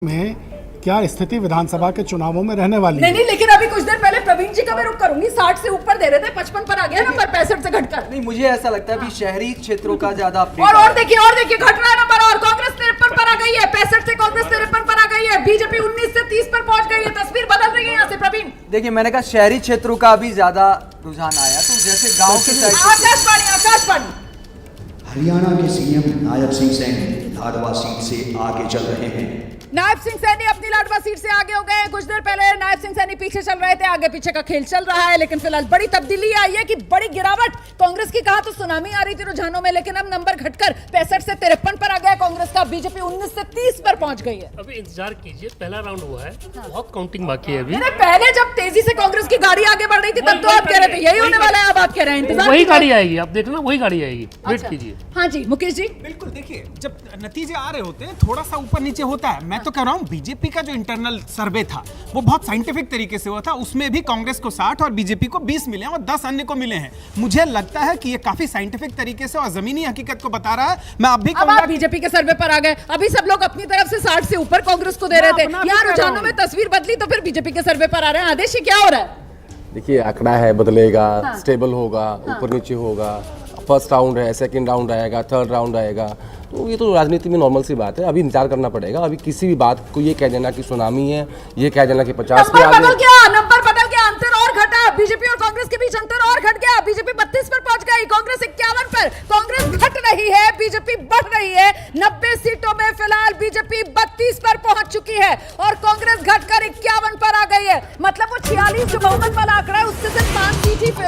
में क्या स्थिति विधानसभा के चुनावों में रहने वाली नहीं, लेकिन अभी कुछ देर पहले प्रवीण जी का मैं रुक करूंगी। 60 से ऊपर दे रहे थे, 55 पर आ गया नंबर, 65 से घटकर। नहीं, मुझे ऐसा लगता है अभी शहरी क्षेत्रों का ज्यादा और देखिए घट रहा है नंबर, और कांग्रेस 53 पर आ गई है, 65 से कांग्रेस 53 पर आ गई है, बीजेपी 19 से 30 पर पहुंच गई है। तस्वीर बदल रही है यहाँ से प्रवीण। देखिए, मैंने कहा शहरी क्षेत्रों का अभी ज्यादा रुझान आया, तो जैसे गाँव की साइड। आकाशवाणी हरियाणा के सीएम नायब सिंह सैनी लाडवा सीट से आगे चल रहे हैं। नायब सिंह सैनी अपनी लाडवा सीट से आगे हो गए। कुछ देर पहले नायब सिंह सैनी पीछे चल रहे थे, आगे पीछे का खेल चल रहा है, लेकिन फिलहाल बड़ी तब्दीली आई है कि बड़ी गिरावट कांग्रेस की। कहा तो सुनामी आ रही थी रुझानों में, लेकिन अब नंबर घटकर 65 से 53 पर आ गया कांग्रेस का। बीजेपी 19 से 30 पर पहुंच गई है। अभी इंतजार कीजिए, पहला राउंड हुआ है, बहुत काउंटिंग बाकी है अभी। पहले जब तेजी से कांग्रेस की गाड़ी आगे बढ़ रही थी तब तो आप कह रहे थे यही होने वाला है, अब आप कह रहे हैं इंतजार। वही गाड़ी आएगी, आप देखना वही गाड़ी आएगी, वेट कीजिए। हाँ जी मुकेश जी, बिल्कुल। देखिए, जब नतीजे आ रहे होते हैं थोड़ा सा ऊपर नीचे होता है। मैं तो कह रहा हूँ बीजेपी का जो इंटरनल सर्वे था वो बहुत साइंटिफिक तरीके से हुआ था। उसमें भी कांग्रेस को 60 और बीजेपी को 20 मिले हैं और 10 अन्य को मिले हैं। मुझे लगता है कि ये काफी साइंटिफिक तरीके से और जमीनी हकीकत को बता रहा है। मैं अब भी कहूंगा बीजेपी के सर्वे पर आ गए। अभी सब लोग अपनी तरफ से 60 से ऊपर कांग्रेस को दे रहे थे, यहाँ रुझानों में तस्वीर बदली तो फिर बीजेपी के सर्वे पर आ रहे हैं। आदेश क्या हो रहा है? देखिए, आंकड़ा है, बदलेगा, स्टेबल होगा, ऊपर नीचे होगा। फर्स्ट राउंड है, सेकंड राउंड आएगा, थर्ड राउंड आएगा, तो ये तो राजनीति में नॉर्मल सी बात है। अभी इंतजार करना पड़ेगा। अभी किसी भी बात को ये कह देना कि सुनामी है, ये कह देना कि 50 पे आ गए। नंबर बदल गया, अंतर और घटा। बीजेपी और कांग्रेस के बीच अंतर और घट गया। बीजेपी 32 पर पहुंच गई, कांग्रेस 51 पर। कांग्रेस घट रही है, बीजेपी बढ़ रही है। 90 सीटों में फिलहाल बीजेपी 32 पर पहुंच चुकी है और कांग्रेस घटकर 51 पर आ गई है। मतलब वो 46 जो बहुमत वाला आंकड़ा है उससे सिर्फ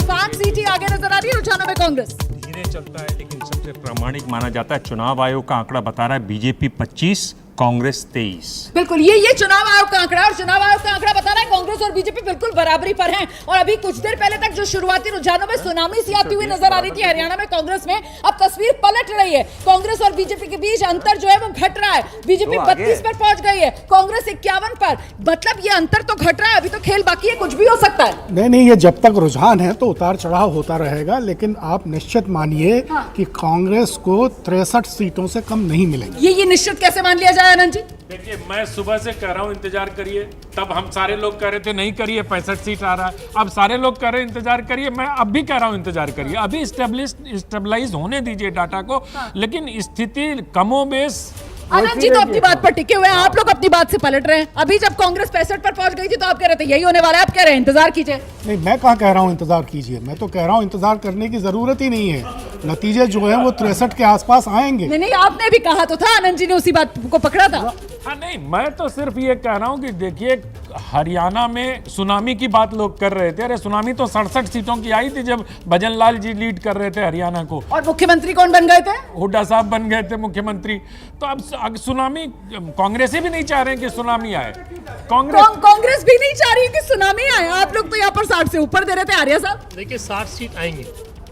5 सीट ही आगे नजर आ रही है रुझानों में कांग्रेस। धीरे चलता है, लेकिन सबसे प्रामाणिक माना जाता है। चुनाव आयोग का आंकड़ा बता रहा है बीजेपी 25, कांग्रेस 23। बिल्कुल, ये चुनाव आयोग का आंकड़ा, और चुनाव आयोग का आंकड़ा बता रहा है कांग्रेस और बीजेपी बिल्कुल बराबरी पर हैं। और अभी कुछ देर पहले तक जो शुरुआती रुझानों में सुनामी सी आती हुई नजर आ रही थी हरियाणा में कांग्रेस में, अब तस्वीर पलट रही है। कांग्रेस और बीजेपी के बीच अंतर जो है वो घट रहा है। बीजेपी 32 पर पहुंच गई है, कांग्रेस 51 पर। मतलब ये अंतर तो घट रहा है, अभी तो खेल बाकी है, कुछ भी हो सकता है। नहीं, ये जब तक रुझान है तो उतार चढ़ाव होता रहेगा, लेकिन आप निश्चित मानिए कि कांग्रेस को 63 सीटों से कम नहीं मिलेंगी। ये निश्चित कैसे मान लिया जाए आनंद जी? देखिए, मैं सुबह से कह रहा हूँ इंतजार करिए, तब हम सारे लोग कह रहे थे नहीं करिए, 65 सीट आ रहा है। अब सारे लोग कह रहे हैं इंतजार करिए, मैं अब भी कह रहा हूँ इंतजार करिए। अभी स्टेबलाइज होने दीजिए डाटा को, लेकिन स्थिति कमोबेश। आनंद जी तो अपनी बात पर टिके हुए हैं, आप लोग अपनी बात से पलट रहे हैं। अभी जब कांग्रेस 65 पर पहुंच गई थी तो आप कह रहे थे यही होने वाला है, आप कह रहे हैं इंतजार कीजिए। नहीं, मैं कहाँ कह रहा हूँ इंतजार कीजिए, मैं तो कह रहा हूँ इंतजार करने की जरूरत ही नहीं है। नतीजे जो है वो 63 के आसपास आएंगे। नहीं, आपने भी कहा तो था, आनंद जी ने उसी बात को पकड़ा था। हाँ नहीं, मैं तो सिर्फ ये कह रहा हूँ कि देखिए, हरियाणा में सुनामी की बात लोग कर रहे थे। अरे सुनामी तो 67 सीटों की आई थी जब भजन लाल जी लीड कर रहे थे हरियाणा को। और मुख्यमंत्री कौन बन गए थे? हुड्डा साहब बन गए थे मुख्यमंत्री। तो अब सुनामी, कांग्रेस भी नहीं चाह रहे हैं कि सुनामी आए। कांग्रेस भी नहीं चाह रही है कि सुनामी आए। आप लोग तो यहाँ पर 60 से ऊपर दे रहे थे आर्या साहब। देखिए 60 सीट आएंगे,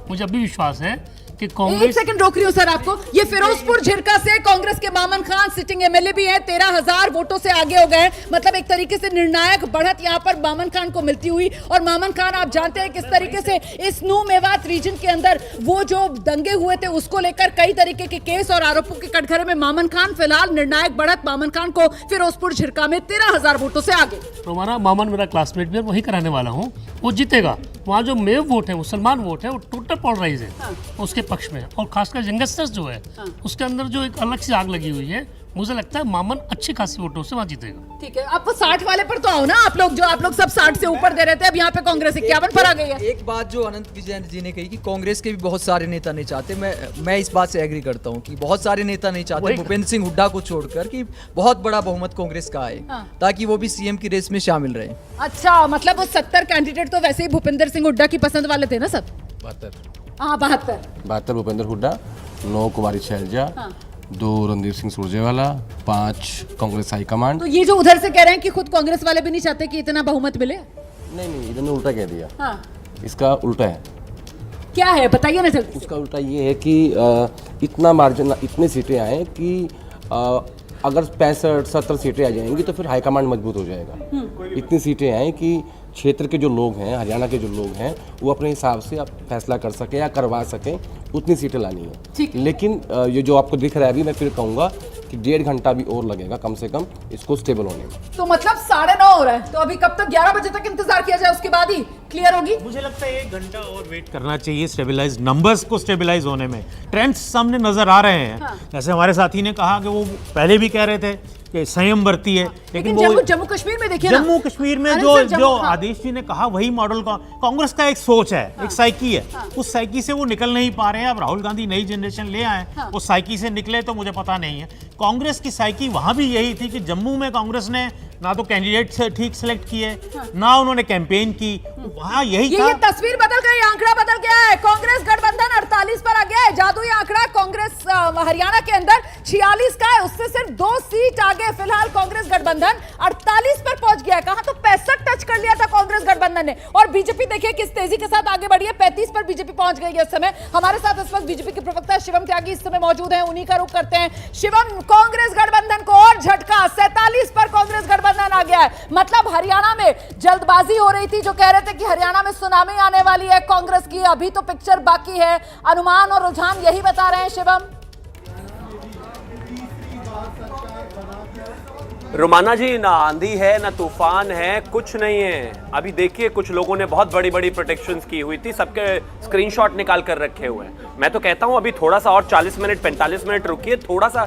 मुझे अभी विश्वास है कि एक कांग्रेस। सेकंड रोक रही हूँ सर आपको। ये फिरोजपुर झिरका से कांग्रेस के मामन खान सिटिंग एमएलए भी हैं, 13,000 वोटों से आगे हो गए। मतलब एक तरीके से निर्णायक बढ़त यहाँ पर मामन खान को मिलती हुई। और मामन खान आप जानते हैं किस तरीके से इस नू मेवात रीजन के अंदर वो जो दंगे हुए थे उसको लेकर कई तरीके के केस और आरोपों के कटघरे में मामन खान फिलहाल निर्णायक बढ़त। मामन खान को फिरोजपुर झिरका में 13,000 वोटों से आगे। तो हमारा मामन मेरा क्लासमेट भी, वही कराने वाला हूँ, वो जीतेगा। वहाँ जो मेव वोट है, मुसलमान वोट है, वो टोटल पोलराइज है उसके पक्ष में। और खासकर यंगस्टर्स जो है उसके अंदर जो एक अलग सी आग लगी हुई है, मुझे लगता है मामन अच्छी खासी वोटों से वहाँ जीतेगा। ठीक है, आप वो 60 वाले पर तो आओ ना। आप लोग सब 60 से ऊपर दे रहे थे, अब यहाँ पे कांग्रेस 51 पर आ गई है। एक बात जो अनंत विजय जी ने कही कि कांग्रेस के भी बहुत सारे नेता नहीं चाहते, मैं इस बात से एग्री करता हूँ कि बहुत सारे नेता नहीं चाहते भूपेंद्र सिंह हुड्डा को छोड़कर कि बहुत बड़ा बहुमत कांग्रेस का आए, ताकि वो भी सीएम की रेस में शामिल रहे। अच्छा, मतलब वो 70 कैंडिडेट तो वैसे ही भूपेंद्र सिंह हुड्डा की पसंद वाले थे ना सब? 72 भूपेंद्र हुड्डा, 9 कुमारी शैलजा, 2 रणदीप सिंह सुरजेवाला, 5 कांग्रेस हाईकमांड। तो ये जो उधर से कह रहे हैं कि खुद कांग्रेस वाले भी नहीं चाहते कि इतना बहुमत मिले? नहीं, इन्होंने उल्टा कह दिया। हाँ। इसका उल्टा है। क्या है बताइए ना जल्दी। उसका उल्टा ये है कि इतना मार्जिन, इतनी सीटें आए कि अगर 65-70 सीटें आ जाएंगी तो फिर हाईकमांड मजबूत हो जाएगा। इतनी सीटें आए कि क्षेत्र के जो लोग हैं, हरियाणा के जो लोग हैं, वो अपने हिसाब से आप फैसला कर सकें या करवा सकें, उतनी सीटें लानी है। लेकिन ये जो आपको दिख रहा है अभी, मैं फिर कहूँगा कि 1.5 घंटा भी और लगेगा कम से कम इसको स्टेबल होने में। तो मतलब 9:30 हो रहा है, तो अभी कब तक 11 बजे तक इंतजार किया जाए, उसके बाद ही क्लियर होगी? मुझे लगता है 1 घंटा और वेट करना चाहिए स्टेबलाइज, नंबर्स को स्टेबलाइज होने में। ट्रेंड्स सामने नजर आ रहे हैं। जैसे हमारे साथी ने कहा कि वो पहले भी कह रहे थे कि संयम बरती है, लेकिन वो जम्मू कश्मीर में देखिए ना, जम्मू कश्मीर में जो आदेश जी ने कहा वही मॉडल का कांग्रेस का एक सोच है, एक साइकी है। उस साइकी से वो निकल नहीं पा रहे हैं। अब राहुल गांधी नई जनरेशन ले आए, उस साइकी से निकले तो मुझे पता नहीं है। कांग्रेस की साइकी वहां भी यही थी कि जम्मू में कांग्रेस ने ना तो कैंडिडेट ठीक सेलेक्ट किए, ना उन्होंने कैंपेन की, वहां यही था। ये तस्वीर बदल गई, आंकड़ा बदल गया है। कांग्रेस गठबंधन 48 पर आ गया है, जादुई आंकड़ा। कांग्रेस हरियाणा के अंदर 46 का है, उससे सिर्फ 2 सीट आगे फिलहाल कांग्रेस गठबंधन 48 पर पहुंच गया है। कहां तो 65 टच कर लिया था कांग्रेस गठबंधन ने, और बीजेपी देखिए किस तेजी के साथ आगे बढ़ी है। 35 पर बीजेपी पहुंच गई है इस समय। हमारे साथ इस वक्त बीजेपी के प्रवक्ता शिवम त्यागी इस समय मौजूद हैं, उन्हीं का रुख करते हैं। शिवम, कांग्रेस गठबंधन को और झटका, 47 पर कांग्रेस गठबंधन आ गया है। मतलब हरियाणा में जल्दबाजी हो रही थी, जो कह रहे थे कि हरियाणा में सुनामी आने वाली है कांग्रेस की, अभी तो पिक्चर बाकी है। अनुमान और रुझान यही बता रहे हैं शिवम। रोमाना जी, ना आंधी है ना तूफान है, कुछ नहीं है। अभी देखिए कुछ लोगों ने बहुत बड़ी बड़ी प्रोटेक्शंस की हुई थी, सबके स्क्रीनशॉट निकाल कर रखे हुए हैं। मैं तो कहता हूं अभी थोड़ा सा और 40 मिनट 45 मिनट रुकिए, थोड़ा सा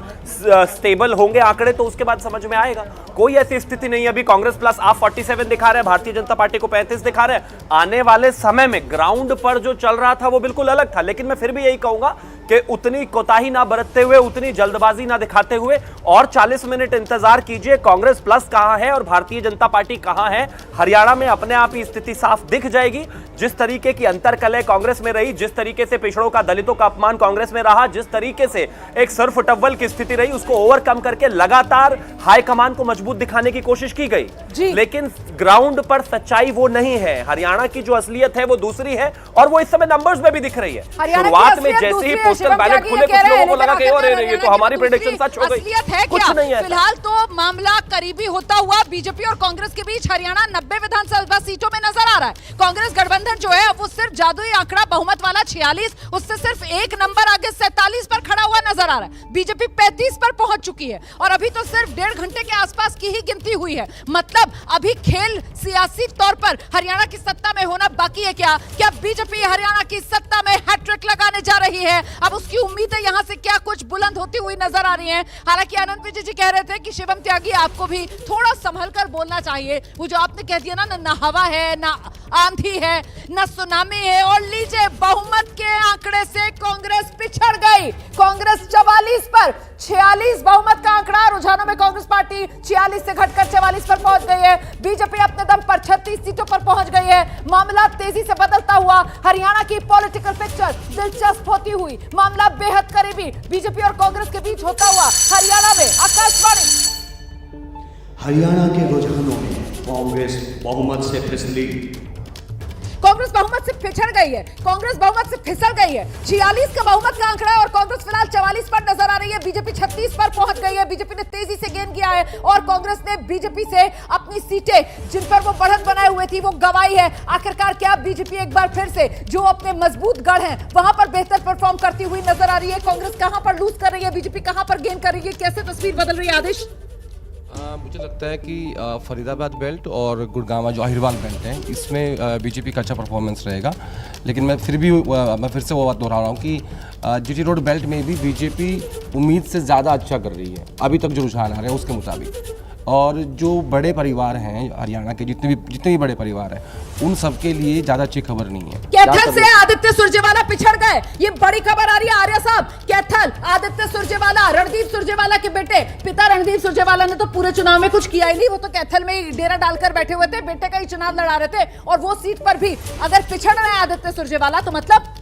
स्टेबल होंगे आंकड़े तो उसके बाद समझ में आएगा। कोई ऐसी स्थिति नहीं है। अभी कांग्रेस प्लस आप 47 दिखा रहे हैं, भारतीय जनता पार्टी को 35 दिखा रहे हैं। आने वाले समय में ग्राउंड पर जो चल रहा था वो बिल्कुल अलग था। लेकिन मैं फिर भी यही कहूंगा कि उतनी कोताही ना बरतते हुए, उतनी जल्दबाजी ना दिखाते हुए और 40 मिनट इंतजार कीजिए। कांग्रेस प्लस कहां है और भारतीय जनता पार्टी कहां है, हरियाणा में अपने आप ही स्थिति साफ दिख जाएगी। जिस तरीके की अंतरकलह कांग्रेस में रही, जिस तरीके से पिछड़ों का, दलितों का अपमान कांग्रेस में रहा, जिस तरीके से एक सर्फ टव्वल की स्थिति रही, उसको ओवरकम करके लगातार हाईकमान को मजबूत दिखाने की कोशिश की गई। लेकिन ग्राउंड पर सच्चाई वो नहीं है। हरियाणा की जो असलियत है वो दूसरी है, और वो इस समय नंबर्स में भी दिख रही है। शुरुआत में जैसे ही पोस्टल बैलेट खुले, कुछ लोगों को लगा कि ये तो हमारी प्रेडिक्शन सच हो गई। कुछ नहीं है। फिलहाल तो मामला करीबी होता हुआ बीजेपी और कांग्रेस के बीच हरियाणा 90 विधानसभा सीटों में नजर आ रहा है। कांग्रेस गठबंधन जो है वो सिर्फ जादुई आंकड़ा बहुमत वाला 46, उससे सिर्फ 1 नंबर आगे 47 पर खड़ा हुआ नजर आ रहा है। बीजेपी 35 पर पहुंच चुकी है, और अभी तो सिर्फ 1.5 घंटे के आसपास की ही गिनती हुई है। मतलब अभी खेल सियासी तौर पर हरियाणा की सत्ता में होना बाकी है। क्या बीजेपी हरियाणा की सत्ता में हैट्रिक लगाने जा रही है? अब उसकी उम्मीदें यहां से क्या कुछ बुलंद होती हुई नजर आ रही हैं। हालांकि आनंद विजय जी कह रहे थे कि शिवम त्यागी आपको भी थोड़ा संभल कर बोलना चाहिए। वो जो आपने कह दिया ना हवा है, ना आंधी है, ना सुनामी है, और लीजिए बहुमत के आंकड़े से कांग्रेस पिछड़ गई। कांग्रेस 44 पर 46 बहुमत का आंकड़ा। रुझानों में कांग्रेस पार्टी 46 से घटकर 44 पर पहुंच गई है। बीजेपी अपने दम पर 36 सीटों पर पहुंच गई है। मामला तेजी से बदलता हुआ हरियाणा की पॉलिटिकल पिक्चर दिलचस्प होती हुई, मामला बेहद करीबी बीजेपी और कांग्रेस के बीच होता हुआ हरियाणा में। आकाशवाणी हरियाणा के रुझानों में कांग्रेस बहुमत से फिसली। कांग्रेस बहुमत से पिछड़ गई है, कांग्रेस बहुमत से फिसल गई है। 46 का बहुमत का आंकड़ा है और कांग्रेस फिलहाल 44 पर नजर आ रही है। बीजेपी 36 पर पहुंच गई है। बीजेपी ने तेजी से गेन किया है, और कांग्रेस ने बीजेपी से अपनी सीटें जिन पर वो बढ़त बनाए हुए थी वो गंवाई है। आखिरकार क्या बीजेपी एक बार फिर से जो अपने मजबूत गढ़ हैं वहां पर बेहतर परफॉर्म करती हुई नजर आ रही है? कांग्रेस कहां पर लूज कर रही है, बीजेपी कहां पर गेन कर रही है? कैसे तस्वीर बदल रही है आदेश? मुझे लगता है कि फरीदाबाद बेल्ट और गुड़गांव जो अहिरवाल बेल्ट है, इसमें बीजेपी का अच्छा परफॉर्मेंस रहेगा। लेकिन मैं फिर से वो बात दोहरा रहा हूँ कि जीटी रोड बेल्ट में भी बीजेपी उम्मीद से ज़्यादा अच्छा कर रही है अभी तक जो रुझान आ रहे हैं उसके मुताबिक। और जो बड़े परिवार हैं हरियाणा के, जितने भी बड़े परिवार हैं, उन सबके लिए ज़्यादा अच्छी खबर नहीं है। कैथल से आदित्य सुरजेवाला पिछड़ गए, ये बड़ी खबर आ रही है आर्या साहब। कैथल आदित्य सुरजेवाला, रणदीप सुरजेवाला के बेटे, पिता रणदीप सुरजेवाला ने तो पूरे चुनाव में कुछ किया ही नहीं, वो तो कैथल में ही डेरा डालकर बैठे हुए थे, बेटे का ही चुनाव लड़ा रहे थे, और वो सीट पर भी अगर पिछड़ रहे हैं आदित्य सुरजेवाला तो मतलब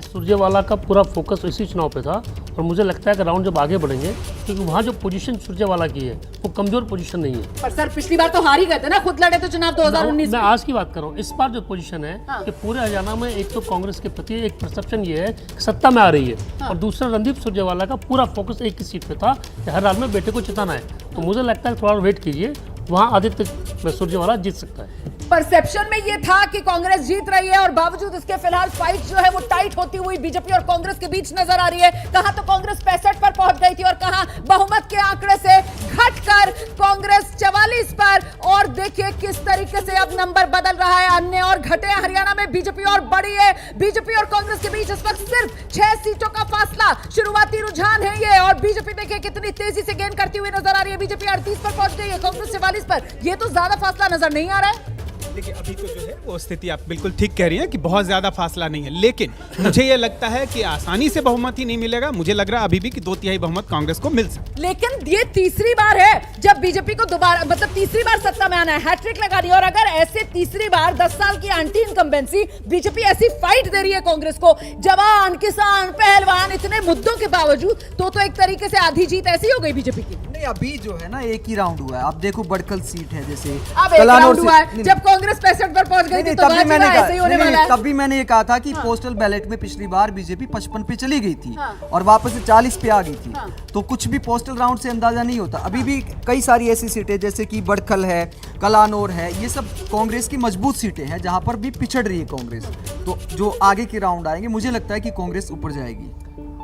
सुरजेवाला का पूरा फोकस इसी चुनाव पे था। और मुझे लगता है कि राउंड जब आगे बढ़ेंगे, क्योंकि वहाँ जो पोजीशन सुरजेवाला की है वो कमजोर पोजीशन नहीं है। पर सर पिछली बार तो हार ही गए थे ना, खुद लड़े तो चुनाव 2019 मैं आज की बात कर रहा हूँ। इस बार जो पोजीशन है कि पूरे हरियाणा में एक तो कांग्रेस के प्रति एक परसेप्शन ये है कि सत्ता में आ रही है, और दूसरा रणदीप सुरजेवाला का पूरा फोकस एक ही सीट पे था कि हर हाल में बेटे को जिताना है। तो मुझे लगता है थोड़ा वेट कीजिए, वहाँ आदित्य सुरजेवाला जीत सकता है। परसेप्शन में ये था कि कांग्रेस जीत रही है और बावजूद इसके फिलहाल फाइट जो है वो टाइट होती हुई बीजेपी और कांग्रेस के बीच नजर आ रही है। कहां तो कांग्रेस 65 पर पहुंच गई थी और कहां बहुमत के आंकड़े से घटकर कांग्रेस 44 पर। और देखिए किस तरीके से अब नंबर बदल रहा है, अन्य और घटे हरियाणा में बीजेपी और बड़ी है। बीजेपी और कांग्रेस के बीच इस वक्त सिर्फ 6 सीटों का फासला, शुरुआती रुझान है ये। और बीजेपी देखिए कितनी तेजी से गेन करती हुई नजर आ रही है। बीजेपी 38 पर पहुंच गई है, कांग्रेस 44 पर। ये तो ज्यादा फासला नजर नहीं आ रहा है। देखिए अभी तो जो है वो स्थिति आप बिल्कुल ठीक कह रही हैं कि बहुत ज्यादा फासला नहीं है, लेकिन मुझे ये लगता है कि आसानी से बहुमत ही नहीं मिलेगा। मुझे लग रहा है अभी भी कि 2/3 बहुमत कांग्रेस को मिल सकता है। लेकिन ये तीसरी बार है जब बीजेपी को दोबारा मतलब तीसरी बार सत्ता में आना है, हैट्रिक लगानी है। और अगर ऐसे तीसरी बार 10 साल की एंटी इनकम्बेंसी बीजेपी ऐसी फाइट दे रही है कांग्रेस को, जवान किसान पहलवान इतने मुद्दों के बावजूद, तो एक तरीके से आधी जीत ऐसी हो गई बीजेपी की। नहीं, अभी जो है ना एक ही राउंड हुआ है। आप देखो बड़कल सीट है जैसे अब एक राउंड हुआ है, जब कांग्रेस 65 पर पहुंच गई थी तो तभी मैंने ऐसे ही होने वाला है। तभी मैंने ये कहा था कि पोस्टल बैलेट में पिछली बार बीजेपी 55 पे चली गई थी और वापस से 40 पे आ गई थी। तो कुछ भी पोस्टल राउंड से अंदाजा नहीं होता। अभी भी कई सारी ऐसी सीटें जैसे कि बड़खल है, कलानौर है, ये सब कांग्रेस की मजबूत सीटें हैं जहां पर भी पिछड़ रही है कांग्रेस। तो जो आगे के राउंड आएंगे मुझे लगता है कि कांग्रेस ऊपर जाएगी।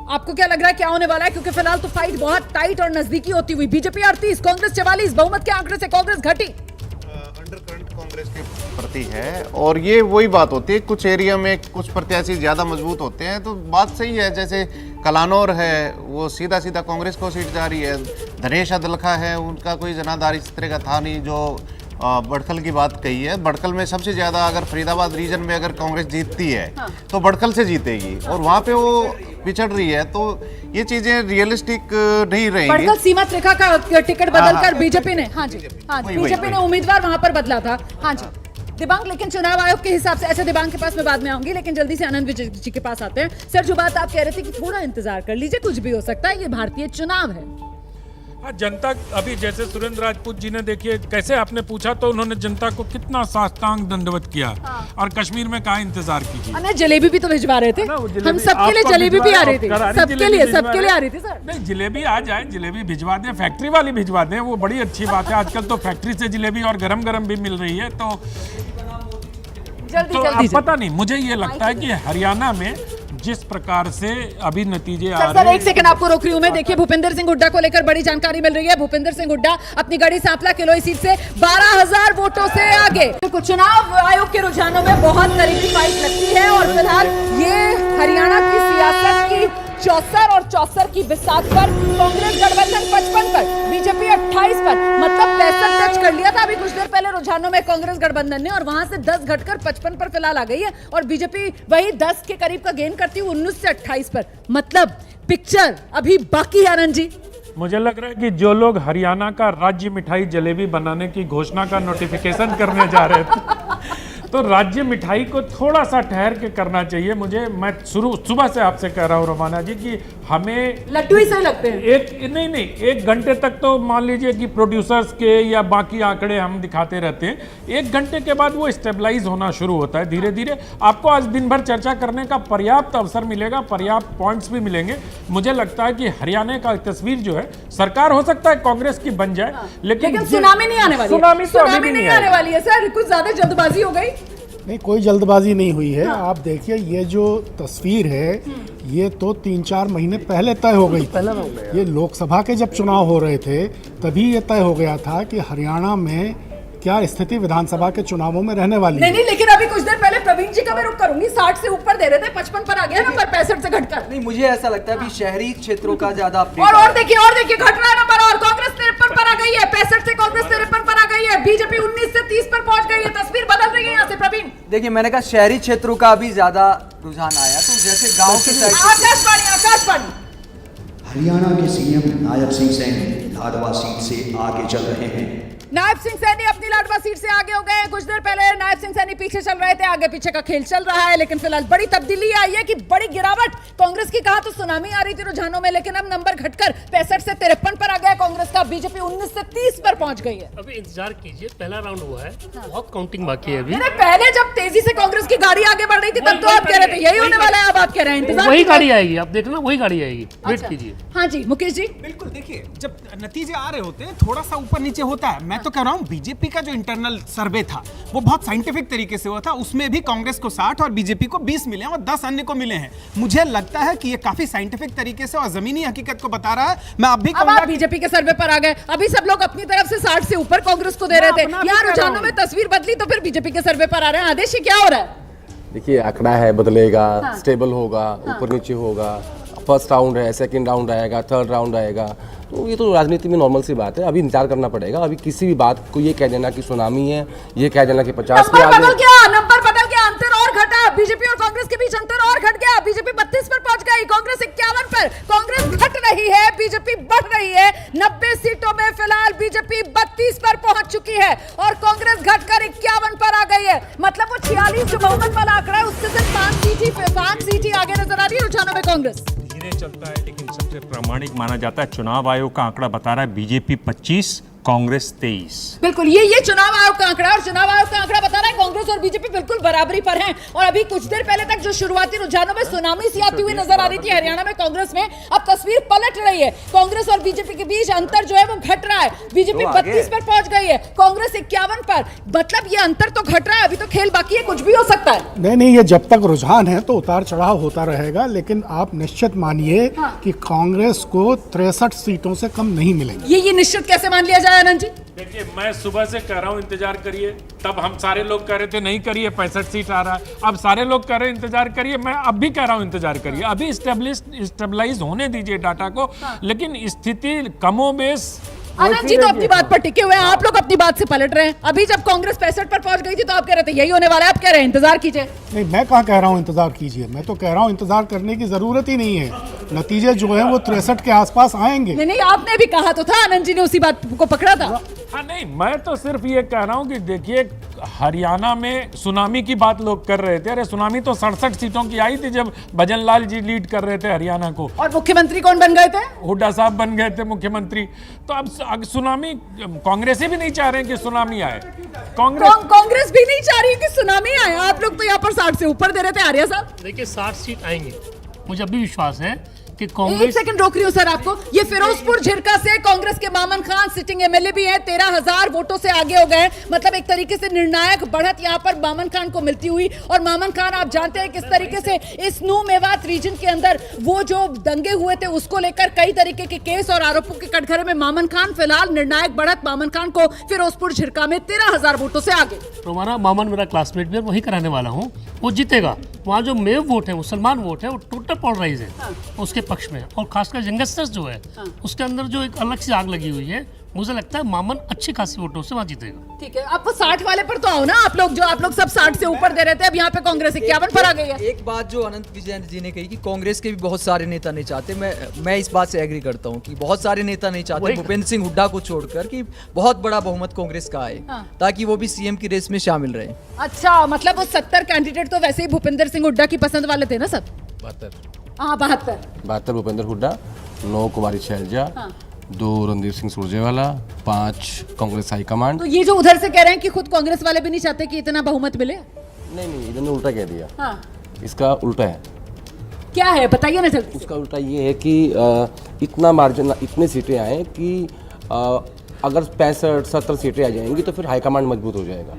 आपको क्या लग रहा है क्या होने वाला है? क्योंकि फिलहाल तो फाइट बहुत टाइट और नजदीकी होती हुई, बीजेपी 38 कांग्रेस 44, बहुमत के आंकड़े से कांग्रेस घटी। अंडरकरंट कांग्रेस के प्रति है और ये वही बात होती है, कुछ एरिया में कुछ प्रत्याशी ज्यादा मजबूत होते हैं तो बात सही है। जैसे कलानौर है वो सीधा सीधा कांग्रेस को सीट जा रही है। धनेश अदलखा है, उनका कोई जनाधार इस तरह का था नहीं। जो बड़खल की बात कही है, बड़खल में सबसे ज्यादा अगर फरीदाबाद रीजन में अगर कांग्रेस जीतती है तो बड़खल से जीतेगी और वहाँ पे वो पिछड़ रही है। तो ये चीजें रियलिस्टिक नहीं रहेंगी। बड़खल सीमा त्रिखा का टिकट बदलकर बीजेपी ने बीजेपी ने उम्मीदवार वहां पर बदला था। हाँ जी दिबांग, लेकिन चुनाव आयोग के हिसाब से, अच्छा दिबांग के पास मैं बाद में आऊंगी, लेकिन जल्दी से आनंद विजय जी के पास आते हैं। सर जो बात आप कह रहे थे कि थोड़ा इंतजार कर लीजिए, कुछ भी हो सकता है, ये भारतीय चुनाव है। हाँ, जनता अभी जैसे सुरेंद्र राजपूत जी ने देखिए कैसे आपने पूछा तो उन्होंने जनता को कितना साष्टांग दंडवत किया और कश्मीर में कहाँ इंतजार कीजिए। जलेबी भी तो भिजवा रहे थे, हम सबके लिए जलेबी भी आ रही थी, सबके लिए आ रही थी सर। नहीं, जलेबी आ जाए, जलेबी भिजवा दें, फैक्ट्री वाली भिजवा दें, वो बड़ी अच्छी बात है। आजकल तो फैक्ट्री से जलेबी और गरम गरम भी मिल रही है। तो जल्दी पता नहीं, मुझे ये लगता है कि हरियाणा में जिस प्रकार से अभी नतीजे आ रहे हैं। एक सेकंड आपको रोक रही हूं मैं। देखिए भूपेंद्र सिंह हुड्डा को लेकर बड़ी जानकारी मिल रही है। भूपेंद्र सिंह हुड्डा अपनी गढ़ी सांपला किलोई सीट से 12,000 वोटों से आगे। चुनाव आयोग के रुझानों में बहुत करीबी फाइट लगती है और फिलहाल ये हरियाणा की सियासत की 74 और 74 की बिसात पर कांग्रेस गठबंधन 55 पर, बीजेपी 28 पर, मतलब 65 टच कर लिया था अभी कुछ देर पहले रुझानों में कांग्रेस गठबंधन ने, और वहां से 10 घटकर 55 पर फिलहाल आ गई है और बीजेपी वही 10 के करीब का गेन करती हुई 19 से 28 पर। मतलब पिक्चर अभी बाकी है आनंद जी। मुझे लग रहा है कि जो लोग हरियाणा का राज्य मिठाई जलेबी बनाने की घोषणा का नोटिफिकेशन करने जा रहे थे तो राज्य मिठाई को थोड़ा सा ठहर के करना चाहिए। मैं सुबह से आपसे कह रहा हूँ रोमाना जी कि हमें लड्डू ही सही लगते हैं। नहीं, 1 घंटे तक तो मान लीजिए कि प्रोड्यूसर्स के या बाकी आंकड़े हम दिखाते रहते हैं। 1 घंटे के बाद वो स्टेबलाइज होना शुरू होता है धीरे धीरे। आपको आज दिन भर चर्चा करने का पर्याप्त अवसर मिलेगा, पर्याप्त पॉइंट्स भी मिलेंगे। मुझे लगता है कि हरियाणा का तस्वीर जो है, सरकार हो सकता है कांग्रेस की बन जाए, लेकिन सुनामी नहीं आने वाली, सुनामी नहीं आने वाली है सर। कुछ ज्यादा जल्दबाजी हो गई। नहीं, कोई जल्दबाजी नहीं हुई है। आप देखिए ये जो तस्वीर है ये तो 3-4 महीने पहले तय हो गई थी। ये लोकसभा के जब चुनाव हो रहे थे तभी ये तय हो गया था कि हरियाणा में क्या स्थिति विधानसभा के चुनावों में रहने वाली है। नहीं, लेकिन अभी कुछ देर पहले प्रवीण जी का मैं रुख करूंगी। 60 से ऊपर दे रहे थे, 55 पर आ गया नंबर, 65 से घटकर। नहीं, मुझे ऐसा लगता है अभी शहरी क्षेत्रों का ज्यादा और देखिए घट रहा है नंबर, और कांग्रेस 53 पर आ गई है, 65 से कांग्रेस 53 पर आ गई है, बीजेपी 19 से 30 पर पहुंच गई है। तस्वीर बदल रही है यहाँ से प्रवीण। देखिए मैंने कहा शहरी क्षेत्रों का अभी ज्यादा रुझान आया, तो जैसे गांव की साइड। आकाशवाणी हरियाणा के सीएम नायब सिंह सैनी लाडवा सीट से आगे चल रहे हैं। नायब सिंह सैनी अपनी लाडवा सीट से आगे हो गए। कुछ देर पहले नायब सिंह सैनी पीछे चल रहे थे, आगे पीछे का खेल चल रहा है, लेकिन फिलहाल बड़ी तब्दीली आई है कि बड़ी गिरावट कांग्रेस की। कहा तो सुनामी आ रही थी रुझानों में, लेकिन अब नंबर घटकर 65 से 53 पर आ गया कांग्रेस का। बीजेपी 19 से 30 पर पहुंच गई है। अभी इंतजार कीजिए, पहला राउंड हुआ है, बहुत काउंटिंग बाकी है अभी। पहले जब तेजी से कांग्रेस की गाड़ी आगे बढ़ रही थी तब तो आप कह रहे थे यही होने वाला है, अब आप कह रहे हैं वही गाड़ी आएगी। आप देखना वही गाड़ी आएगी, वेट कीजिए। हाँ जी मुकेश जी। बिल्कुल, देखिए जब नतीजे आ रहे होते हैं, थोड़ा सा ऊपर नीचे होता है। मैं तो कह रहा हूँ बीजेपी का जो इंटरनल सर्वे था वो बहुत साइंटिफिक तरीके से हुआ था, उसमें भी कांग्रेस को 60 और बीजेपी को 20 मिले हैं और 10 अन्य को मिले हैं। मुझे लगता है कि ये काफी साइंटिफिक तरीके से और जमीनी हकीकत को बता रहा है। मैं अब भी अब आप बीजेपी के सर्वे पर आ गए, अभी सब लोग अपनी तरफ से 60 से ऊपर कांग्रेस को दे रहे थे, यहाँ रुझानों में तस्वीर बदली तो फिर बीजेपी के सर्वे पर आ रहे हैं। आदेश क्या हो रहा है? देखिए आंकड़ा है, बदलेगा, स्टेबल होगा, ऊपर नीचे होगा, फर्स्ट राउंड है, सेकंड राउंड आएगा, थर्ड राउंड आएगा, तो ये तो राजनीति में नॉर्मल सी बात है। अभी इंतजार करना पड़ेगा। अभी किसी भी बात को ये कह देना कि सुनामी है, ये कह देना कि 50 के आगे नंबर बदल गया, अंतर और घटा, बीजेपी और कांग्रेस के बीच अंतर और घट गया। बीजेपी 32 पर पहुंच गई, कांग्रेस 51 पर। कांग्रेस घट रही है, बीजेपी बढ़ रही है। 90 सीटों में फिलहाल बीजेपी 32 पर पहुंच चुकी है और कांग्रेस घटकर 51 पर आ गई है। मतलब वो 46 जो बहुमत वाला आंकड़ा है उससे सिर्फ 5 सीट ही आगे नजर आ रही है रुझानों में कांग्रेस। धीरे चलता है लेकिन सबसे प्रामाणिक माना जाता है। चुनाव आयोग का आंकड़ा बता रहा है बीजेपी 25, कांग्रेस 23। बिल्कुल, ये चुनाव आयोग का आंकड़ा, और चुनाव आयोग का आंकड़ा बता रहा है कांग्रेस और बीजेपी बिल्कुल बराबरी पर हैं। और अभी कुछ देर पहले तक जो शुरुआती रुझानों में सुनामी सी आती हुई नजर आ रही थी हरियाणा में कांग्रेस में, अब तस्वीर पलट रही है। कांग्रेस और बीजेपी के बीच अंतर जो है वो घट रहा है। बीजेपी 32 पर पहुंच गई है, कांग्रेस 51 पर। मतलब ये अंतर तो घट रहा है, अभी तो खेल बाकी है, कुछ भी हो सकता है। नहीं, ये जब तक रुझान है तो उतार चढ़ाव होता रहेगा, लेकिन आप निश्चित मानिए कि कांग्रेस को 63 सीटों से कम नहीं मिलेंगी। ये निश्चित कैसे मान लिया जाए आनंद जी? देखिए मैं सुबह से कह रहा हूँ इंतजार करिए, तब हम सारे लोग कह रहे थे नहीं करिए 65 सीट आ रहा है, अब सारे लोग कह रहे हैं इंतजार करिए, मैं अब भी कह रहा हूँ इंतजार करिए। अभी स्टेबलाइज होने दीजिए डाटा को, लेकिन स्थिति कमोबेश। आनंद जी तो अपनी बात पर टिके हुए हैं, आप लोग अपनी बात से पलट रहे हैं। अभी जब कांग्रेस 65 पर पहुंच गई थी तो आप कह रहे थे यही होने वाला है, आप कह रहे हैं इंतजार कीजिए। नहीं, मैं कहाँ कह रहा हूँ इंतजार कीजिए, मैं तो कह रहा हूँ इंतजार करने की जरूरत ही नहीं है। नतीजे जो है वो 63 के आसपास आएंगे। नहीं, आपने भी कहा तो था, आनंद जी ने उसी बात को पकड़ा था। हाँ नहीं, मैं तो सिर्फ ये कह रहा हूँ कि देखिए हरियाणा में सुनामी की बात लोग कर रहे थे। अरे सुनामी तो 67 सीटों की आई थी जब भजन लाल जी लीड कर रहे थे हरियाणा को। और मुख्यमंत्री कौन बन गए थे? हुड्डा साहब बन गए थे मुख्यमंत्री। तो अब सुनामी, कांग्रेस भी नहीं चाह रहे कि सुनामी आए। कांग्रेस भी नहीं चाह रही है कि सुनामी आए। आप लोग तो यहाँ पर 60 से ऊपर दे रहे थे आर्या साहब। देखिए 60 सीट आएंगे, मुझे अभी विश्वास है कि एक कांग्रेस। सेकंड रोक रही हूँ सर आपको। ये फिरोजपुर झिरका से कांग्रेस के मामन खान सिटिंग एमएलए भी हैं, 13,000 वोटों से आगे हो गए। मतलब एक तरीके से निर्णायक बढ़त यहाँ पर मामन खान को मिलती हुई। और मामन खान आप जानते हैं किस तरीके से इस नू मेवात रीजन के अंदर वो जो दंगे हुए थे उसको लेकर कई तरीके के केस और आरोपों के कटघरे में मामन खान फिलहाल निर्णायक बढ़त मामन खान को फिरोजपुर झिरका में 13,000 वोटों से आगे। तो हमारा मामन मेरा क्लासमेट भी है, वही कराने वाला हूँ, वो जीतेगा। वहाँ जो मेव वोट है, मुसलमान वोट है, वो टोटल पोलराइज है उसके पक्ष में। और खासकर यंगस्टर्स जो है उसके अंदर जो एक अलग सी आग लगी हुई है, मुझे लगता है मामन अच्छी खासी वोटों से वहाँ जीतेगा। ठीक है, अब वो 60 वाले पर तो आओ ना आप लोग, जो आप लोग सब 60 से ऊपर दे रहे थे, अब यहाँ पे कांग्रेस 51 पर आ गई है। एक बात जो अनंत विजय जी ने कही कि कांग्रेस के भी बहुत सारे नेता नहीं चाहते, मैं इस बात से एग्री करता हूँ कि बहुत सारे नेता नहीं चाहते भूपेंद्र सिंह हुड्डा को छोड़कर कि बहुत बड़ा बहुमत कांग्रेस का आए, ताकि वो भी सीएम की रेस में शामिल रहे। अच्छा, मतलब वो 70 कैंडिडेट तो वैसे ही भूपेंद्र सिंह हुड्डा की पसंद वाले थे ना सब? 72 भूपेंद्र हुड्डा, 9 कुमारी शैलजा, 2 रणदीप सिंह सुरजेवाला, 5 कांग्रेस हाईकमांड। तो ये जो उधर से कह रहे हैं कि खुद कांग्रेस वाले भी नहीं चाहते कि इतना बहुमत मिले? नहीं, इन्होंने उल्टा कह दिया। इसका उल्टा है। क्या है बताइए ना जल्दी। उसका उल्टा ये है कि इतना मार्जिन, इतनी सीटें आए कि अगर 65-70 सीटें आ जाएंगी तो फिर हाईकमांड मजबूत हो जाएगा।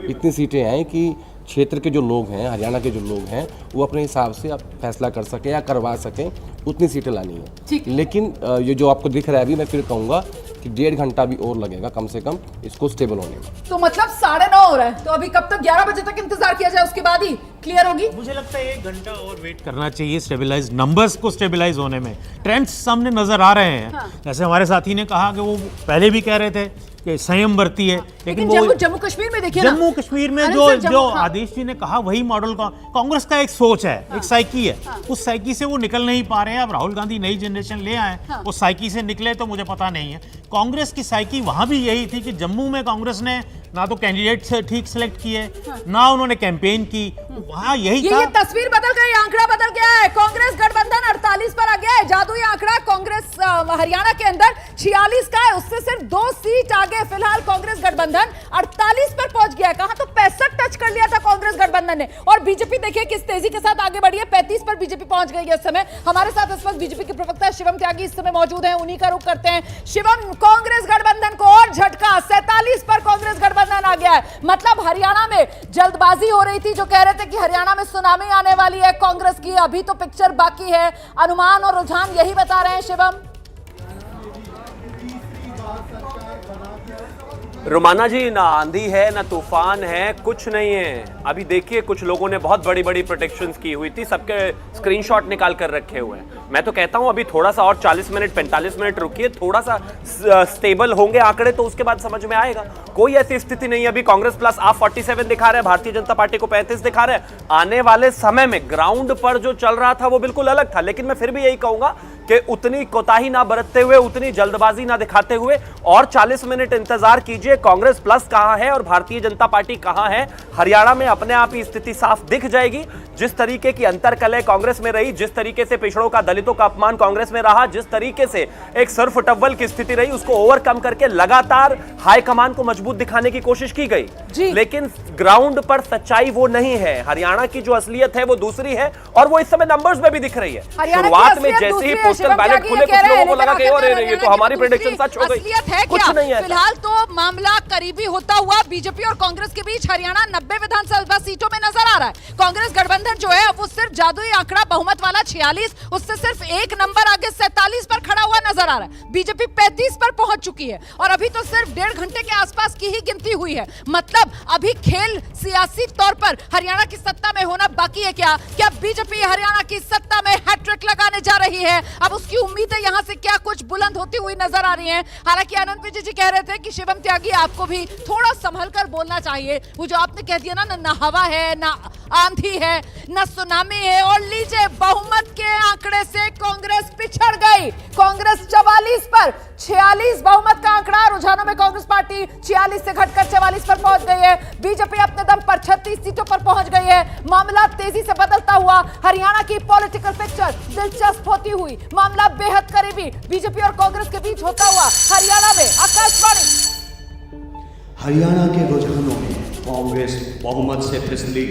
इतनी सीटें आए कि क्षेत्र के जो लोग हैं, हरियाणा के जो लोग हैं, वो अपने हिसाब से अब फैसला कर सकें या करवा सकें, उतनी सीटें लानी है। लेकिन ये जो आपको दिख रहा है अभी, मैं फिर कहूँगा कि 1.5 घंटा भी और लगेगा कम से कम इसको स्टेबल होने में। तो मतलब 9:30 हो रहा है, तो अभी कब तक 11 बजे तक इंतजार किया जाए, उसके बाद ही क्लियर होगी? मुझे लगता है 1 घंटा और वेट करना चाहिए स्टेबलाइज, नंबर्स को स्टेबलाइज होने में। ट्रेंड्स सामने नजर आ रहे हैं। जैसे हमारे साथी ने कहा कि वो पहले भी कह रहे थे कि संयम बरती है, लेकिन वो जम्मू कश्मीर में देखिए, जम्मू कश्मीर में जो आदेश जी ने कहा वही मॉडल का कांग्रेस का एक सोच है, एक साइकी है। उस साइकी से वो निकल नहीं पा रहे हैं। अब राहुल गांधी नई जनरेशन ले आए, उस साइकी से निकले तो मुझे पता नहीं है। कांग्रेस की साइकी वहां भी यही थी कि जम्मू में कांग्रेस ने ना तो कैंडिडेट ठीक सिलेक्ट किए, ना उन्होंने कैंपेन की, वहां यही था। ये तस्वीर बदल गई, आंकड़ा बदल गया है। कांग्रेस गठबंधन 48 पर आ गया है। जादुई आंकड़ा कांग्रेस हरियाणा के अंदर 46 का है, उससे सिर्फ 2 सीट आगे फिलहाल कांग्रेस गठबंधन 48 पर पहुंच गया है। कहा तो 65 टच कर लिया था कांग्रेस गठबंधन ने। और बीजेपी देखिए किस तेजी के साथ आगे बढ़ी है, 35 पर बीजेपी पहुंच गई है इस समय। हमारे साथ इस वक्त बीजेपी के प्रवक्ता शिवम त्यागी इस समय मौजूद हैं, उन्हीं का रुख करते हैं। शिवम, कांग्रेस गठबंधन को और झटका, 47 पर कांग्रेस गठबंधन आ गया है। मतलब हरियाणा में जल्दबाजी हो रही थी, जो कह रहे थे कि हरियाणा में सुनामी आने वाली है कांग्रेस की, अभी तो पिक्चर बाकी है। अनुमान और रुझान यही बता रहे हैं शिवम। रोमाना जी, ना आंधी है ना तूफान है, कुछ नहीं है। अभी देखिए कुछ लोगों ने बहुत बड़ी बड़ी प्रोटेक्शंस की हुई थी, सबके स्क्रीनशॉट निकाल कर रखे हुए हैं। मैं तो कहता हूं अभी थोड़ा सा और 40 मिनट 45 मिनट रुकिए, थोड़ा सा स्टेबल होंगे आंकड़े तो उसके बाद समझ में आएगा। कोई ऐसी स्थिति नहीं है। अभी कांग्रेस प्लस आप 47 दिखा रहे हैं, भारतीय जनता पार्टी को 35 दिखा रहे हैं। आने वाले समय में ग्राउंड पर जो चल रहा था वो बिल्कुल अलग था। लेकिन मैं फिर भी यही कहूंगा कि उतनी कोताही ना बरतते हुए, उतनी जल्दबाजी ना दिखाते हुए और 40 मिनट इंतजार कीजिए। कांग्रेस प्लस कहां है और भारतीय जनता पार्टी कहां है, हरियाणा में अपने आप ही स्थिति साफ दिख जाएगी। जिस तरीके की अंतरकलह कांग्रेस में रही, जिस तरीके से पिछड़ों का, दलितों का अपमान कांग्रेस में रहा, जिस तरीके से एक सर्फ टव्वल की स्थिति रही, उसको ओवरकम करके लगातार हाईकमान को मजबूत दिखाने की कोशिश की गई। लेकिन ग्राउंड पर सच्चाई वो नहीं है। हरियाणा की जो असलियत है वो दूसरी है और वो इस समय नंबर्स में भी दिख रही है। शुरुआत में जैसे ही पोस्टल बैलेट खुले, कुछ लोगों को लगा कि अरे ये तो हमारी प्रेडिक्शन सच हो गई। कुछ नहीं है। फिलहाल तो मामला करीबी होता हुआ बीजेपी और कांग्रेस के बीच हरियाणा 90 विधानसभा सीटों में नजर आ रहा है। कांग्रेस गठबंधन जो है वो सिर्फ जादुई आंकड़ा बहुमत वाला 46, उससे सिर्फ एक नंबर आगे 47 पर खड़ा हुआ नजर आ रहा है। बीजेपी 35 पर पहुंच चुकी है और अभी तो सिर्फ 1.5 घंटे के आसपास की ही गिनती हुई है। मतलब अभी खेल सियासी तौर पर हरियाणा की सत्ता में होना बाकी है। क्या बीजेपी हरियाणा की सत्ता में हैट्रिक लगाने जा रही है? अब उसकी उम्मीदें यहां से क्या कुछ बुलंद होती हुई नजर आ रही हैं। हालांकि आनंद विजय जी कह रहे थे कि शिवम त्यागी आपको भी थोड़ा संभल कर बोलना चाहिए। वो जो आपने कह दिया ना हवा है, ना आंधी है, ना सुनामी है। और लीजिए, बहुमत के आंकड़े से कांग्रेस पिछड़ गई। कांग्रेस 44 पर 46 बहुमत का आंकड़ा। रुझानों में कांग्रेस पार्टी 46 से घटकर 44 पर पहुंच गई है। बीजेपी अपने दम पर 36 सीटों पर पहुंच गई है। मामला तेजी से बदलता हुआ हरियाणा की पॉलिटिकल पिक्चर दिलचस्प होती हुई, मामला बेहद करीबी बीजेपी और कांग्रेस के बीच होता हुआ हरियाणा में। आकाशवाणी। हरियाणा के रुझानों में कांग्रेस बहुमत से फिसली।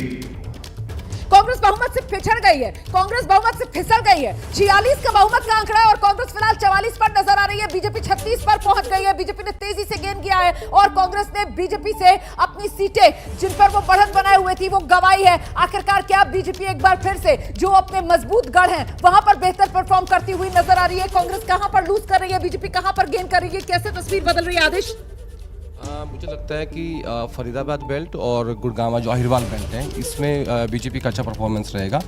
कांग्रेस बहुमत से पिछड़ गई है, कांग्रेस बहुमत से फिसल गई है। 46 का बहुमत का आंकड़ा है और कांग्रेस फिलहाल 44 पर नजर आ रही है। बीजेपी 36 पर पहुंच गई है। बीजेपी ने तेजी से गेन किया है और कांग्रेस ने बीजेपी से अपनी सीटें जिन पर वो बढ़त बनाए हुए थी वो गंवाई है। आखिरकार क्या बीजेपी एक बार फिर से जो अपने मजबूत गढ़ हैं वहां पर बेहतर परफॉर्म करती हुई नजर आ रही है? कांग्रेस कहां पर लूज कर रही है, बीजेपी कहां पर गेन कर रही है? कैसे तस्वीर बदल रही है आदेश? मुझे लगता है कि फरीदाबाद बेल्ट और गुड़गांव जो अहिरवाल बेल्ट है, इसमें बीजेपी का अच्छा परफॉर्मेंस रहेगा।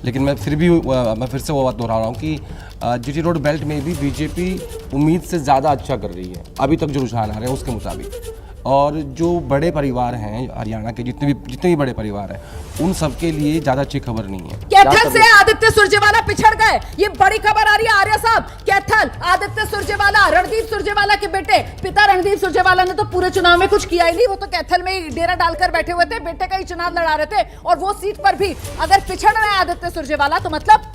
लेकिन मैं फिर से वो बात दोहरा रहा हूँ कि जीटी रोड बेल्ट में भी बीजेपी उम्मीद से ज़्यादा अच्छा कर रही है अभी तक जो रुझान आ रहे हैं उसके मुताबिक। और जो बड़े परिवार हैं हरियाणा के, जितने भी बड़े परिवार हैं, उन सबके लिए ज़्यादा अच्छी खबर नहीं है। कैथल से आदित्य सुरजेवाला पिछड़ गए, ये बड़ी खबर आ रही है आर्य साहब। कैथल, आदित्य सुरजेवाला, रणदीप सुरजेवाला के बेटे, पिता रणदीप सुरजेवाला ने तो पूरे चुनाव में कुछ किया ही नहीं। वो तो कैथल में डेरा डालकर बैठे हुए थे, बेटे का ही चुनाव लड़ा रहे थे। और वो सीट पर भी अगर पिछड़ रहे हैं आदित्य सुरजेवाला तो मतलब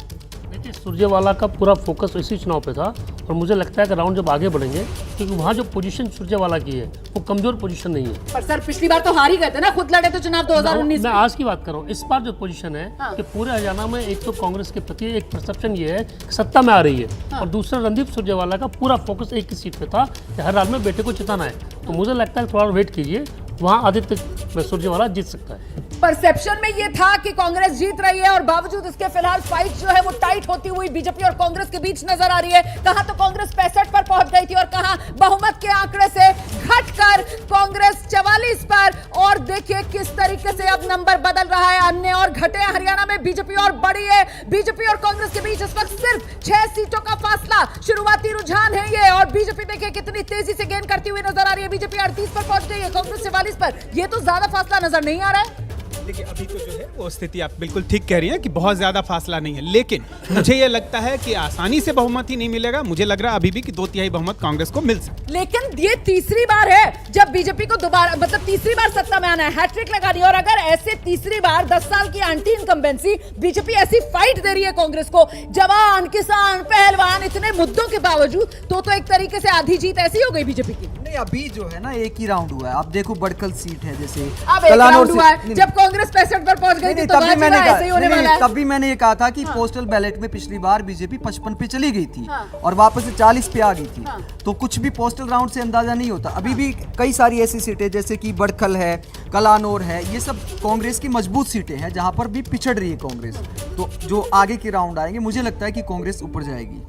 देखिए, सुरजेवाला का पूरा फोकस इसी चुनाव पे था और मुझे लगता है कि राउंड जब आगे बढ़ेंगे, क्योंकि वहाँ जो पोजीशन सुरजेवाला की है वो कमजोर पोजीशन नहीं है। पर सर पिछली बार तो हार ही गए थे ना, खुद लड़े तो चुनाव 2019 मैं आज की बात कर रहा हूँ। इस बार जो पोजीशन है कि पूरे हरियाणा में एक तो कांग्रेस के प्रति एक परसेप्शन ये है कि सत्ता में आ रही है और दूसरा रणदीप सुरजेवाला का पूरा फोकस एक ही सीट पे था कि हर हाल में बेटे को जिताना है। तो मुझे लगता है थोड़ा वेट कीजिए, वहाँ आदित्य सुरजेवाला जीत सकता है। परसेप्शन में ये था कि कांग्रेस जीत रही है और बावजूद इसके फिलहाल फाइट जो है वो टाइट होती हुई बीजेपी और कांग्रेस के बीच नजर आ रही है। कहां तो कांग्रेस 65 पर पहुंच गई थी और कहां बहुमत के आंकड़े से घटकर कांग्रेस 44 पर। और देखिए किस तरीके से अब नंबर बदल रहा है, अन्य और घटे हरियाणा में बीजेपी और बढ़ी है। बीजेपी और कांग्रेस के बीच इस वक्त सिर्फ 6 सीटों का फासला। शुरुआती रुझान है ये और बीजेपी देखिए कितनी तेजी से गेन करती हुई नजर आ रही है। बीजेपी 38 पर पहुंच गई है, कांग्रेस 44 पर। ये तो ज्यादा फासला नजर नहीं आ रहा है। देखिए अभी तो जो है वो स्थिति आप बिल्कुल ठीक कह रही है कि बहुत ज्यादा फासला नहीं है, लेकिन मुझे ये लगता है कि आसानी से बहुमत ही नहीं मिलेगा। मुझे लग रहा है अभी भी कि 2/3 बहुमत कांग्रेस को मिल सकता है। लेकिन ये तीसरी बार है जब बीजेपी को दोबारा, मतलब तीसरी बार सत्ता में आना है, हैट्रिक लगानी है। और अगर ऐसे तीसरी बार 10 साल की एंटी इनकम्बेंसी बीजेपी ऐसी फाइट दे रही है कांग्रेस को, जवान, किसान, पहलवान, इतने मुद्दों के बावजूद, तो एक तरीके से आधी जीत ऐसी हो गई बीजेपी की। नहीं, अभी जो है ना एक ही राउंड हुआ है। आप देखो बड़कल सीट है जैसे अब एक राउंड हुआ है, जब कांग्रेस 65 पर पहुंच गई थी तो तभी मैंने ऐसे ही होने वाला है। तभी मैंने ये कहा था कि पोस्टल बैलेट में पिछली बार बीजेपी 55 पे चली गई थी और वापस से 40 पे आ गई थी। तो कुछ भी पोस्टल राउंड से अंदाजा नहीं होता। अभी भी कई सारी ऐसी सीटें जैसे कि बड़कल है, कलानौर है, ये सब कांग्रेस की मजबूत सीटें हैं जहां पर भी पिछड़ रही है कांग्रेस। तो जो आगे के राउंड आएंगे मुझे लगता है कि कांग्रेस ऊपर जाएगी।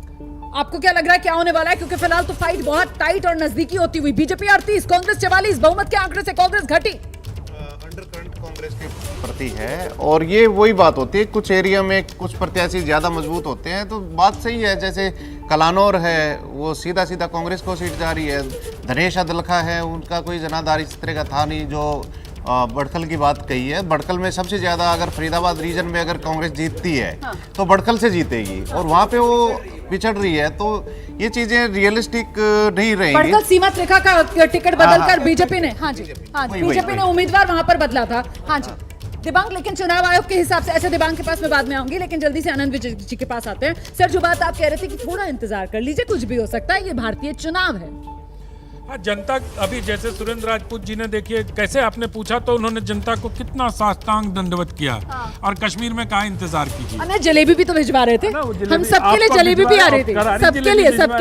आपको क्या लग रहा है क्या होने वाला है? क्योंकि फिलहाल तो फाइट बहुत टाइट और नजदीकी होती हुई, बीजेपी 38, कांग्रेस 44, बहुमत के आंकड़े से कांग्रेस घटी। अंडरकरंट कांग्रेस के प्रति है और ये वही बात होती है, कुछ एरिया में कुछ प्रत्याशी ज्यादा मजबूत होते हैं तो बात सही है। जैसे कलानौर है वो सीधा सीधा कांग्रेस को सीट जा रही है। धनेश अदलखा है, उनका कोई जनाधार इस तरह का था नहीं जो बड़कल की बात कही है। बड़कल में सबसे ज्यादा अगर फरीदाबाद रीजन में अगर कांग्रेस जीतती है तो बड़कल से जीतेगी और वहां पे वो पिछड़ रही है। तो ये चीजें रियलिस्टिक नहीं रहेंगी। बड़कल सीमा रेखा का टिकट बदलकर बीजेपी ने, हाँ जी बीजेपी ने उम्मीदवार वहां पर बदला था। हाँ जी दिबांग, लेकिन चुनाव आयोग के हिसाब से, ऐसे दिबांग के पास मैं बाद में आऊंगी, लेकिन जल्दी से आनंद विजय जी के पास आते हैं। सर, जो बात आप कह रहे थे कि थोड़ा इंतजार कर लीजिए, कुछ भी हो सकता है, ये भारतीय चुनाव है। हाँ, जनता अभी जैसे सुरेंद्र राजपूत जी ने देखिए कैसे आपने पूछा तो उन्होंने जनता को कितना साष्टांग दंडवत किया। और कश्मीर में कहा इंतजार कीजिए। हमें जलेबी भी तो भिजवा रहे थे, हम सबके लिए जलेबी भी आ रही थी, सबके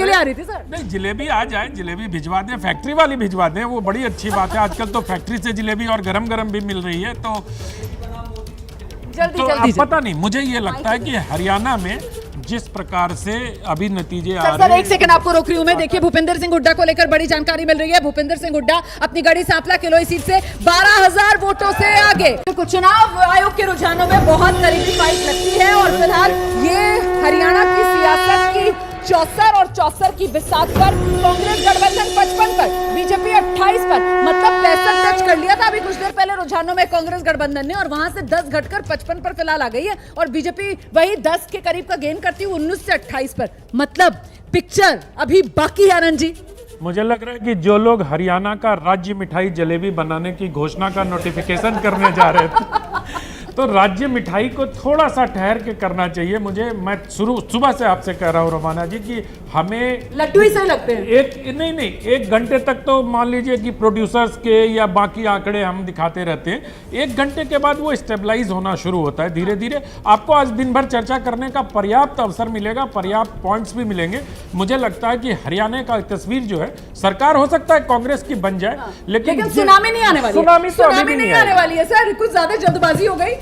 लिए आ रही थी सर। नहीं, जलेबी आ जाए, जलेबी भिजवा दें, फैक्ट्री वाली भिजवा दें, वो बड़ी अच्छी बात है। आजकल तो फैक्ट्री से जलेबी और गरम गरम भी मिल रही है। तो अब पता नहीं, मुझे ये लगता है कि हरियाणा में जिस प्रकार से अभी नतीजे आ रहे हैं। एक सेकंड आपको रोक रही हूं मैं। देखिए भूपेंद्र सिंह हुड्डा को लेकर बड़ी जानकारी मिल रही है। भूपेंद्र सिंह हुड्डा अपनी गढ़ी सांपला किलोई सीट से 12,000 वोटों से आगे। चुनाव आयोग के रुझानों में बहुत करीबी फाइट लगती है और फिलहाल ये हरियाणा की सियासत की 64 और 64 की बिसात पर कांग्रेस गठबंधन 55 पर, बीजेपी 28 पर, मतलब 65 टच कर लिया था अभी कुछ देर पहले रुझानों में कांग्रेस गठबंधन ने, और वहां से 10 घटकर 55 पर फिलहाल आ गई है और बीजेपी वही 10 के करीब का गेन करती हुई 19 से 28 पर। मतलब पिक्चर अभी बाकी है आनंद जी। मुझे लग रहा है कि जो लोग हरियाणा का राज्य मिठाई जलेबी बनाने की घोषणा का नोटिफिकेशन करने जा रहे थे तो राज्य मिठाई को थोड़ा सा ठहर के करना चाहिए। मैं सुबह से आपसे कह रहा हूँ रमाना जी कि हमें लड्डू ही सही लगते हैं। नहीं, 1 घंटे तक तो मान लीजिए कि प्रोड्यूसर्स के या बाकी आंकड़े हम दिखाते रहते हैं। 1 घंटे के बाद वो स्टेबलाइज होना शुरू होता है धीरे धीरे। आपको आज दिन भर चर्चा करने का पर्याप्त अवसर मिलेगा, पर्याप्त पॉइंट्स भी मिलेंगे। मुझे लगता है कि हरियाणा का तस्वीर जो है, सरकार हो सकता है कांग्रेस की बन जाए, लेकिन सुनामी नहीं आने वाली है। सुनामी नहीं आने वाली है सर, कुछ ज्यादा जल्दबाजी हो गई।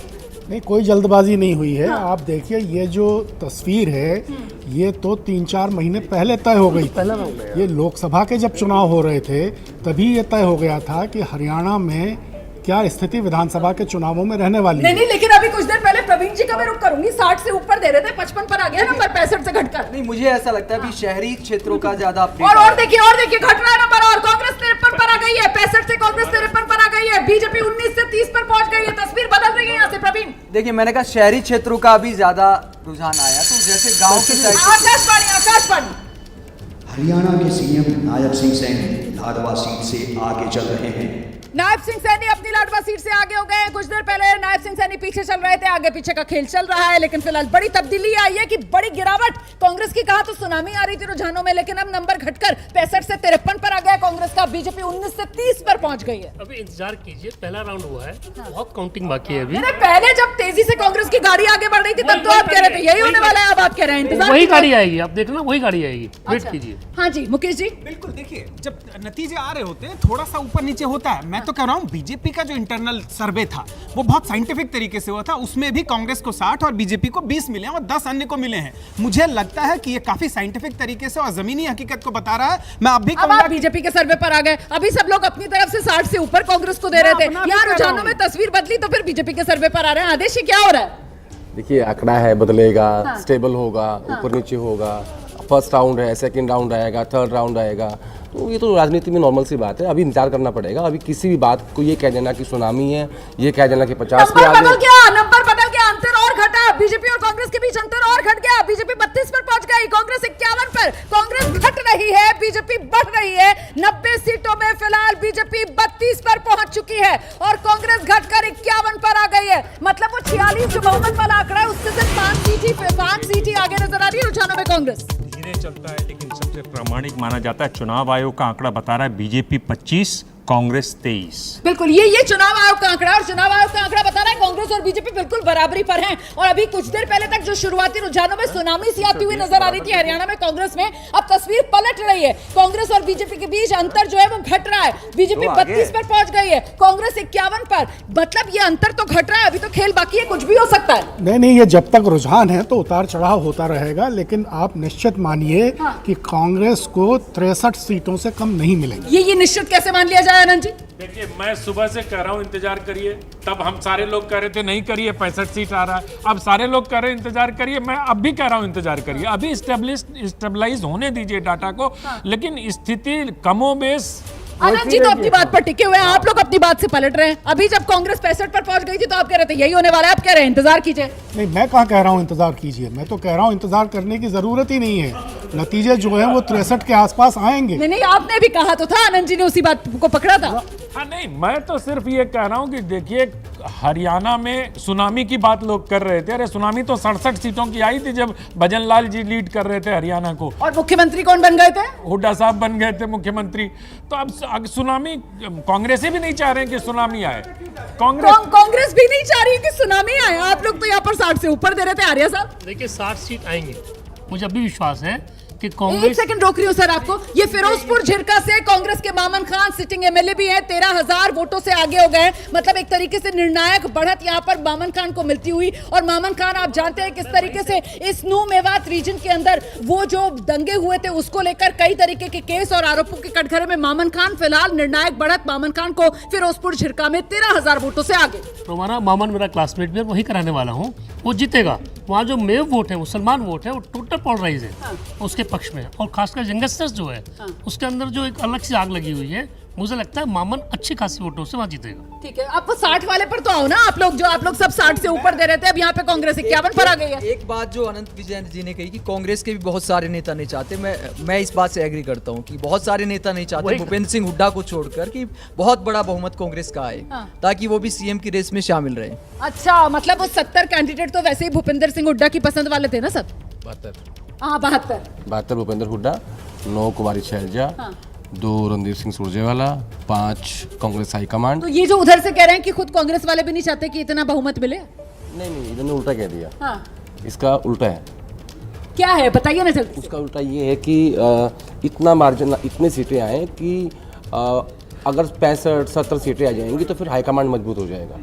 नहीं, कोई जल्दबाजी नहीं हुई है। आप देखिए ये जो तस्वीर है ये तो 3-4 महीने पहले तय हो गई थी। ये लोकसभा के जब चुनाव हो रहे थे तभी ये तय हो गया था कि हरियाणा में क्या स्थिति विधानसभा के चुनावों में रहने वाली है। नहीं, लेकिन अभी कुछ देर पहले प्रवीण जी का मैं रुख करूंगी, 60 से ऊपर दे रहे थे, 55 पर आ गया नंबर, 65 से घटकर। नहीं, मुझे ऐसा लगता है कि शहरी क्षेत्रों का ज्यादा और देखिए घट रहा है नंबर, और कांग्रेस 53 पर आ गई है, 65 से कांग्रेस 53 पर आ गई है, बीजेपी 19 से 30 पर पहुंच गई है। तस्वीर बदल रही है यहाँ से प्रवीण। देखिए, मैंने कहा शहरी क्षेत्रों का भी ज्यादा रुझान आया, तो जैसे गांव के साइड। आकाशवाणी हरियाणा के सीएम नायब सिंह सैनी लाडवा सीट से आगे चल रहे हैं। नायब सिंह सैनी अपनी लाडवा सीट से आगे हो गए हैं। कुछ देर पहले नायब सिंह सैनी पीछे चल रहे थे, आगे पीछे का खेल चल रहा है, लेकिन फिलहाल बड़ी तब्दीली आई है कि बड़ी गिरावट कांग्रेस की। कहा तो सुनामी आ रही थी रुझानों में, लेकिन अब नंबर घटकर 65 से 53 पर आ गया कांग्रेस का। बीजेपी 19 से 30 पर पहुंच गई है। अभी इंतजार कीजिए, पहला राउंड हुआ है, बहुत काउंटिंग बाकी है अभी। पहले जब तेजी से कांग्रेस की गाड़ी आगे बढ़ रही थी तब तो आप कह रहे थे यही होने वाला है, अब आप कह रहे हैं इंतजार। वही गाड़ी आएगी, आप देखना वही गाड़ी आएगी, वेट कीजिए। हाँ जी मुकेश जी। बिल्कुल, देखिए जब नतीजे आ रहे होते हैं थोड़ा सा ऊपर नीचे होता है। मैं तो कह रहा हूँ बीजेपी का जो इंटरनल सर्वे था वो बहुत साइंटिफिक तरीके से हुआ था। उसमें भी कांग्रेस को 60 और बीजेपी को 20 मिले हैं और 10 अन्य को मिले हैं। मुझे लगता है कि ये काफी साइंटिफिक तरीके से और जमीनी हकीकत को बता रहा है। मैं अभी आप बीजेपी के सर्वे पर आ गए, अभी सब लोग अपनी तरफ से 60 से ऊपर कांग्रेस को दे रहे थे। यहाँ रुझानों में तस्वीर बदली तो फिर बीजेपी के सर्वे पर आ रहे हैं। आदेश क्या हो रहा है? देखिए आंकड़ा है, बदलेगा, स्टेबल होगा, ऊपर नीचे होगा। फर्स्ट राउंड है, सेकंड राउंड आएगा, थर्ड राउंड आएगा। तो ये तो राजनीति में नॉर्मल सी बात है। अभी इंतजार करना पड़ेगा। अभी किसी भी बात को ये कह देना कि सुनामी है, ये कह देना कि 50 पे आ गए। नंबर बदल गया, अंतर और घटा। बीजेपी और कांग्रेस के बीच अंतर और घट गया। बीजेपी 32 पर पहुंच गई, कांग्रेस 51 पर। कांग्रेस घट रही है, बीजेपी बढ़ रही है। 90 सीटों में फिलहाल बीजेपी 32 पर पहुंच चुकी है और कांग्रेस घटकर 51 पर आ गई है। मतलब वो 46 जो बहुमत वाला आंकड़ा है उससे सिर्फ 5 सीट ही आगे नजर आ रही है रुझानों में कांग्रेस। महीने चलता है, लेकिन सबसे प्रामाणिक माना जाता है। चुनाव आयोग का आंकड़ा बता रहा है बीजेपी 25, कांग्रेस 23। बिल्कुल, ये चुनाव आयोग का आंकड़ा, और चुनाव आयोग का आंकड़ा बता रहा है कांग्रेस और बीजेपी बिल्कुल बराबरी पर हैं। और अभी कुछ देर पहले तक जो शुरुआती रुझानों में सुनामी सी आती हुई नजर आ रही थी हरियाणा में कांग्रेस में, अब तस्वीर पलट रही है। कांग्रेस और बीजेपी के बीच अंतर जो है वो घट रहा है। बीजेपी 32 पर पहुंच गई है, कांग्रेस 51 पर। मतलब ये अंतर तो घट रहा है, अभी तो खेल बाकी है, कुछ भी हो सकता है। नहीं, ये जब तक रुझान है तो उतार चढ़ाव होता रहेगा, लेकिन आप निश्चित मानिए कि कांग्रेस को 63 सीटों से कम नहीं मिलेंगी। ये निश्चित कैसे मान लिया जाए आनंद जी? देखिए, मैं सुबह से कह रहा हूँ इंतजार करिए, तब हम सारे लोग कह रहे थे नहीं करिए, 65 सीट आ रहा है। अब सारे लोग कह रहे हैं इंतजार करिए, मैं अब भी कह रहा हूँ इंतजार करिए। अभी स्टेबलाइज होने दीजिए डाटा को, लेकिन स्थिति कमोबेश। आनंद जी तो अपनी बात पर टिके हुए हैं, आप लोग अपनी बात से पलट रहे हैं। अभी जब कांग्रेस 65 पर पहुंच गई थी तो आप कह रहे थे यही होने वाला है, आप कह रहे हैं इंतजार कीजिए। नहीं, मैं कहाँ कह रहा हूँ इंतजार कीजिए, मैं तो कह रहा हूँ इंतजार करने की जरूरत ही नहीं है। नतीजे जो है वो 63 के आसपास आएंगे। नहीं, आपने भी कहा तो था, आनंद जी ने उसी बात को पकड़ा था। हाँ नहीं, मैं तो सिर्फ ये कह रहा हूँ कि देखिए, हरियाणा में सुनामी की बात लोग कर रहे थे। अरे सुनामी तो 67 सीटों की आई थी जब भजन लाल जी लीड कर रहे थे हरियाणा को। और मुख्यमंत्री कौन बन गए थे? हुड्डा साहब बन गए थे मुख्यमंत्री। तो अब सुनामी, कांग्रेसी भी नहीं चाह रहे हैं कि सुनामी आए। कांग्रेस भी नहीं चाह रही है कि सुनामी आए। आप लोग तो यहाँ पर 60 से ऊपर दे रहे थे आर्या साहब। देखिए 60 सीट आएंगे, मुझे अभी विश्वास है कि एक कांग्रेस। सेकंड रोक रही हूँ सर आपको। ये फिरोजपुर झिरका से कांग्रेस के मामन खान सिटिंग एमएलए भी हैं, 13,000 वोटों से आगे हो गए। मतलब एक तरीके से निर्णायक बढ़त यहाँ पर मामन खान को मिलती हुई। और मामन खान आप जानते हैं किस तरीके से इस न्यू मेवात रीजन के अंदर वो जो दंगे हुए थे उसको लेकर कई तरीके के केस और आरोपों के कटघरे में मामन खान फिलहाल निर्णायक बढ़त मामन खान को फिरोजपुर झिरका में 13,000 वोटों से आगे। तो हमारा मामन मेरा क्लासमेट भी है, वही कराने वाला हूँ, वो जीतेगा। वहाँ जो मेव वोट है, मुसलमान वोट है, वो टोटल पोलराइज है उसके पक्ष में। और खासकर यंगस्टर्स जो है उसके अंदर जो एक अलग सी आग लगी हुई है, मुझे लगता है मामन अच्छी खासी वोटों से वहाँ जीतेगा। ठीक है, अब 60 वाले पर तो आओ ना आप लोग सब 60 से ऊपर दे रहे थे। अब यहाँ पे कांग्रेस 51 पर आ गई है। एक बात जो अनंत विजय जी ने कही कि कांग्रेस के भी बहुत सारे नेता नहीं चाहते, मैं इस बात से एग्री करता हूँ कि बहुत सारे नेता नहीं चाहते भूपेंद्र सिंह हुड्डा को छोड़कर कि बहुत बड़ा बहुमत कांग्रेस का आए, ताकि वो भी सीएम की रेस में शामिल रहे। अच्छा, मतलब वो 70 कैंडिडेट तो वैसे ही भूपेंद्र सिंह हुड्डा की पसंद वाले थे ना सब? 72 भूपेंद्र हुड्डा, 9 कुमारी शैलजा, 2 रणदीप सिंह सुरजेवाला, 5 कांग्रेस हाईकमांड। तो ये जो उधर से कह रहे हैं कि खुद कांग्रेस वाले भी नहीं चाहते कि इतना बहुमत मिले। नहीं, इन्होंने उल्टा कह दिया। इसका उल्टा है। क्या है बताइए ना जल्दी। उसका उल्टा ये है कि इतना मार्जिन, इतनी सीटें आए कि अगर 65-70 सीटें आ जाएंगी तो फिर हाईकमांड मजबूत हो जाएगा।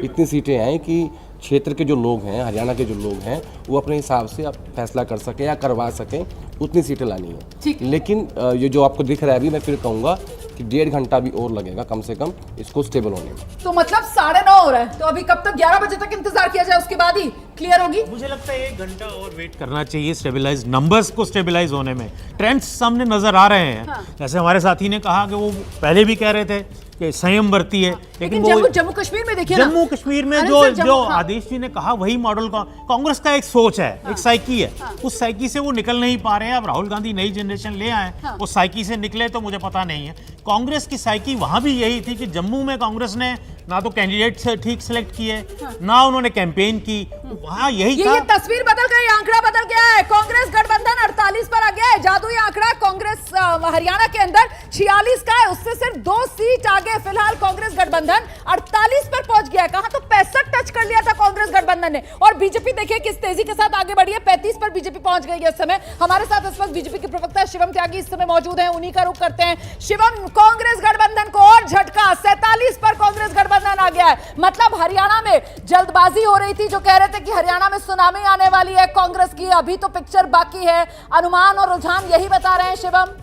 इतनी सीटें आए कि क्षेत्र के जो लोग हैं, हरियाणा के जो लोग हैं, वो अपने हिसाब से आप फैसला कर सकें या करवा सकें, उतनी सीटें लानी है। लेकिन ये जो आपको दिख रहा है, अभी मैं फिर कहूँगा कि 1.5 घंटा भी और लगेगा कम से कम इसको स्टेबल होने में। तो मतलब 9:30 हो रहा है, तो अभी कब तक 11 बजे तक इंतजार किया जाए, उसके बाद ही क्लियर होगी? मुझे लगता है 1 घंटा और वेट करना चाहिए स्टेबलाइज, नंबर्स को स्टेबलाइज होने में। ट्रेंड्स सामने नजर आ रहे हैं। जैसे हमारे साथी ने कहा कि वो पहले भी कह रहे थे कि संयम बरती है, लेकिन वो जम्मू कश्मीर में देखिए, जम्मू कश्मीर में जो आदेश जी ने कहा वही मॉडल कांग्रेस का एक सोच है, एक साइकी है। उस साइकी से वो निकल नहीं पा रहे हैं। अब राहुल गांधी नई जनरेशन ले आए, वो साइकी से निकले तो मुझे पता नहीं है। कांग्रेस की साइकी वहां भी यही थी कि जम्मू में कांग्रेस ने ना तो कैंडिडेट से ठीक सिलेक्ट किए, ना उन्होंने कैंपेन की, वहां यही था। ये तस्वीर बदल गई, आंकड़ा बदल गया है। कांग्रेस गठबंधन 48 पर आ गया है। जादुई आंकड़ा कांग्रेस हरियाणा के अंदर 46 का है, उससे सिर्फ 2 सीट आगे फिलहाल कांग्रेस गठबंधन 48 पर पहुंच गया है। कहा तो 65 टच कर लिया था कांग्रेस गठबंधन ने। और बीजेपी देखिए किस तेजी के साथ आगे बढ़ी है, 35 पर बीजेपी पहुंच गई है इस समय। हमारे साथ इस वक्त बीजेपी के प्रवक्ता शिवम त्यागी इस समय मौजूद हैं, उन्हीं का रुख करते हैं। शिवम, कांग्रेस गठबंधन को और झटका, 47 पर कांग्रेस गठबंधन आ गया है। मतलब हरियाणा में जल्दबाजी हो रही थी, जो कह रहे थे कि हरियाणा में सुनामी आने वाली है कांग्रेस की, अभी तो पिक्चर बाकी है। अनुमान और रुझान यही बता रहे हैं शिवम।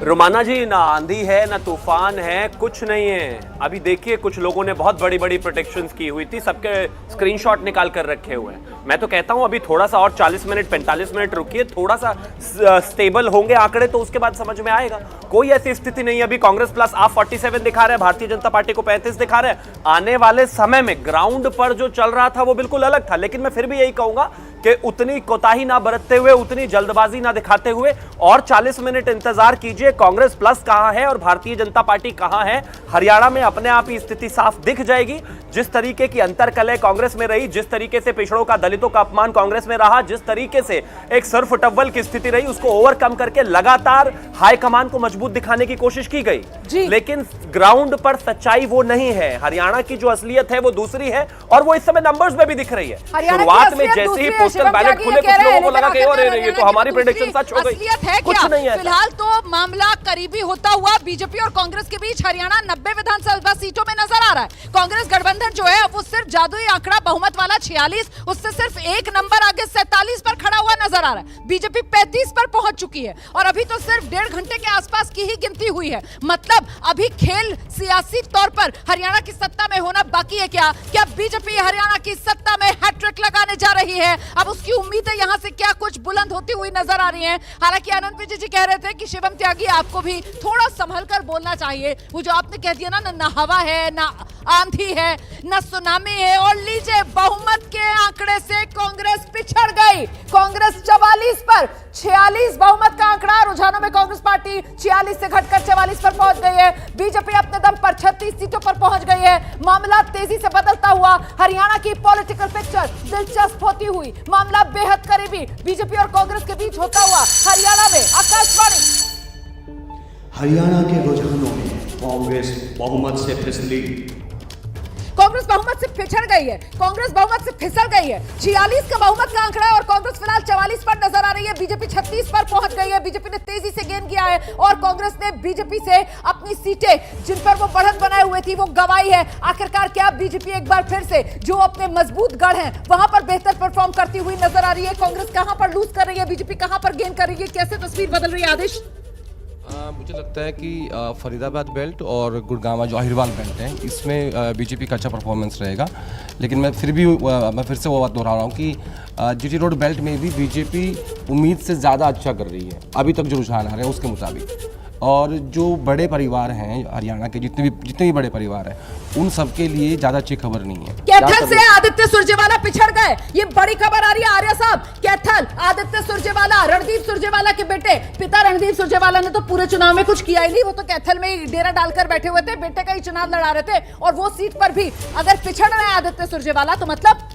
रोमाना जी, ना आंधी है ना तूफान है, कुछ नहीं है। अभी देखिए, कुछ लोगों ने बहुत बड़ी बड़ी प्रोटेक्शंस की हुई थी, सबके स्क्रीनशॉट निकाल कर रखे हुए हैं। मैं तो कहता हूं अभी थोड़ा सा और 40 मिनट 45 मिनट रुकिए, थोड़ा सा स्टेबल होंगे आंकड़े तो उसके बाद समझ में आएगा। कोई ऐसी स्थिति नहीं है। अभी कांग्रेस प्लस आप 47 दिखा रहे हैं, भारतीय जनता पार्टी को 35 दिखा रहे हैं। आने वाले समय में ग्राउंड पर जो चल रहा था वो बिल्कुल अलग था। लेकिन मैं फिर भी यही कहूंगा कि उतनी कोताही ना बरतते हुए, उतनी जल्दबाजी ना दिखाते हुए और 40 मिनट इंतजार कीजिए। कांग्रेस प्लस कहां है और भारतीय जनता पार्टी कहां है, हरियाणा में अपने आप ही स्थिति साफ दिख जाएगी। जिस तरीके की अंतर्कलह कांग्रेस में रही, जिस तरीके से पिछड़ों का दलितों का अपमान कांग्रेस में रहा, जिस तरीके से एक सर्फ टब्बल की स्थिति रही उसको ओवरकम करके लगातार हाईकमान को मजबूत दिखाने की कोशिश की गई, लेकिन ग्राउंड पर सच्चाई वो नहीं है। हरियाणा की जो असलियत है वो दूसरी है और वो इस समय नंबर्स में भी दिख रही है। शुरुआत में जैसे ही पोस्टल बैलेट खुले कुछ लोगों को लगा कि अरे ये तो हमारी प्रेडिक्शन सच हो गई, कुछ नहीं है। फिलहाल तो मामला करीबी होता हुआ बीजेपी और कांग्रेस के बीच हरियाणा 90 विधानसभा सीटों में नजर आ रहा है। कांग्रेस गठबंधन जो है वो सिर्फ जादुई आंकड़ा बहुमत वाला 46, उससे सिर्फ एक नंबर आगे 47 पर खड़ा हुआ नजर आ रहा है। बीजेपी 35 पर पहुंच चुकी है और अभी तो सिर्फ 1.5 घंटे के आसपास की ही गिनती हुई है। मतलब अभी खेल सियासी तौर पर हरियाणा की सत्ता में होना बाकी है। क्या बीजेपी हरियाणा की सत्ता में हैट्रिक लगाने जा रही है? अब उसकी उम्मीदें यहां से क्या कुछ बुलंद होती हुई नजर आ रही हैं। हालांकि आनंद विजय जी कह रहे थे कि शिवम त्यागी आपको भी थोड़ा संभल कर बोलना चाहिए। वो जो आपने कह दिया ना हवा है, ना आंधी है, ना सुनामी है। और लीजिए, बहुमत के आंकड़े से कांग्रेस पिछड़ गई। कांग्रेस 44 पर 46 बहुमत का आंकड़ा। रुझानों में कांग्रेस पार्टी 46 से घटकर 44 पर पहुंच गई है। बीजेपी अपने दम पर 36 सीटों पर पहुंच गई है। मामला तेजी से बदलता हुआ हरियाणा की पॉलिटिकल पिक्चर दिलचस्प होती हुई, मामला बेहद करीबी बीजेपी और कांग्रेस के बीच होता हुआ हरियाणा में। आकाशवाणी। हरियाणा के रुझानों में कांग्रेस बहुमत से फिसली। कांग्रेस बहुमत से पिछड़ गई है, कांग्रेस बहुमत से फिसल गई है। 46 का बहुमत का आंकड़ा है और कांग्रेस फिलहाल 44 पर नजर आ रही है। बीजेपी 36 पर पहुंच गई है। बीजेपी ने तेजी से गेन किया है और कांग्रेस ने बीजेपी से अपनी सीटें जिन पर वो बढ़त बनाए हुए थी वो गंवाई है। आखिरकार क्या बीजेपी एक बार फिर से जो अपने मजबूत गढ़ हैं वहां पर बेहतर परफॉर्म करती हुई नजर आ रही है? कांग्रेस कहां पर लूज कर रही है, बीजेपी कहां पर गेन कर रही है? कैसे तस्वीर बदल रही है आदेश? मुझे लगता है कि फरीदाबाद बेल्ट और गुड़गांव जो अहिरवाल बेल्ट है इसमें बीजेपी का अच्छा परफॉर्मेंस रहेगा। लेकिन मैं फिर से वो बात दोहरा रहा हूँ कि जीटी रोड बेल्ट में भी बीजेपी उम्मीद से ज़्यादा अच्छा कर रही है अभी तक जो रुझान आ रहे हैं उसके मुताबिक। और जो बड़े परिवार हैं हरियाणा के, जितने भी बड़े परिवार हैं, उन सब के लिए ज़्यादा अच्छी खबर नहीं है। कैथल से आदित्य सुरजेवाला पिछड़ गए, ये बड़ी खबर आ रही है आर्या साहब। कैथल, आदित्य सुरजेवाला, रणदीप सुरजेवाला के बेटे, पिता रणदीप सुरजेवाला ने तो पूरे चुनाव में कुछ किया ही नहीं। वो तो कैथल में डेरा डालकर बैठे हुए थे, बेटे का ही चुनाव लड़ा रहे थे। और वो सीट पर भी अगर पिछड़ रहे हैं आदित्य सुरजेवाला तो मतलब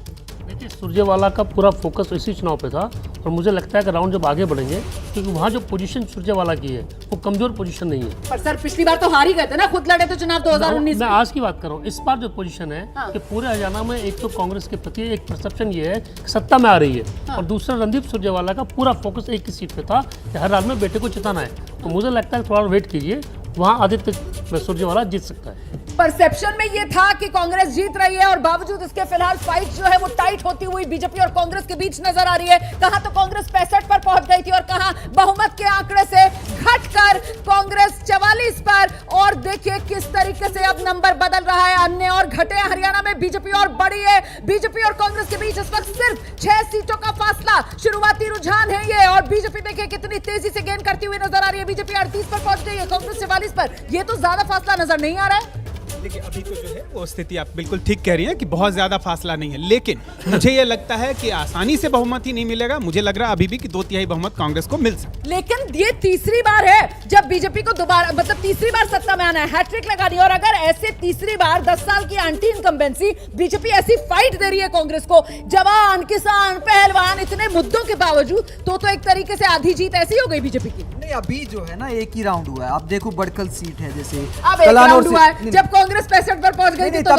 देखिए, सुरजेवाला का पूरा फोकस इसी चुनाव पे था और मुझे लगता है कि राउंड जब आगे बढ़ेंगे, क्योंकि वहाँ जो पोजीशन सुरजेवाला की है वो कमजोर पोजीशन नहीं है। पर सर पिछली बार तो हार ही गए थे ना, खुद लड़े थे चुनाव 2019 मैं आज की बात कर रहा हूँ। इस बार जो पोजीशन है कि पूरे हरियाणा में एक तो कांग्रेस के प्रति एक परसेप्शन ये है कि सत्ता में आ रही है और दूसरा रणदीप सुरजेवाला का पूरा फोकस एक ही सीट पे था कि हर हाल में बेटे को जिताना है। तो मुझे लगता है थोड़ा वेट कीजिए, वहाँ आदित्य सुरजेवाला जीत सकता है। परसेप्शन में ये था कि कांग्रेस जीत रही है और बावजूद इसके फिलहाल फाइट जो है वो टाइट होती हुई बीजेपी और कांग्रेस के बीच नजर आ रही है। कहां तो कांग्रेस 65 पर पहुंच गई थी और कहां बहुमत के आंकड़े से घटकर कांग्रेस 44 पर। और देखिए किस तरीके से अब नंबर बदल रहा है, अन्य और घटे हरियाणा में बीजेपी और बढ़ी है। बीजेपी और कांग्रेस के बीच इस वक्त सिर्फ 6 सीटों का फासला। शुरुआती रुझान है ये और बीजेपी देखिए कितनी तेजी से गेन करती हुई नजर आ रही है। बीजेपी 38 पर पहुंच गई है, कांग्रेस 44 पर। ये तो ज्यादा फासला नजर नहीं आ रहा है। देखिए अभी तो जो है वो स्थिति आप बिल्कुल ठीक कह रही है कि बहुत ज्यादा फासला नहीं है, लेकिन मुझे ये लगता है कि आसानी से बहुमत ही नहीं मिलेगा। मुझे लग रहा है अभी भी कि 2/3 बहुमत कांग्रेस को मिल सकता है। लेकिन ये तीसरी बार है जब बीजेपी को दोबारा मतलब तीसरी बार सत्ता में आना है, हैट्रिक लगानी है। और अगर ऐसे तीसरी बार 10 साल की एंटी इनकम्बेंसी बीजेपी ऐसी फाइट दे रही है कांग्रेस को, जवान किसान पहलवान इतने मुद्दों के बावजूद, तो एक तरीके से आधी जीत ऐसी हो गई बीजेपी की। नहीं, अभी जो है ना एक ही राउंड हुआ है। आप देखो बड़कल सीट है जैसे अब एक राउंड हुआ है, जब कांग्रेस 65 पर पहुंच गई थी तो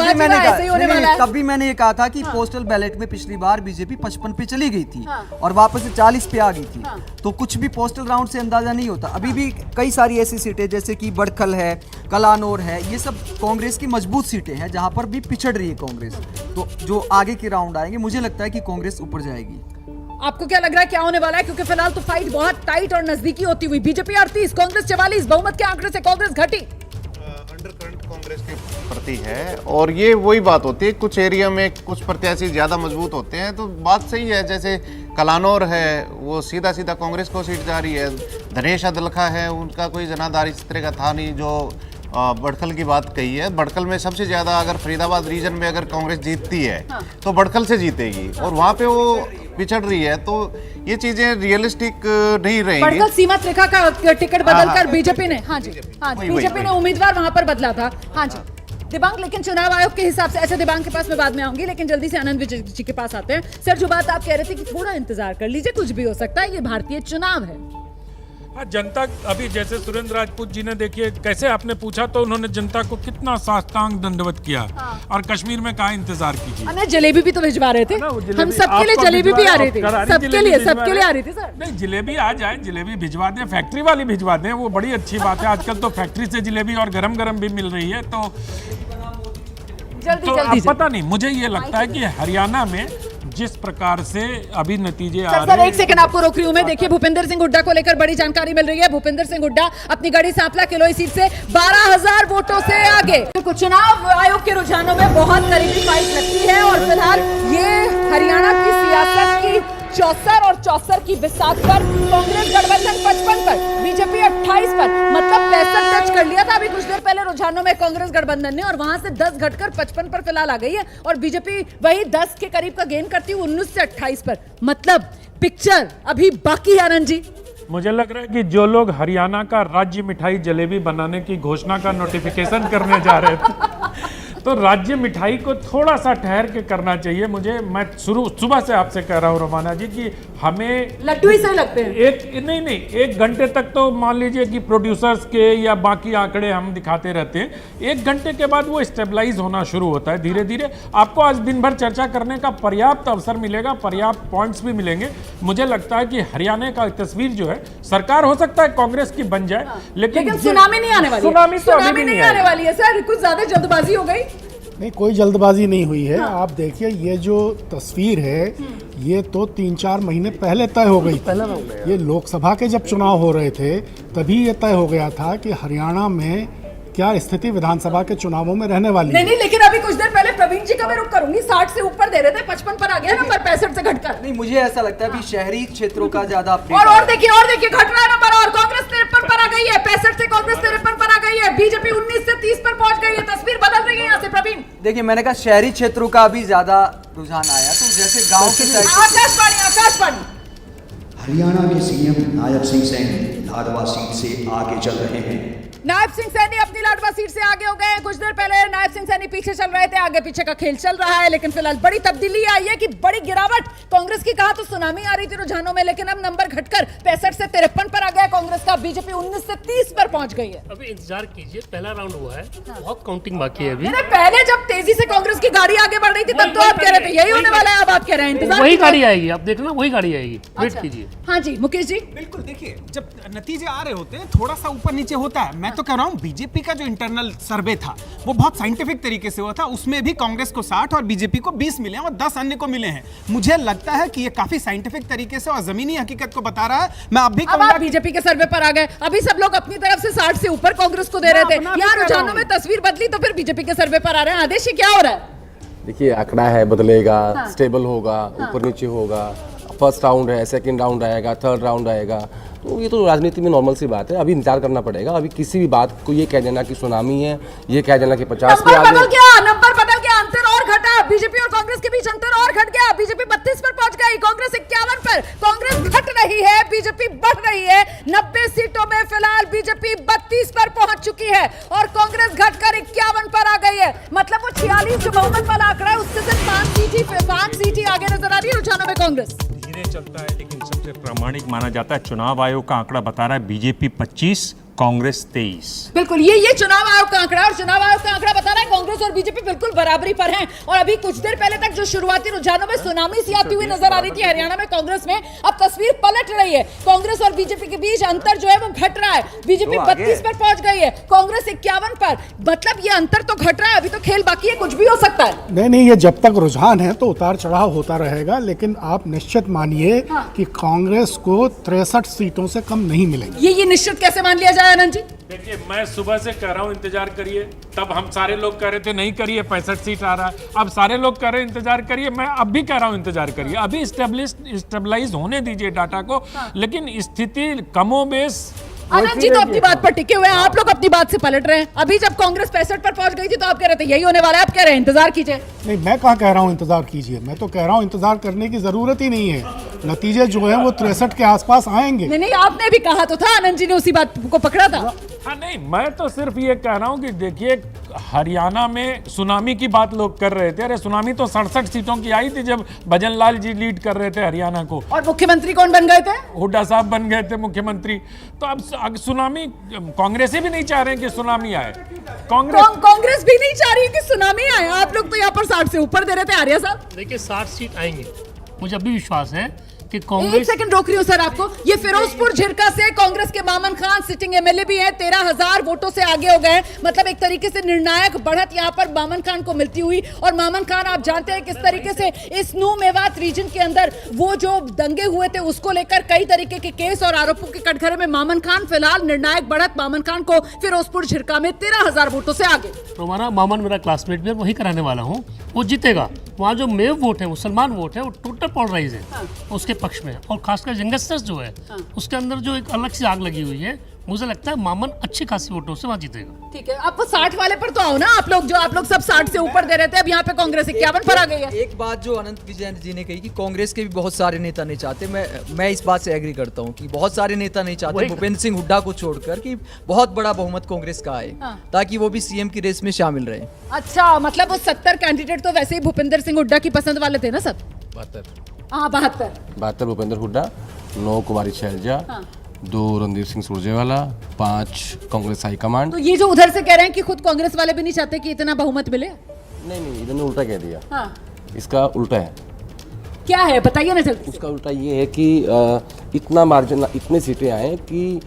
तभी मैंने ये कहा था कि पोस्टल बैलेट में पिछली बार बीजेपी 55 पे चली गई थी और वापस से 40 पे आ गई थी। तो कुछ भी पोस्टल राउंड से अंदाजा नहीं होता। अभी भी कई सारी ऐसी सीटें जैसे कि बड़खल है, कलानौर है, ये सब कांग्रेस की मजबूत सीटें हैं जहां पर भी पिछड़ रही है कांग्रेस। तो जो आगे के राउंड आएंगे मुझे लगता है कि कांग्रेस ऊपर जाएगी। आपको क्या लग रहा है क्या होने वाला है? क्योंकि फिलहाल तो फाइट बहुत टाइट और नजदीकी होती हुई, बीजेपी 38, कांग्रेस 44, बहुमत के आंकड़े से कांग्रेस घटी। अंडरकरंट कांग्रेस के प्रति है और ये वही बात होती है, कुछ एरिया में कुछ प्रत्याशी ज़्यादा मजबूत होते हैं तो बात सही है। जैसे कलानौर है वो सीधा कांग्रेस को सीट जा रही है। धनेश अदलखा है, उनका कोई जनाधार इस तरह का था नहीं। जो बड़खल की बात कही है, बड़खल में सबसे ज़्यादा अगर फरीदाबाद रीजन में अगर कांग्रेस जीतती है तो बड़खल से जीतेगी और वहाँ पे वो पिछड़ रही है। तो ये चीज़ें रियलिस्टिक नहीं रहेंगी। बड़खल सीमा रेखा का टिकट बदलकर बीजेपी ने बीजेपी ने उम्मीदवार वहाँ पर बदला था। हाँ जी, दिबांग, लेकिन चुनाव आयोग के हिसाब से, अच्छा दिबांग के पास मैं बाद में आऊंगी, लेकिन जल्दी से आनंद विजय जी के पास आते हैं। सर, जो बात आप कह रहे थे कि थोड़ा इंतजार कर लीजिए, कुछ भी हो सकता है, ये भारतीय चुनाव है। हाँ, जनता अभी जैसे सुरेंद्र राजपूत जी ने देखिए कैसे आपने पूछा तो उन्होंने जनता को कितना साष्टांग दंडवत किया और कश्मीर में कहा इंतजार कीजिए। अरे जलेबी भी तो भिजवा रहे थे, हम सबके लिए जलेबी भी आ रही थी, सबके लिए आ रही थी सर। नहीं, जलेबी आ जाए, जलेबी भिजवा दें, फैक्ट्री वाली भिजवा दें, वो बड़ी अच्छी बात है। आजकल तो फैक्ट्री से जलेबी और गरम गरम भी मिल रही है। तो जल्दी पता नहीं, मुझे ये लगता है कि हरियाणा में जिस प्रकार से अभी नतीजे आ रहे हैं। एक सेकंड आपको रोक रही हूं मैं। देखिए, भूपेंद्र सिंह हुड्डा को लेकर बड़ी जानकारी मिल रही है। भूपेंद्र सिंह हुड्डा अपनी गढ़ी सांपला किलोई सीट से 12,000 वोटों से आगे। तो चुनाव आयोग के रुझानों में बहुत करीबी फाइट लगती है और फिलहाल ये हरियाणा की सियासत की 64 और 64 की बिसात पर कांग्रेस गठबंधन 55 पर, बीजेपी 28 पर, मतलब 65 टच कर लिया था अभी कुछ देर पहले रुझानों में कांग्रेस गठबंधन ने, और वहां से 10 घटकर 55 पर फिलहाल आ गई है और बीजेपी वही 10 के करीब का गेन करती हुई 19 से 28 पर। मतलब पिक्चर अभी बाकी है आनंद जी। मुझे लग रहा है कि जो लोग हरियाणा का राज्य मिठाई जलेबी बनाने की घोषणा का नोटिफिकेशन करने जा रहे थे तो राज्य मिठाई को थोड़ा सा ठहर के करना चाहिए। मैं सुबह से आपसे कह रहा हूँ रोमाना जी कि हमें लड्डू ही सही लगते हैं। एक घंटे तक तो मान लीजिए कि प्रोड्यूसर्स के या बाकी आंकड़े हम दिखाते रहते हैं। 1 घंटे के बाद वो स्टेबलाइज होना शुरू होता है धीरे धीरे। आपको आज दिन भर चर्चा करने का पर्याप्त अवसर मिलेगा, पर्याप्त पॉइंट्स भी मिलेंगे। मुझे लगता है कि हरियाणा का तस्वीर जो है, सरकार हो सकता है कांग्रेस की बन जाए, लेकिन सुनामी नहीं आने वाली है। सुनामी नहीं आने वाली है सर, कुछ ज्यादा जल्दबाजी हो गई। नहीं, कोई जल्दबाजी नहीं हुई है। आप देखिए, ये जो तस्वीर है ये तो 3-4 महीने पहले तय हो गई थी। ये लोकसभा के जब चुनाव हो रहे थे तभी ये तय हो गया था कि हरियाणा में क्या स्थिति विधानसभा के चुनावों में रहने वाली है। नहीं, लेकिन अभी कुछ देर पहले प्रवीण जी का मैं रुक करूंगी, 60 से ऊपर दे रहे थे, 55 पर आ गया नंबर, 65 से घटकर। नहीं, मुझे ऐसा लगता है अभी शहरी क्षेत्रों का ज्यादा और देखिए घट रहा है नंबर, और कांग्रेस 53 पर आ गई है, 65 से कांग्रेस 53 पर आ गई है, बीजेपी 19 से 30 पर पहुंच गई है। तस्वीर बदल रही है यहाँ से प्रवीण। देखिए, मैंने कहा शहरी क्षेत्रों का अभी ज्यादा रुझान आया, तो जैसे गांव के साइड। आकाशवाणी हरियाणा के सीएम नायब सिंह सैनी लाडवा सीट से आगे चल रहे हैं। नायब सिंह सैनी अपनी लाडवा सीट से आगे हो गए हैं। कुछ देर पहले नायब सिंह सैनी पीछे चल रहे थे, आगे पीछे का खेल चल रहा है, लेकिन फिलहाल बड़ी तब्दीली आई है कि बड़ी गिरावट कांग्रेस की। कहा तो सुनामी आ रही थी रुझानों में, लेकिन अब नंबर घटकर 65 से 53 पर आ गया कांग्रेस का। बीजेपी 19 से 30 पर पहुंच गई है। अभी इंतजार कीजिए, पहला राउंड हुआ है, बहुत काउंटिंग बाकी है अभी। पहले जब तेजी से कांग्रेस की गाड़ी आगे बढ़ रही थी तब तो आप कह रहे थे यही होने वाला है, अब आप कह रहे हैं इंतजार। वही गाड़ी आएगी, आप देखना वही गाड़ी आएगी, वेट कीजिए। हाँ जी मुकेश जी। बिल्कुल, देखिए जब नतीजे आ रहे होते हैं थोड़ा सा ऊपर नीचे होता है। मैं तो कह रहा हूँ बीजेपी का जो इंटरनल सर्वे था वो बहुत साइंटिफिक तरीके से हुआ था, उसमें भी कांग्रेस को 60 और बीजेपी को 20 मिले और 10 अन्य को मिले हैं। मुझे लगता है कि ये काफी साइंटिफिक तरीके से और जमीनी हकीकत को बता रहा है। मैं अब भी कहूंगा बीजेपी के सर्वे पर आ गए, अभी सब लोग अपनी तरफ से 60 से ऊपर कांग्रेस को दे रहे थे। यहाँ रुझानों में तस्वीर बदली तो फिर बीजेपी के सर्वे पर आ रहे हैं। आदेश क्या हो रहा है? देखिए, आंकड़ा है, बदलेगा, स्टेबल होगा, ऊपर नीचे होगा। फर्स्ट राउंड है, सेकंड राउंड आएगा, थर्ड राउंड आएगा, तो ये तो राजनीति में नॉर्मल सी बात है। अभी इंतजार करना पड़ेगा। अभी किसी भी बात को ये कह देना कि सुनामी है, ये कह देना कि 50 के आगे। नंबर बदल गया, अंतर और घटा। बीजेपी और कांग्रेस के बीच अंतर और घट गया। बीजेपी 32 पर पहुंच गई, कांग्रेस 51 पर। कांग्रेस घट रही है, बीजेपी बढ़ रही है। 90 सीटों में फिलहाल बीजेपी 32 पर पहुंच चुकी है और कांग्रेस घटकर 51 पर आ गई है। मतलब वो 46 जो बहुमत वाला आंकड़ा है उससे सिर्फ 5 सीट ही आगे नजर आ रही है रुझानों में कांग्रेस। धीरे चलता है लेकिन सबसे प्रामाणिक माना जाता है। चुनाव आयोग का आंकड़ा बता रहा है बीजेपी 25, कांग्रेस 23। बिल्कुल, ये चुनाव आयोग का आंकड़ा, और चुनाव आयोग का आंकड़ा बता रहा है कांग्रेस और बीजेपी बिल्कुल बराबरी पर हैं। और अभी कुछ देर पहले तक जो शुरुआती रुझानों में सुनामी सी आती हुई नजर आ रही थी हरियाणा में कांग्रेस में, अब तस्वीर पलट रही है। कांग्रेस और बीजेपी के बीच अंतर जो है वो घट रहा है। बीजेपी 32 पर पहुंच गई है, कांग्रेस 51 पर। मतलब ये अंतर तो घट रहा है, अभी तो खेल बाकी है, कुछ भी हो सकता है। नहीं, ये जब तक रुझान है तो उतार चढ़ाव होता रहेगा, लेकिन आप निश्चित मानिए कि कांग्रेस को 63 सीटों से कम नहीं मिलेंगी। ये निश्चित कैसे मान लिया जाए आनंद जी? देखिए, मैं सुबह से कह रहा हूँ इंतजार करिए, तब हम सारे लोग कह रहे थे नहीं करिए 65 सीट आ रहा है। अब सारे लोग कह रहे हैं इंतजार करिए, मैं अब भी कह रहा हूँ इंतजार करिए। अभी स्टेबलाइज होने दीजिए डाटा को, लेकिन स्थिति कमोबेश। आनंद जी तो अपनी बात पर टिके हुए हैं, आप लोग अपनी बात से पलट रहे हैं। अभी जब कांग्रेस 65 पर पहुंच गई थी तो आप कह रहे थे यही होने वाला है, आप कह रहे हैं इंतजार कीजिए। नहीं, मैं कहाँ कह रहा हूँ इंतजार कीजिए, मैं तो कह रहा हूँ इंतजार करने की जरूरत ही नहीं है। नतीजे जो है वो 63 के आसपास आएंगे। नहीं, आपने भी कहा तो था, आनंद जी ने उसी बात को पकड़ा था। हाँ नहीं, मैं तो सिर्फ ये कह रहा हूँ कि देखिए हरियाणा में सुनामी की बात लोग कर रहे थे। अरे सुनामी तो 67 सीटों की आई थी जब भजन लाल जी लीड कर रहे थे हरियाणा को। और मुख्यमंत्री कौन बन गए थे? हुड्डा साहब बन गए थे मुख्यमंत्री। तो अब सुनामी कांग्रेसी भी नहीं चाह रहे हैं कि सुनामी आए। कांग्रेस भी नहीं चाह रही है कि सुनामी आए। आप लोग तो यहाँ पर 60 से ऊपर दे रहे थे आर्या साहब। देखिए 60 सीट आएंगे, मुझे अभी विश्वास है कि एक कांग्रेस। सेकंड रोक रही हूँ सर आपको। ये फिरोजपुर झिरका से कांग्रेस के मामन खान सिटिंग एमएलए भी हैं, 13,000 वोटों से आगे हो गए। मतलब एक तरीके से निर्णायक बढ़त यहाँ पर मामन खान को मिलती हुई। और मामन खान आप जानते हैं किस तरीके से इस न्यू मेवात रीजन के अंदर वो जो दंगे हुए थे उसको लेकर कई तरीके के केस और आरोपों के कटघरे में मामन खान फिलहाल निर्णायक बढ़त मामन खान को फिरोजपुर झिरका में 13,000 वोटों से आगे। तो हमारा मामन मेरा क्लासमेट भी है, वही कराने वाला हूँ, वो जीतेगा। वहाँ जो मेव वोट है, मुसलमान वोट है, वो टोटल पोलराइज है उसके पक्ष में। और खासकर यंगस्टर्स जो है उसके अंदर जो एक अलग सी आग लगी हुई है, मुझे लगता है मामन अच्छी खासी वोटों से वहाँ जीतेगा। ठीक है, आप 60 वाले पर तो आओ ना। आप लोग सब 60 से ऊपर दे रहे थे, अब यहाँ पे कांग्रेस 51 पर आ गई है। एक बात जो अनंत विजय जी ने कही कि कांग्रेस के भी बहुत सारे नेता नहीं चाहते, मैं इस बात से एग्री करता हूँ कि बहुत सारे नेता नहीं चाहते भूपेंद्र सिंह हुड्डा को छोड़कर कि बहुत बड़ा बहुमत कांग्रेस का आए, ताकि वो भी सीएम की रेस में शामिल रहे। अच्छा, मतलब वो 70 कैंडिडेट तो वैसे ही भूपेंद्र सिंह हुड्डा की पसंद वाले थे ना सब? 72 भूपेंद्र हुड्डा, 9 कुमारी शैलजा, 2 रणदीप सिंह सुरजेवाला, 5 कांग्रेस हाईकमांड। तो ये जो उधर से कह रहे हैं कि खुद कांग्रेस वाले भी नहीं चाहते कि इतना बहुमत मिले? नहीं, इन्होंने उल्टा कह दिया। हाँ। इसका उल्टा है। क्या है बताइए ना जल्दी। उसका उल्टा ये है कि इतना मार्जिन, इतनी सीटें आए कि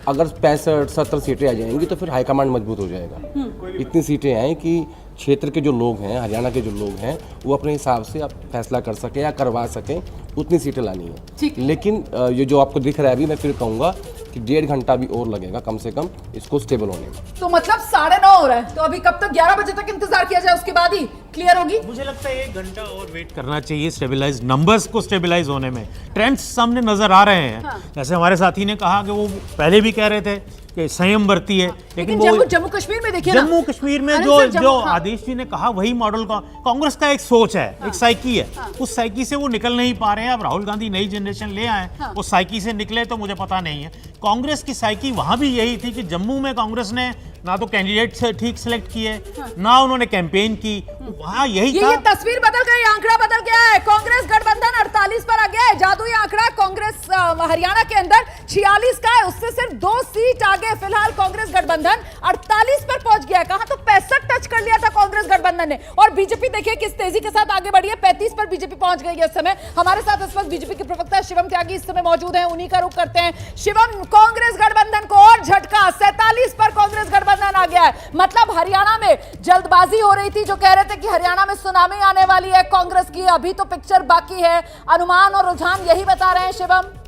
अगर 65-70 सीटें आ जाएंगी तो फिर हाईकमांड मजबूत हो जाएगा। इतनी सीटें आए कि क्षेत्र के जो लोग हैं, हरियाणा के जो लोग हैं, वो अपने हिसाब से आप फैसला कर सकें या करवा सकें, उतनी सीटें लानी है। लेकिन ये जो आपको दिख रहा है अभी, मैं फिर कहूँगा कि 1.5 घंटा भी और लगेगा कम से कम इसको स्टेबल होने में। तो मतलब 9:30 हो रहा है, तो अभी कब तक 11 बजे तक इंतजार किया जाए, उसके बाद ही क्लियर होगी? मुझे लगता है 1 घंटा और वेट करना चाहिए स्टेबलाइज, नंबर्स को स्टेबलाइज होने में। ट्रेंड्स सामने नजर आ रहे हैं। जैसे हमारे साथी ने कहा कि वो पहले भी कह रहे थे कि संयम बरती है, लेकिन वो जम्मू कश्मीर में देखिए, जम्मू कश्मीर में जो आदेश जी ने कहा वही मॉडल का कांग्रेस का एक सोच है, एक साइकी है। उस साइकी से वो निकल नहीं पा रहे हैं। अब राहुल गांधी नई जनरेशन ले आए, उस साइकी से निकले तो मुझे पता नहीं है। कांग्रेस की साइकी वहां भी यही थी कि जम्मू में कांग्रेस ने ना तो कैंडिडेट ठीक सिलेक्ट किए, ना उन्होंने कैंपेन की। वहाँ यही था। ये तस्वीर बदल गई, आंकड़ा बदल गया है। कांग्रेस गठबंधन 48 पर आ गया है। जादुई आंकड़ा कांग्रेस हरियाणा के अंदर 46 का है, उससे सिर्फ 2 सीट आगे फिलहाल कांग्रेस गठबंधन 48 पर पहुंच गया है। कहा तो 65 टच कर लिया था कांग्रेस गठबंधन ने। और बीजेपी देखिए किस तेजी के साथ आगे बढ़ी है, 35 पर बीजेपी पहुंच गई है इस समय। हमारे साथ इस वक्त बीजेपी के प्रवक्ता शिवम त्यागी इस समय मौजूद हैं, उन्हीं का रुख करते हैं। शिवम, कांग्रेस गठबंधन को और झटका, 47 पर कांग्रेस गठबंधन आ गया है। मतलब हरियाणा में जल्दबाजी हो रही थी, जो कह रहे थे कि हरियाणा में सुनामी आने वाली है कांग्रेस की, अभी तो पिक्चर बाकी है। अनुमान और रुझान यही बता रहे हैं शिवम।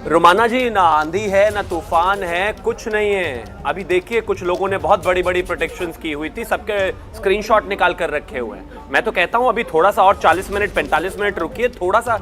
रोमाना जी, ना आंधी है ना तूफान है, कुछ नहीं है। अभी देखिए कुछ लोगों ने बहुत बड़ी बड़ी प्रोटेक्शंस की हुई थी, सबके स्क्रीनशॉट निकाल कर रखे हुए हैं। मैं तो कहता हूं अभी थोड़ा सा और 40 मिनट 45 मिनट रुकिए, थोड़ा सा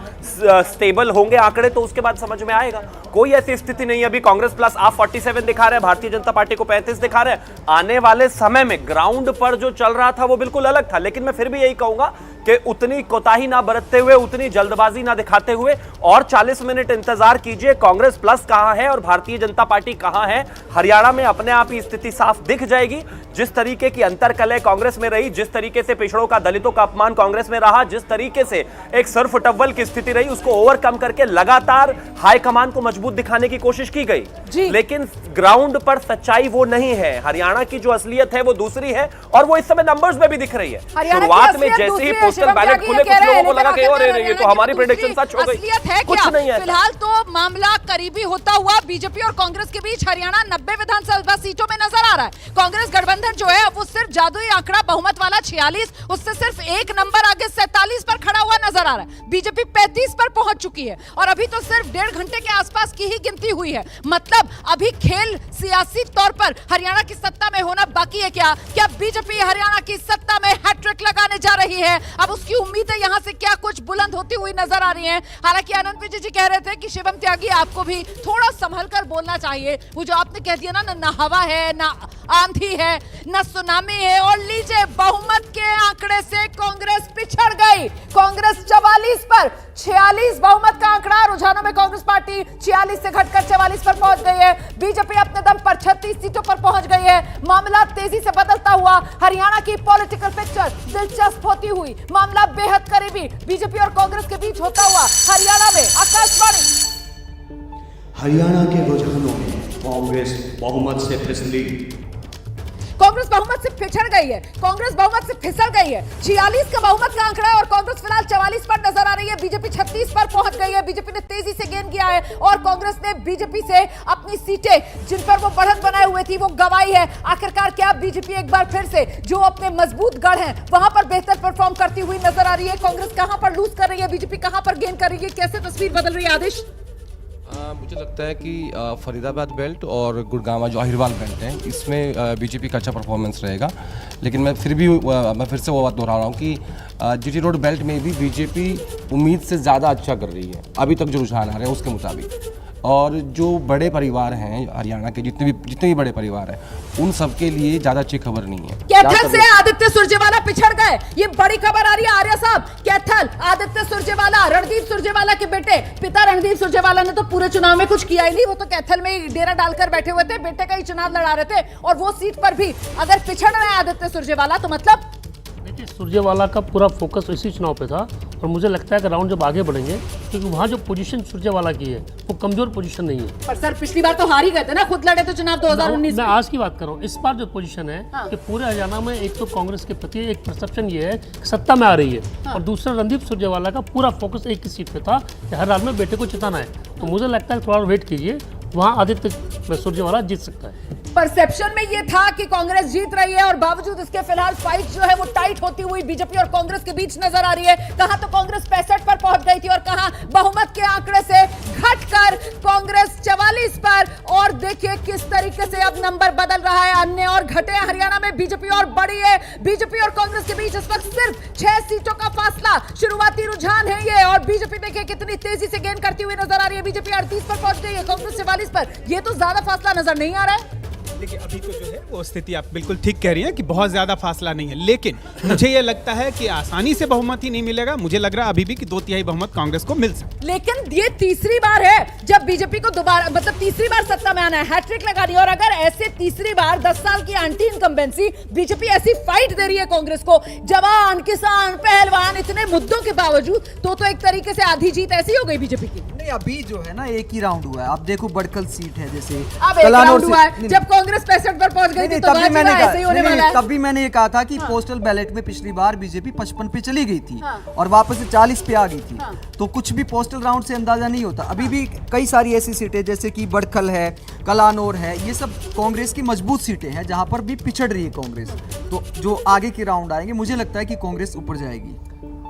स्टेबल होंगे आंकड़े तो उसके बाद समझ में आएगा। कोई ऐसी स्थिति नहीं है। अभी कांग्रेस प्लस आप 47 दिखा रहे हैं, भारतीय जनता पार्टी को 35 दिखा रहे हैं। आने वाले समय में ग्राउंड पर जो चल रहा था वो बिल्कुल अलग था। लेकिन मैं फिर भी यही कहूंगा कि उतनी कोताही ना बरतते हुए, उतनी जल्दबाजी ना दिखाते हुए और 40 मिनट इंतजार कीजिए। कांग्रेस प्लस कहां है और भारतीय जनता पार्टी कहां है, हरियाणा में अपने आप ही स्थिति साफ दिख जाएगी। जिस तरीके की अंतरकलह कांग्रेस में रही, जिस तरीके से पिछड़ों का, दलितों का अपमान कांग्रेस में रहा, जिस तरीके से एक सर्फ टव्वल की स्थिति रही, उसको ओवरकम करके लगातार हाईकमान को मजबूत दिखाने की कोशिश की गई। लेकिन ग्राउंड पर सच्चाई वो नहीं है। हरियाणा की जो असलियत है वो दूसरी है और वो इस समय नंबर्स में भी दिख रही है। शुरुआत में जैसे ही पोस्टल बैलेट खुले, कुछ लोगों को लगा कि ये तो हमारी प्रेडिक्शन सच हो गई। कुछ नहीं है। फिलहाल तो मामला करीबी होता हुआ बीजेपी और कांग्रेस के बीच हरियाणा 90 विधानसभा सीटों में नजर आ रहा है। कांग्रेस गठबंधन जो है वो सिर्फ जादुई आंकड़ा बहुमत वाला 46, उससे सिर्फ 1 नंबर आगे 47 पर खड़ा हुआ नजर आ रहा है। बीजेपी 35 पर पहुंच चुकी है और अभी तो सिर्फ 1.5 घंटे के आसपास की ही गिनती हुई है। मतलब अभी खेल सियासी तौर पर हरियाणा की सत्ता में होना बाकी है। क्या बीजेपी हरियाणा की सत्ता में हैट्रिक लगाने जा रही है? अब उसकी उम्मीदें यहां से क्या कुछ बुलंद होती हुई नजर आ रही हैं। हालांकि अनंत विजय जी कह रहे थे कि शिवम त्यागी आपको भी थोड़ा संभल कर बोलना चाहिए। वो जो आपने कह दिया ना हवा है ना आंधी है न सुनामी है। और लीजिए, बहुमत के आंकड़े से कांग्रेस पिछड़ गई। कांग्रेस 44 पर 46 बहुमत का आंकड़ा। रुझानों में कांग्रेस पार्टी 46 से घटकर 44 पर पहुंच गई है। बीजेपी अपने दम पर 36 सीटों पर पहुंच गई है। मामला तेजी से बदलता हुआ हरियाणा की पॉलिटिकल पिक्चर दिलचस्प होती हुई, मामला बेहद करीबी बीजेपी और कांग्रेस के बीच होता हुआ हरियाणा में। आकाशवाणी। हरियाणा के रुझानों में कांग्रेस बहुमत से फिसली। कांग्रेस बहुमत से पिछड़ गई है। कांग्रेस बहुमत से फिसल गई है। 46 का बहुमत का आंकड़ा है और कांग्रेस फिलहाल 44 पर नजर आ रही है। बीजेपी 36 पर पहुंच गई है। बीजेपी ने तेजी से गेन किया है और कांग्रेस ने बीजेपी से अपनी सीटें जिन पर वो बढ़त बनाए हुए थी वो गंवाई है। आखिरकार क्या बीजेपी एक बार फिर से जो अपने मजबूत गढ़ हैं वहां पर बेहतर परफॉर्म करती हुई नजर आ रही है? कांग्रेस कहां पर लूज कर रही है, बीजेपी कहां पर गेन कर रही है? कैसे तस्वीर बदल रही है आदेश? मुझे लगता है कि फरीदाबाद बेल्ट और गुड़गांव जो अहिरवाल बेल्ट है इसमें बीजेपी का अच्छा परफॉर्मेंस रहेगा। लेकिन मैं फिर से वो बात दोहरा रहा हूँ कि जीटी रोड बेल्ट में भी बीजेपी उम्मीद से ज़्यादा अच्छा कर रही है अभी तक जो रुझान आ रहे हैं उसके मुताबिक। और जो बड़े परिवार हैं हरियाणा के, जितने भी बड़े परिवार हैं, उन सबके लिए ज़्यादा अच्छी खबर नहीं है। कैथल से आदित्य सुरजेवाला पिछड़ गए, ये बड़ी खबर आ रही है आर्या साहब। कैथल, आदित्य सुरजेवाला, रणदीप सुरजेवाला के बेटे, पिता रणदीप सुरजेवाला ने तो पूरे चुनाव में कुछ किया ही नहीं। वो तो कैथल में ही डेरा डालकर बैठे हुए थे, बेटे का ही चुनाव लड़ा रहे थे। और वो सीट पर भी अगर पिछड़ रहे हैं आदित्य सुरजेवाला तो मतलब सुरजेवाला का पूरा फोकस इसी चुनाव पे था। और मुझे लगता है कि राउंड जब आगे बढ़ेंगे, क्योंकि वहाँ जो पोजीशन सुरजेवाला की है वो कमजोर पोजीशन नहीं है। पर सर पिछली बार तो हार ही गए थे ना, खुद लड़े तो चुनाव 2019 मैं आज की बात कर रहा हूँ। इस बार जो पोजीशन है कि पूरे हरियाणा में एक तो कांग्रेस के प्रति एक परसेप्शन ये है कि सत्ता में आ रही है और दूसरा रणदीप सुरजेवाला का पूरा फोकस एक ही सीट पे था कि हर हाल में बेटे को जिताना है। तो मुझे लगता है थोड़ा वेट कीजिए, वहाँ आदित्य सुरजेवाला जीत सकता है। परसेप्शन में ये था कि कांग्रेस जीत रही है और बावजूद इसके फिलहाल फाइट जो है वो टाइट होती हुई बीजेपी और कांग्रेस के बीच नजर आ रही है। कहां तो कांग्रेस 65 पर पहुंच गई थी और कहां बहुमत के आंकड़े से घटकर कांग्रेस 44 पर। और देखिए किस तरीके से अब नंबर बदल रहा है, अन्य और घटे हरियाणा में बीजेपी और बढ़ी है। बीजेपी और कांग्रेस के बीच इस वक्त सिर्फ 6 सीटों का फासला। शुरुआती रुझान है ये और बीजेपी देखिए कितनी तेजी से गेन करती हुई नजर आ रही है। बीजेपी 38 पर पहुंच गई है, कांग्रेस 44 पर। ये तो ज्यादा फासला नजर नहीं आ रहा है। देखिए अभी तो जो है वो स्थिति आप बिल्कुल ठीक कह रही हैं कि बहुत ज्यादा फासला नहीं है, लेकिन मुझे ये लगता है कि आसानी से बहुमत ही नहीं मिलेगा। मुझे लग रहा है अभी भी कि 2/3 बहुमत कांग्रेस को मिल सकता है। लेकिन ये तीसरी बार है जब बीजेपी को दोबारा मतलब तीसरी बार सत्ता में आना है, हैट्रिक लगानी है। और अगर ऐसे तीसरी बार 10 साल की एंटी इनकम्बेंसी बीजेपी ऐसी फाइट दे रही है कांग्रेस को, जवान किसान पहलवान इतने मुद्दों के बावजूद, तो एक तरीके से आधी जीत ऐसी हो गई बीजेपी की। नहीं, अभी जो है ना एक ही राउंड हुआ है। आप देखो बड़कल सीट है जैसे अब एक राउंड हुआ है, जब कांग्रेस 65 पर पहुंच गई थी तो तब भी मैंने ये कहा था कि पोस्टल बैलेट में पिछली बार बीजेपी 55 पे चली गई थी और वापस से 40 पे आ गई थी। तो कुछ भी पोस्टल राउंड से अंदाजा नहीं होता। अभी भी कई सारी ऐसी सीटें जैसे कि बड़कल है, कलानौर है, ये सब कांग्रेस की मजबूत सीटें हैं जहां पर भी पिछड़ रही है कांग्रेस। तो जो आगे के राउंड आएंगे मुझे लगता है कि कांग्रेस ऊपर जाएगी।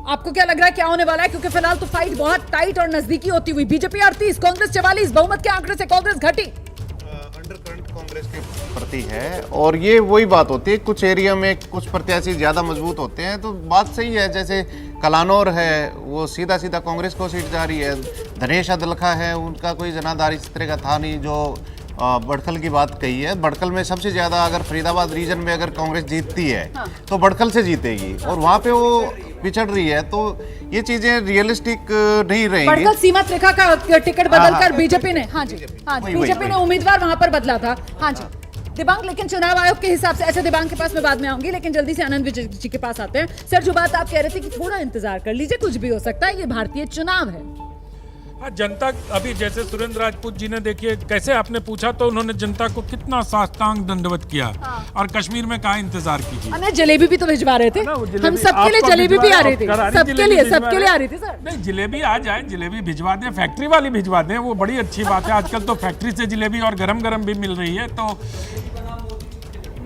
आपको क्या लग रहा है क्या होने वाला है? क्योंकि फिलहाल तो फाइट बहुत टाइट और नजदीकी होती हुई, बीजेपी 38 कांग्रेस 44, बहुमत के आंकड़े से कांग्रेस घटी। अंडरकरंट कांग्रेस के प्रति है और ये वही बात होती है, कुछ एरिया में कुछ प्रत्याशी ज्यादा मजबूत होते हैं तो बात सही है। जैसे कलानौर है वो सीधा सीधा कांग्रेस को सीट जा रही है। धनेश अदलखा है, उनका कोई जनाधार इस तरह का था नहीं। जो बड़कल की बात कही है, बड़कल में सबसे ज्यादा अगर फरीदाबाद रीजन में अगर कांग्रेस जीतती है तो बड़कल से जीतेगी और वहाँ पे वो पिछड़ रही है। तो ये चीजें रियलिस्टिक नहीं रहेंगी। बड़कल सीमा रेखा का टिकट बदलकर बीजेपी ने बीजेपी ने उम्मीदवार वहां पर बदला था। हाँ जी दिबांग, लेकिन चुनाव आयोग के हिसाब से, अच्छा दिबांग के पास मैं बाद में आऊंगी, लेकिन जल्दी से आनंद विजय जी के पास आते हैं। सर जो बात आप कह रहे थे कि थोड़ा इंतजार कर लीजिए, कुछ भी हो सकता है, ये भारतीय चुनाव है। हाँ, जनता अभी जैसे सुरेंद्र राजपूत जी ने देखिए कैसे आपने पूछा तो उन्होंने जनता को कितना साष्टांग दंडवत किया और कश्मीर में कहा इंतजार कीजिए। हमें जलेबी भी तो भिजवा रहे थे, हम सबके लिए जलेबी भी आ रही थी, सबके लिए आ रही थी सर। नहीं, जलेबी आ जाए, जलेबी भिजवा दें, फैक्ट्री वाली भिजवा दें, वो बड़ी अच्छी बात है। आजकल तो फैक्ट्री से जलेबी और गरम गरम भी मिल रही है। तो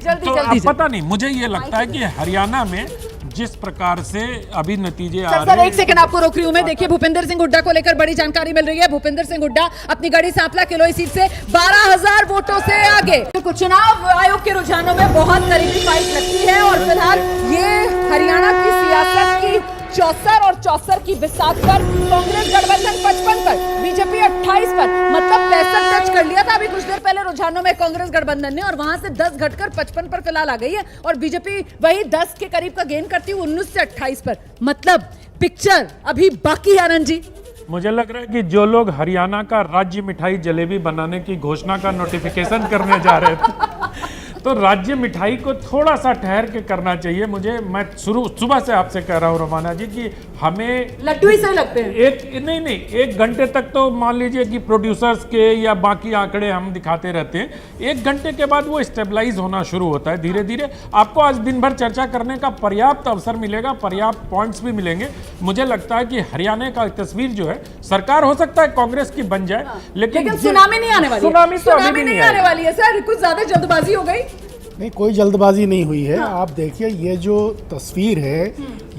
जल्दी पता नहीं, मुझे ये लगता है कि हरियाणा में जिस प्रकार से अभी नतीजे आ रहे हैं। एक सेकंड आपको रोक रही हूं मैं। देखिए भूपेंद्र सिंह हुड्डा को लेकर बड़ी जानकारी मिल रही है। भूपेंद्र सिंह हुड्डा अपनी गढ़ी सांपला किलोई सीट से 12,000 वोटों से आगे। चुनाव आयोग के रुझानों में बहुत करीबी फाइट लगती है और फिलहाल ये हरियाणा की सियासत की 64 और 64 की बिसात पर कांग्रेस गठबंधन 55 पर, बीजेपी 28 पर, मतलब 65 टच कर लिया था अभी कुछ देर पहले रुझानों में कांग्रेस गठबंधन ने, और वहां से 10 घटकर 55 पर फिलहाल आ गई है, और बीजेपी वही 10 के करीब का गेन करती हुई 19 से 28 पर। मतलब पिक्चर अभी बाकी है आनंद जी। मुझे लग रहा है कि जो लोग हरियाणा का राज्य मिठाई जलेबी बनाने की घोषणा का नोटिफिकेशन करने जा रहे थे तो राज्य मिठाई को थोड़ा सा ठहर के करना चाहिए। मैं सुबह से आपसे कह रहा हूँ रोमाना जी कि हमें लड्डू ही सही लगते हैं। नहीं, 1 घंटे तक तो मान लीजिए कि प्रोड्यूसर्स के या बाकी आंकड़े हम दिखाते रहते हैं, 1 घंटे के बाद वो स्टेबलाइज होना शुरू होता है धीरे धीरे। आपको आज दिन भर चर्चा करने का पर्याप्त अवसर मिलेगा, पर्याप्त पॉइंट्स भी मिलेंगे। मुझे लगता है कि हरियाणा का तस्वीर जो है, सरकार हो सकता है कांग्रेस की बन जाए, लेकिन सुनामी नहीं आने वाली, सुनामी तो अभी भी नहीं आने वाली है सर। कुछ ज्यादा जल्दबाजी हो गई। नहीं, कोई जल्दबाजी नहीं हुई है। आप देखिए ये जो तस्वीर है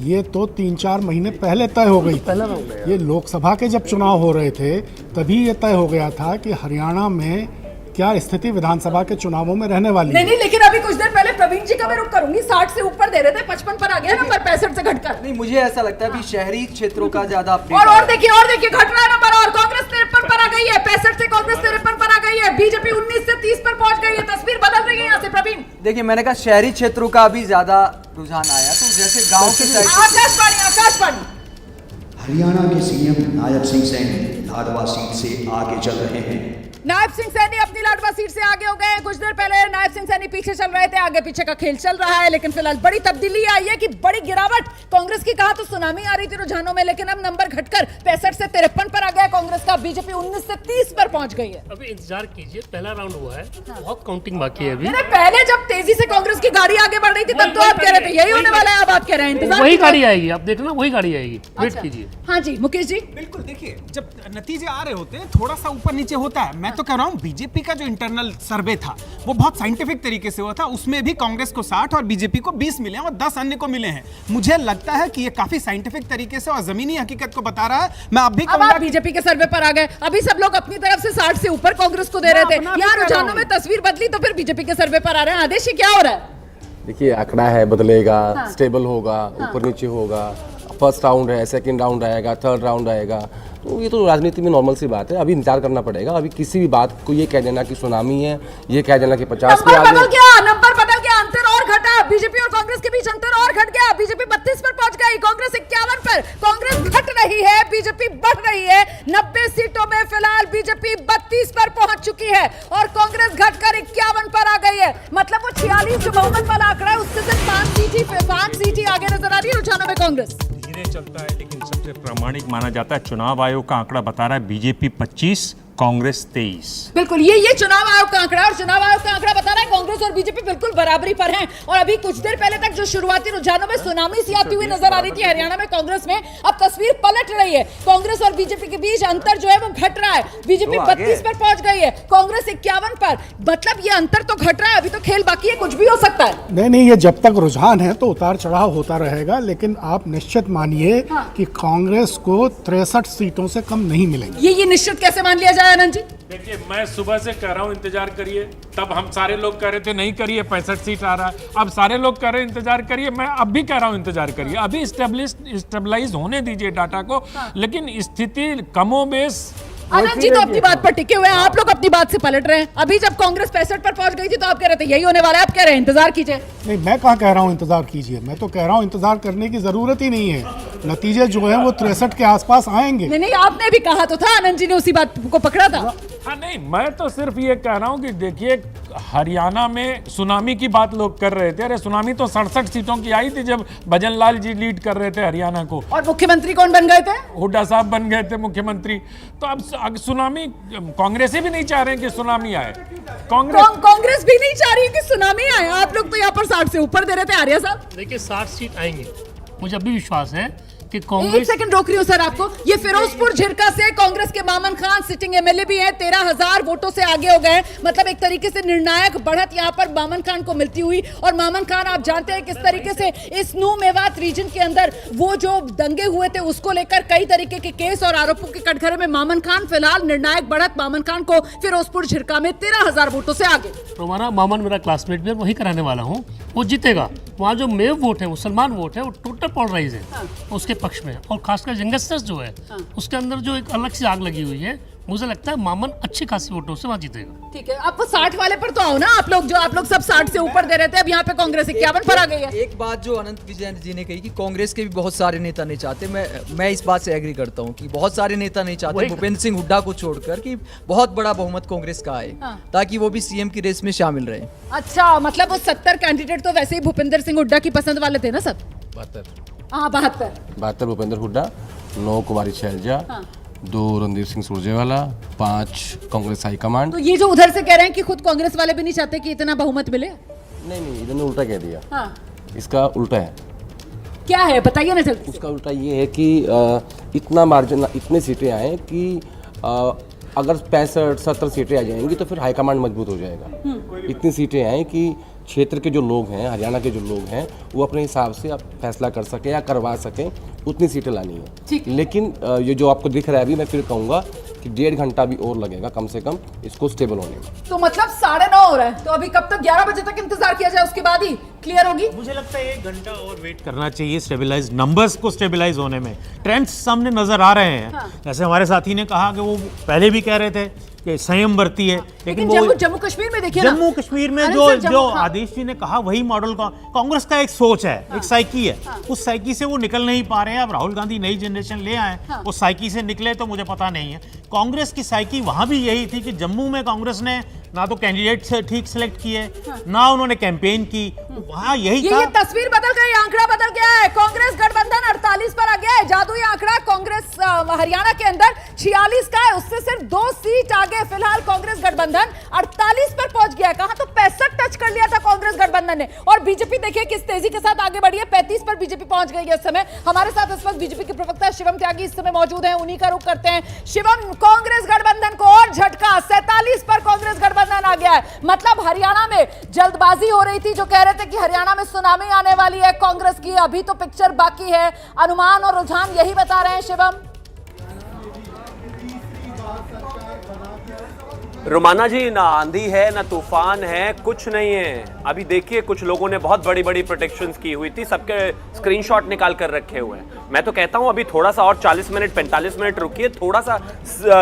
ये तो 3-4 महीने पहले तय हो गई थी। ये लोकसभा के जब चुनाव हो रहे थे तभी ये तय हो गया था कि हरियाणा में क्या स्थिति विधानसभा के चुनावों में रहने वाली है। नहीं, लेकिन अभी कुछ देर पहले प्रवीण जी का मैं रुक करूंगी, 60 से ऊपर दे रहे थे, 55 पर आ गया नंबर, 65 से घटकर। नहीं, मुझे ऐसा लगता है अभी शहरी क्षेत्रों का ज्यादा और देखिए घट रहा है नंबर, और कांग्रेस 53 पर आ गई है, 65 से कांग्रेस 53 पर आ गई है, बीजेपी 19 से 30 पर पहुंच गई है। तस्वीर बदल रही है यहाँ से प्रवीण। देखिए, मैंने कहा शहरी क्षेत्रों का अभी ज्यादा रुझान आया, तो जैसे गांव के साइड। आकाशवाणी हरियाणा के सीएम नायब सिंह सैनी लाडवा सीट से आगे चल रहे हैं। नायब सिंह सैनी अपनी लाडवा सीट से आगे हो गए। कुछ देर पहले नायब सिंह सैनी पीछे चल रहे थे, आगे पीछे का खेल चल रहा है, लेकिन फिलहाल बड़ी तब्दीली आई है कि बड़ी गिरावट कांग्रेस की। कहा तो सुनामी आ रही थी रुझानों में, लेकिन अब नंबर घटकर 65 से 53 पर आ गया कांग्रेस का। बीजेपी 19 से 30 पर पहुंच गई है। अभी इंतजार कीजिए, पहला राउंड हुआ है, बहुत काउंटिंग बाकी है अभी। पहले जब तेजी से कांग्रेस की गाड़ी आगे बढ़ रही थी तब तो आप कह रहे थे यही होने वाला है, अब आप कह रहे हैं इंतजार। वही गाड़ी आएगी, आप देखना वही गाड़ी आएगी, वेट कीजिए। हाँ जी मुकेश जी। बिल्कुल, देखिए जब नतीजे आ रहे होते हैं थोड़ा सा ऊपर नीचे होता है। मैं तो कह रहा हूँ बीजेपी का जो इंटरनल सर्वे था वो बहुत साइंटिफिक तरीके से हुआ था, उसमें भी कांग्रेस को 60 और बीजेपी को 20 मिले हैं और 10 अन्य को मिले हैं। मुझे लगता है कि ये काफी साइंटिफिक तरीके से और जमीनी हकीकत को बता रहा है। मैं अभी अब आप बीजेपी के सर्वे पर आ गए, अभी सब लोग अपनी तरफ से 60 से ऊपर कांग्रेस को दे रहे थे, यहाँ रुझानों में तस्वीर बदली तो फिर बीजेपी के सर्वे पर आ रहे हैं। आदेश क्या हो रहा है? देखिए आंकड़ा है, बदलेगा, स्टेबल होगा, ऊपर नीचे होगा। फर्स्ट राउंड है, सेकंड राउंड आएगा, थर्ड राउंड आएगा, तो ये तो राजनीति में नॉर्मल सी बात है। अभी इंतजार करना पड़ेगा। अभी किसी भी बात को ये कह देना कि सुनामी है, ये कह देना कि 50 के आगे। नंबर बदल गया, अंतर और घटा। बीजेपी और कांग्रेस के बीच अंतर और घट गया। बीजेपी 32 पर पहुंच गई, कांग्रेस 51 पर। कांग्रेस घट रही है, बीजेपी बढ़ रही है। 90 सीटों में फिलहाल बीजेपी 32 पर पहुंच चुकी है और कांग्रेस घटकर 51 पर आ गई है। मतलब वो 46 जो बहुमत वाला आंकड़ा है उससे सिर्फ 5 सीट ही आगे नजर आ रही है रुझानों में कांग्रेस। धीरे चलता है लेकिन सबसे प्रामाणिक माना जाता है। चुनाव आयोग का आंकड़ा बता रहा है बीजेपी 25, कांग्रेस 23। बिल्कुल, ये चुनाव आयोग का आंकड़ा, और चुनाव आयोग का आंकड़ा बता रहा है कांग्रेस और बीजेपी बिल्कुल बराबरी पर हैं। और अभी कुछ देर पहले तक जो शुरुआती रुझानों में सुनामी सी आती हुई नजर आ रही थी हरियाणा में कांग्रेस में, अब तस्वीर पलट रही है। कांग्रेस और बीजेपी के बीच अंतर जो है वो घट रहा है। बीजेपी 32 पर पहुंच गई है, कांग्रेस 51 पर। मतलब ये अंतर तो घट रहा है, अभी तो खेल बाकी है, कुछ भी हो सकता है। नहीं, ये जब तक रुझान है तो उतार चढ़ाव होता रहेगा, लेकिन आप निश्चित मानिए कि कांग्रेस को 63 सीटों से कम नहीं मिलेंगी। ये निश्चित कैसे मान लिया जाए आनंद जी? देखिए, मैं सुबह से कह रहा हूँ इंतजार करिए, तब हम सारे लोग कह रहे थे नहीं करिए, 65 सीट आ रहा है। अब सारे लोग कह रहे हैं इंतजार करिए, मैं अब भी कह रहा हूँ इंतजार करिए। अभी स्टेबलाइज होने दीजिए डाटा को, लेकिन स्थिति कमोबेश। आनंद जी तो अपनी बात पर टिके हुए हैं, आप लोग अपनी बात से पलट रहे हैं। अभी जब कांग्रेस 65 पर पहुंच गई थी तो आप कह रहे थे यही होने वाला है, आप कह रहे हैं इंतजार कीजिए। नहीं, मैं कहाँ कह रहा हूँ इंतजार कीजिए, मैं तो कह रहा हूँ इंतजार करने की जरूरत ही नहीं है। नतीजे जो है वो 63 के आसपास आएंगे। नहीं, आपने भी कहा तो था, आनंद जी ने उसी बात को पकड़ा था। हाँ नहीं, मैं तो सिर्फ ये कह रहा हूँ कि देखिए हरियाणा में सुनामी की बात लोग कर रहे थे। अरे सुनामी तो 67 सीटों की आई थी जब भजन लाल जी लीड कर रहे थे हरियाणा को। और मुख्यमंत्री कौन बन गए थे? हुड्डा साहब बन गए थे मुख्यमंत्री। तो अब सुनामी, कांग्रेस भी नहीं चाह रहे कि सुनामी आए। कांग्रेस भी नहीं चाह रही कि सुनामी आए। आप लोग तो यहाँ पर 60 से ऊपर दे रहे थे आर्या साहब। देखिए 60 सीट आएंगे, मुझे अभी विश्वास है कि एक कांग्रेस। सेकंड रोक रही हूँ सर आपको। ये फिरोजपुर झिरका से कांग्रेस के मामन खान सिटिंग एमएलए भी हैं, 13,000 वोटों से आगे हो गए। मतलब एक तरीके से निर्णायक बढ़त यहाँ पर मामन खान को मिलती हुई। और मामन खान आप जानते हैं किस तरीके से इस नू मेवात रीजन के अंदर वो जो दंगे हुए थे उसको लेकर कई तरीके के केस और आरोपों के कटघरे में मामन खान फिलहाल निर्णायक बढ़त मामन खान को फिरोजपुर झिरका में 13,000 वोटों से आगे। तो हमारा मामन मेरा क्लासमेट भी है, वही कराने वाला हूँ, वो जीतेगा। वहाँ जो मेव वोट है, मुसलमान वोट है, वो टोटल पोलराइज है उसके पक्ष में। और खासकर यंगस्टर्स जो है उसके अंदर जो एक अलग सी आग लगी हुई है, मुझे लगता है मामन अच्छी खासी वोटों से वहाँ जीतेगा। ठीक है, अब वो 60 वाले पर तो आओ ना आप लोग, जो आप लोग सब 60 से ऊपर दे रहे थे, अब यहाँ पे कांग्रेस 51 पर आ गई है। एक बात जो अनंत विजय जी ने कही कि कांग्रेस के भी बहुत सारे नेता नहीं चाहते, मैं इस बात से एग्री करता हूँ कि बहुत सारे नेता नहीं चाहते भूपेंद्र सिंह हुड्डा को छोड़कर कि बहुत बड़ा बहुमत कांग्रेस का आए, ताकि वो भी सीएम की रेस में शामिल रहे। अच्छा, मतलब वो 70 कैंडिडेट तो वैसे ही भूपेंद्र सिंह हुड्डा की पसंद वाले थे ना सब? 72 भूपेंद्र हुड्डा, 9 कुमारी शैलजा, 2 रणदीप सिंह सुरजेवाला, 5 कांग्रेस हाईकमांड। तो ये जो उधर से कह रहे हैं कि खुद कांग्रेस वाले भी नहीं चाहते कि इतना बहुमत मिले? नहीं, इन्होंने उल्टा कह दिया। हाँ। इसका उल्टा है। क्या है बताइए ना जल्दी। उसका उल्टा ये है कि इतना मार्जिन, इतने सीटें आए कि अगर 65-70 सीटें आ जाएंगी तो फिर हाईकमांड मजबूत हो जाएगा। इतनी सीटें आए कि क्षेत्र के जो लोग हैं, हरियाणा के जो लोग हैं, वो अपने हिसाब से फैसला कर सकें या करवा सकें, उतनी सीटें लानी है। लेकिन ये जो आपको दिख रहा है, अभी मैं फिर कहूँगा कि 1.5 घंटा भी और लगेगा कम से कम इसको स्टेबल होने में। तो मतलब 9:30 हो रहा है, तो अभी कब तक 11 बजे तक इंतजार किया जाए, उसके बाद ही क्लियर होगी? मुझे लगता है 1 घंटा और वेट करना चाहिए स्टेबलाइज, नंबर्स को स्टेबलाइज होने में। ट्रेंड्स सामने नजर आ रहे हैं। जैसे हमारे साथी ने कहा कि वो पहले भी कह रहे थे कि संयम बरती है, लेकिन वो जम्मू कश्मीर में देखिए ना, जम्मू कश्मीर में जो आदेश जी ने कहा वही मॉडल कांग्रेस का एक सोच है, एक साइकी है। उस साइकी से वो निकल नहीं पा रहे हैं। अब राहुल गांधी नई जनरेशन ले आए, उस साइकी से निकले तो मुझे पता नहीं है। कांग्रेस की साइकी वहां भी यही थी कि जम्मू में कांग्रेस ने ना तो कैंडिडेट ठीक सिलेक्ट किए, ना उन्होंने कैंपेन की, वहां यही था। ये तस्वीर बदल गई, आंकड़ा बदल गया है। कांग्रेस गठबंधन 48 पर आ गया है। जादुई आंकड़ा कांग्रेस हरियाणा के अंदर 46 का है, उससे सिर्फ 2 सीट आगे फिलहाल कांग्रेस गठबंधन 48 पर पहुंच गया है। कहा तो 65 टच कर लिया था कांग्रेस गठबंधन ने, और बीजेपी देखिए किस तेजी के साथ आगे बढ़ी है। 35 पर बीजेपी पहुंच गई है इस समय। हमारे साथ इस वक्त बीजेपी के प्रवक्ता शिवम त्यागी इस समय मौजूद हैं, उन्हीं का रुख करते हैं। शिवम, कांग्रेस गठबंधन को और झटका, 47 पर कांग्रेस गठबंधन आ गया है। मतलब हरियाणा में जल्दबाजी हो रही थी, जो कह रहे थे कि हरियाणा में सुनामी आने वाली है कांग्रेस की, अभी तो पिक्चर बाकी है। अनुमान और रुझान यही बता रहे हैं शिवम। रोमाना जी, ना आंधी है ना तूफान है, कुछ नहीं है। अभी देखिए कुछ लोगों ने बहुत बड़ी बड़ी प्रोटेक्शंस की हुई थी, सबके स्क्रीनशॉट निकाल कर रखे हुए हैं। मैं तो कहता हूं अभी थोड़ा सा और 40 मिनट 45 मिनट रुकिए, थोड़ा सा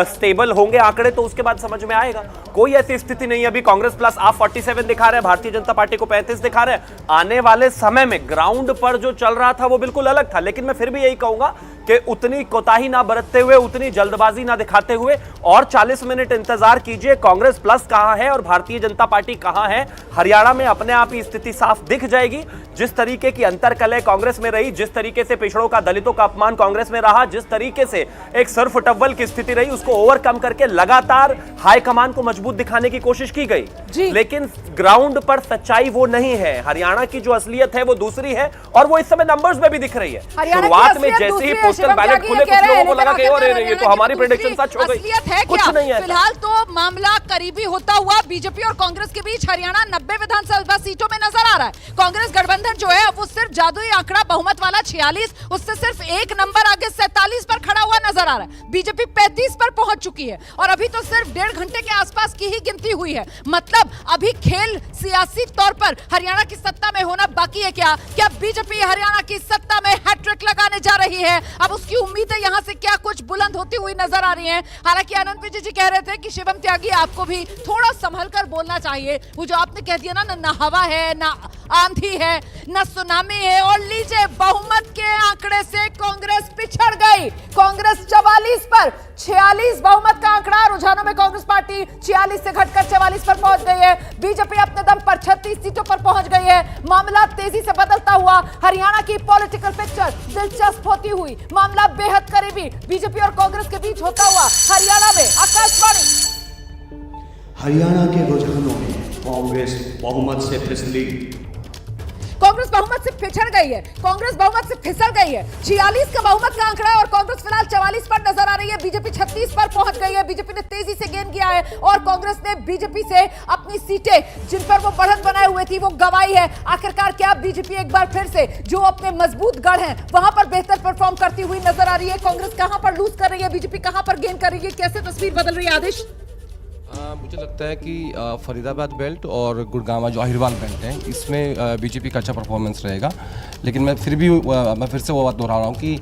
स्टेबल होंगे आंकड़े तो उसके बाद समझ में आएगा। कोई ऐसी स्थिति नहीं है। अभी कांग्रेस प्लस आप 47 दिखा रहे हैं, भारतीय जनता पार्टी को 35 दिखा रहे हैं। आने वाले समय में ग्राउंड पर जो चल रहा था वो बिल्कुल अलग था। लेकिन मैं फिर भी यही कहूंगा कि उतनी कोताही ना बरतते हुए, उतनी जल्दबाजी ना दिखाते हुए और 40 मिनट इंतजार कीजिए। कांग्रेस प्लस कहां है और भारतीय जनता पार्टी कहां है, हरियाणा में अपने आप ही स्थिति साफ दिख जाएगी। जिस तरीके की अंतरकलह कांग्रेस में रही, जिस तरीके से पिछड़ों का, दलितों का अपमान कांग्रेस में रहा, जिस तरीके से एक सर्फ टव्वल की स्थिति रही, उसको ओवरकम करके लगातार हाईकमान को मजबूत दिखाने की कोशिश की गई। लेकिन ग्राउंड पर सच्चाई वो नहीं है। हरियाणा की जो असलियत है वो दूसरी है, और वो इस समय नंबर्स में भी दिख रही है। शुरुआत में जैसे ही पोस्टल बैलेट खुले, कुछ लोगों को लगा कि ये तो हमारी प्रेडिक्शन सच हो गई। कुछ नहीं है। फिलहाल तो मामला करीबी होता हुआ बीजेपी और कांग्रेस के बीच हरियाणा 90 विधानसभा सीटों में नजर आ रहा है। कांग्रेस गठबंधन जो है वो सिर्फ जादुई आंकड़ा बहुमत वाला 46, उससे सिर्फ 1 नंबर आगे 47 पर खड़ा हुआ नजर आ रहा है। बीजेपी 35 पर पहुंच चुकी है, और अभी तो सिर्फ 1.5 घंटे के आसपास की ही गिनती हुई है। मतलब अभी खेल सियासी तौर पर हरियाणा की सत्ता में होना बाकी है। क्या बीजेपी हरियाणा की सत्ता में हैट्रिक लगाने जा रही है? अब उसकी उम्मीदें यहां से क्या कुछ बुलंद होती हुई नजर आ रही हैं। हालांकि अनंत विजय जी कह रहे थे कि शिवम त्यागी आपको भी थोड़ा संभल कर बोलना चाहिए। वो जो आपने कह दिया ना हवा है, ना आंधी है, ना सुनामी है, और लीजिए बहुमत के आंकड़े से कांग्रेस पिछड़ गई। कांग्रेस 44 पर 46 बहुमत का आंकड़ा। रुझानों में कांग्रेस पार्टी 46 से घटकर 44 पर पहुंच गई है। बीजेपी अपने दम पर 36 सीटों पर पहुंच गई है। मामला तेजी से बदलता हुआ हरियाणा की पॉलिटिकल पिक्चर दिलचस्प होती हुई, मामला बेहद करीबी बीजेपी और कांग्रेस के बीच होता हुआ हरियाणा में। आकाशवाणी हरियाणा के रुझानों में कांग्रेस बहुमत से फिसली। कांग्रेस बहुमत से पिछड़ गई है, कांग्रेस बहुमत से फिसल गई है। 46 का बहुमत का आंकड़ा है और कांग्रेस फिलहाल 44 पर नजर आ रही है। बीजेपी 36 पर पहुंच गई है। बीजेपी ने तेजी से गेन किया है, और कांग्रेस ने बीजेपी से अपनी सीटें जिन पर वो बढ़त बनाए हुए थी वो गंवाई है। आखिरकार क्या बीजेपी एक बार फिर से जो अपने मजबूत गढ़ हैं वहां पर बेहतर परफॉर्म करती हुई नजर आ रही है? कांग्रेस कहां पर लूज कर रही है, बीजेपी कहां पर गेन कर रही है? कैसे तस्वीर बदल रही है आदेश? मुझे लगता है कि फरीदाबाद बेल्ट और गुड़गांव जो अहिरवाल बेल्ट है इसमें बीजेपी का अच्छा परफॉर्मेंस रहेगा। लेकिन मैं फिर से वो बात दोहरा रहा हूँ कि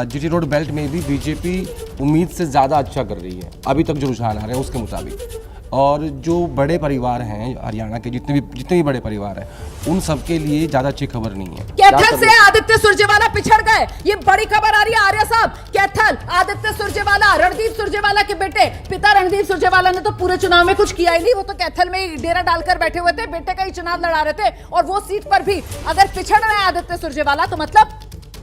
जीटी रोड बेल्ट में भी बीजेपी उम्मीद से ज़्यादा अच्छा कर रही है अभी तक जो रुझान आ रहे हैं उसके मुताबिक। और जो बड़े परिवार हैं हरियाणा के जितने भी बड़े परिवार हैं उन सबके लिए ज़्यादा अच्छी खबर नहीं है। कैथल से आदित्य सुरजेवाला पिछड़ गए, ये बड़ी खबर आ रही है आर्य साहब। कैथल आदित्य सुरजेवाला, रणदीप सुरजेवाला के बेटे, पिता रणदीप सुरजेवाला ने तो पूरे चुनाव में कुछ किया ही नहीं, वो तो कैथल में ही डेरा डालकर बैठे हुए थे, बेटे का ही चुनाव लड़ा रहे थे और वो सीट पर भी अगर पिछड़ रहे हैं आदित्य सुरजेवाला तो मतलब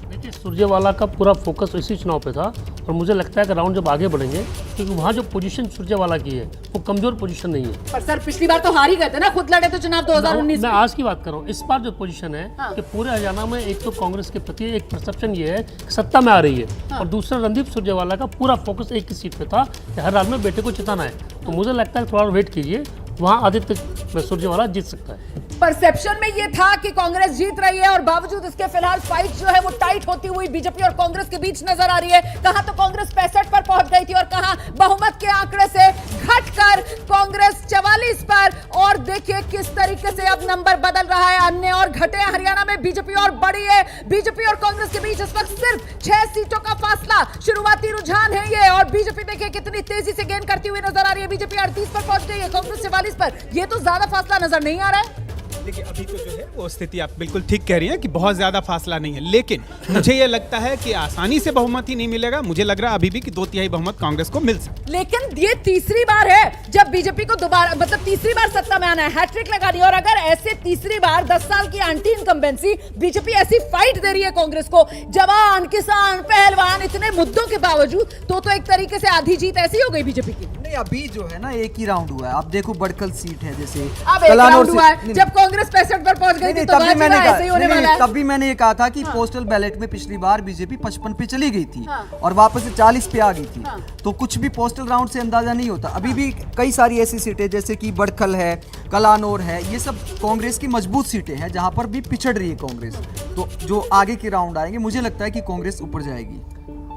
देखिए सुरजेवाला का पूरा फोकस इसी चुनाव पे था और मुझे लगता है कि राउंड जब आगे बढ़ेंगे क्योंकि वहाँ जो पोजीशन सुरजेवाला की है वो कमजोर पोजीशन नहीं है। पर सर पिछली बार तो हार ही गए थे ना, खुद लड़े तो चुनाव 2019 मैं आज की बात कर रहा हूँ। इस बार जो पोजीशन है कि पूरे हरियाणा में एक तो कांग्रेस के प्रति एक परसेप्शन ये है कि सत्ता में आ रही है और दूसरा रणदीप सुरजेवाला का पूरा फोकस एक ही सीट पे था कि हर हाल में बेटे को जिताना है। तो मुझे लगता है थोड़ा वेट कीजिए, वहाँ आदित्य सुरजेवाला जीत सकता है। परसेप्शन में ये था कि कांग्रेस जीत रही है और बावजूद इसके फिलहाल फाइट जो है वो टाइट होती हुई बीजेपी और कांग्रेस के बीच नजर आ रही है। कहां तो कांग्रेस 65 पर पहुंच गई थी और कहां बहुमत के आंकड़े से घटकर कांग्रेस 44 पर। और देखिए किस तरीके से अब नंबर बदल रहा है, अन्य और घटे हरियाणा में बीजेपी और बढ़ी है। बीजेपी और कांग्रेस के बीच इस वक्त सिर्फ 6 सीटों का फासला, शुरुआती रुझान है ये। और बीजेपी देखिए कितनी तेजी से गेन करती हुई नजर आ रही है, बीजेपी 38 पर पहुंच गई है, कांग्रेस 44 पर। ये तो ज्यादा फासला नजर नहीं आ रहा है। देखिए अभी तो जो है वो स्थिति आप बिल्कुल ठीक कह रही हैं कि बहुत ज्यादा फासला नहीं है, लेकिन मुझे ये लगता है कि आसानी से बहुमत ही नहीं मिलेगा। मुझे लग रहा है अभी भी कि 2/3 बहुमत कांग्रेस को मिल सकता है। लेकिन ये तीसरी बार है जब बीजेपी को दोबारा मतलब तीसरी बार सत्ता में आना है, हैट्रिक लगानी है। और अगर ऐसे तीसरी बार 10 साल की एंटी इनकम्बेंसी बीजेपी ऐसी फाइट दे रही है कांग्रेस को, जवान किसान पहलवान इतने मुद्दों के बावजूद, तो एक तरीके से आधी जीत ऐसी हो गई बीजेपी की। नहीं अभी जो है ना एक ही राउंड हुआ है। आप देखो बड़कल सीट है जैसे अब एक राउंड हुआ है, जब कांग्रेस 65 पर पहुंच गई थी तो तब भी मैंने ये कहा था कि पोस्टल बैलेट में पिछली बार बीजेपी 55 पे चली गई थी और वापस से 40 पे आ गई थी। तो कुछ भी पोस्टल राउंड से अंदाजा नहीं होता। अभी भी कई सारी ऐसी सीटें जैसे कि बड़खल है, कलानौर है, ये सब कांग्रेस की मजबूत सीटें हैं जहां पर भी पिछड़ रही है कांग्रेस। तो जो आगे के राउंड आएंगे मुझे लगता है कि कांग्रेस ऊपर जाएगी।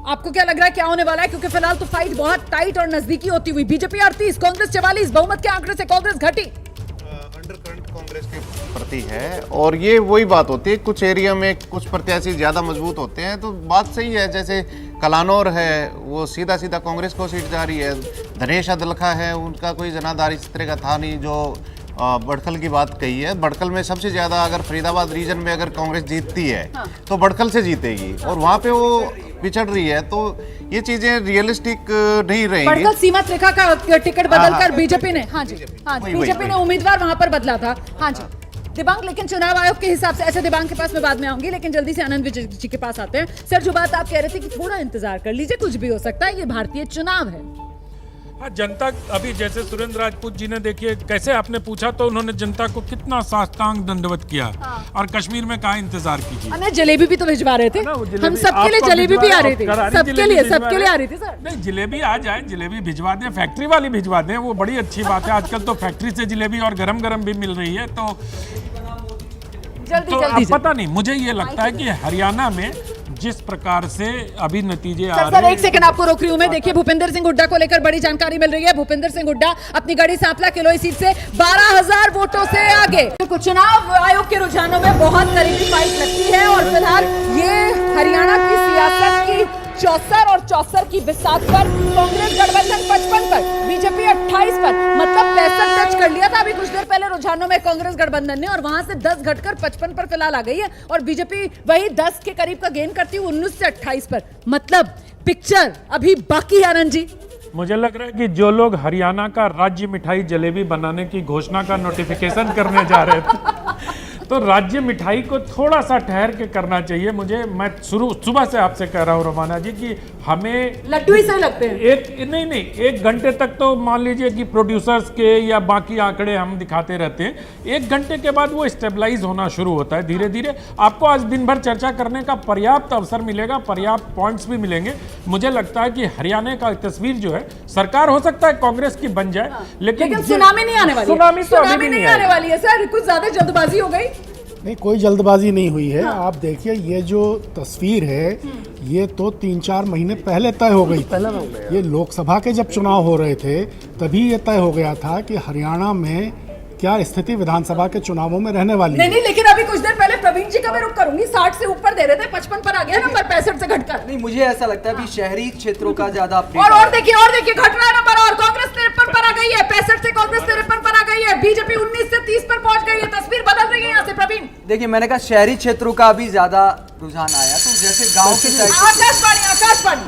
आपको क्या लग रहा है क्या होने वाला है? क्योंकि फिलहाल तो फाइट बहुत टाइट और नजदीकी होती हुई, बीजेपी 38, कांग्रेस 44, बहुमत के आंकड़े से कांग्रेस घटी। अंडरकरंट कांग्रेस के प्रति है और ये वही बात होती है, कुछ एरिया में कुछ प्रत्याशी ज्यादा मजबूत होते हैं तो बात सही है। जैसे कलानौर है वो सीधा कांग्रेस को सीट जा रही है, धनेश अदलखा है उनका कोई जनाधार इस तरह का था नहीं। जो बड़खल की बात कही है, बड़खल में सबसे ज्यादा अगर फरीदाबाद रीजन में अगर कांग्रेस जीतती है तो बड़खल से जीतेगी और वहाँ पे वो पिछड़ रही है। तो ये चीजें रियलिस्टिक नहीं रहेंगी। बड़खल सीमा रेखा का टिकट बदलकर बीजेपी ने बीजेपी ने उम्मीदवार वहां पर बदला था। हाँ जी दिबांग, लेकिन चुनाव आयोग के हिसाब से, ऐसे दिबांग के पास मैं बाद में आऊंगी, लेकिन जल्दी से आनंद विजय जी के पास आते हैं। सर जो बात आप कह रहे थे कि थोड़ा इंतजार कर लीजिए, कुछ भी हो सकता है, ये भारतीय चुनाव है। हाँ, जनता अभी जैसे सुरेंद्र राजपूत जी ने देखिए कैसे आपने पूछा तो उन्होंने जनता को कितना साष्टांग दंडवत किया। और कश्मीर में कहाँ इंतजार कीजिए। अरे जलेबी भी तो भिजवा रहे थे, हम सबके लिए जलेबी भी आ रही थी, सबके लिए आ रही थी सर। नहीं जलेबी आ जाए, जलेबी भिजवा दें, फैक्ट्री वाली भिजवा दें, वो बड़ी अच्छी बात है। आजकल तो फैक्ट्री से जलेबी और गरम गरम भी मिल रही है। तो जल्दी पता नहीं, मुझे ये लगता है कि हरियाणा में जिस प्रकार से अभी नतीजे आ रहे हैं। एक सेकंड आपको रोक रही हूं मैं। देखिए भूपेंद्र सिंह हुड्डा को लेकर बड़ी जानकारी मिल रही है। भूपेंद्र सिंह हुड्डा अपनी गढ़ी सांपला किलोई सीट से 12,000 वोटों से आगे। चुनाव आयोग के रुझानों में बहुत करीबी फाइट लगती है और फिलहाल ये हरियाणा की सियासत की 74 और 74 की बिसात पर कांग्रेस गठबंधन 55 पर, बीजेपी 28 पर, मतलब 65 टच कर लिया था अभी कुछ देर पहले रुझानों में कांग्रेस गठबंधन ने और वहां से 10 घटकर 55 पर फिलहाल आ गई है और बीजेपी वही 10 के करीब का गेन करती हुई 19 से 28 पर। मतलब पिक्चर अभी बाकी है आनंद जी। मुझे लग रहा है कि जो लोग हरियाणा का राज्य मिठाई जलेबी बनाने की घोषणा का नोटिफिकेशन करने जा रहे थे तो राज्य मिठाई को थोड़ा सा ठहर के करना चाहिए। मैं सुबह से आपसे कह रहा हूँ रोमाना जी कि हमें लड्डू ही सही लगते हैं। नहीं 1 घंटे तक तो मान लीजिए कि प्रोड्यूसर्स के या बाकी आंकड़े हम दिखाते रहते हैं। 1 घंटे के बाद वो स्टेबलाइज होना शुरू होता है धीरे धीरे। आपको आज दिन भर चर्चा करने का पर्याप्त अवसर मिलेगा, पर्याप्त पॉइंट्स भी मिलेंगे। मुझे लगता है कि हरियाणा का तस्वीर जो है, सरकार हो सकता है कांग्रेस की बन जाए, लेकिन सुनामी नहीं आने वाली। सुनामी तो अभी भी नहीं आने वाली है सर, कुछ ज्यादा जल्दबाजी हो गई। नहीं, कोई जल्दबाजी नहीं हुई है। आप देखिए ये जो तस्वीर है ये तो 3-4 महीने पहले तय हो गई थी। ये लोकसभा के जब चुनाव हो रहे थे तभी ये तय हो गया था कि हरियाणा में क्या स्थिति विधानसभा के चुनावों में रहने वाली है। नहीं, लेकिन अभी कुछ देर पहले प्रवीण जी का मैं रुक करूंगी। 60 से ऊपर दे रहे थे, 55 पर आ गया नंबर, 65 से घटकर। नहीं, मुझे ऐसा लगता है अभी शहरी क्षेत्रों का ज्यादा और देखिए घट रहा है नंबर, और कांग्रेस 53 पर आ गई है, 65 से कांग्रेस 53 पर आ गई है, बीजेपी 19 से 30 पर पहुंच गई है। तस्वीर बदल रही है यहाँ से प्रवीण। देखिए, मैंने कहा शहरी क्षेत्रों का अभी ज्यादा रुझान आया, तो जैसे गांव की साइड आकाशवाणी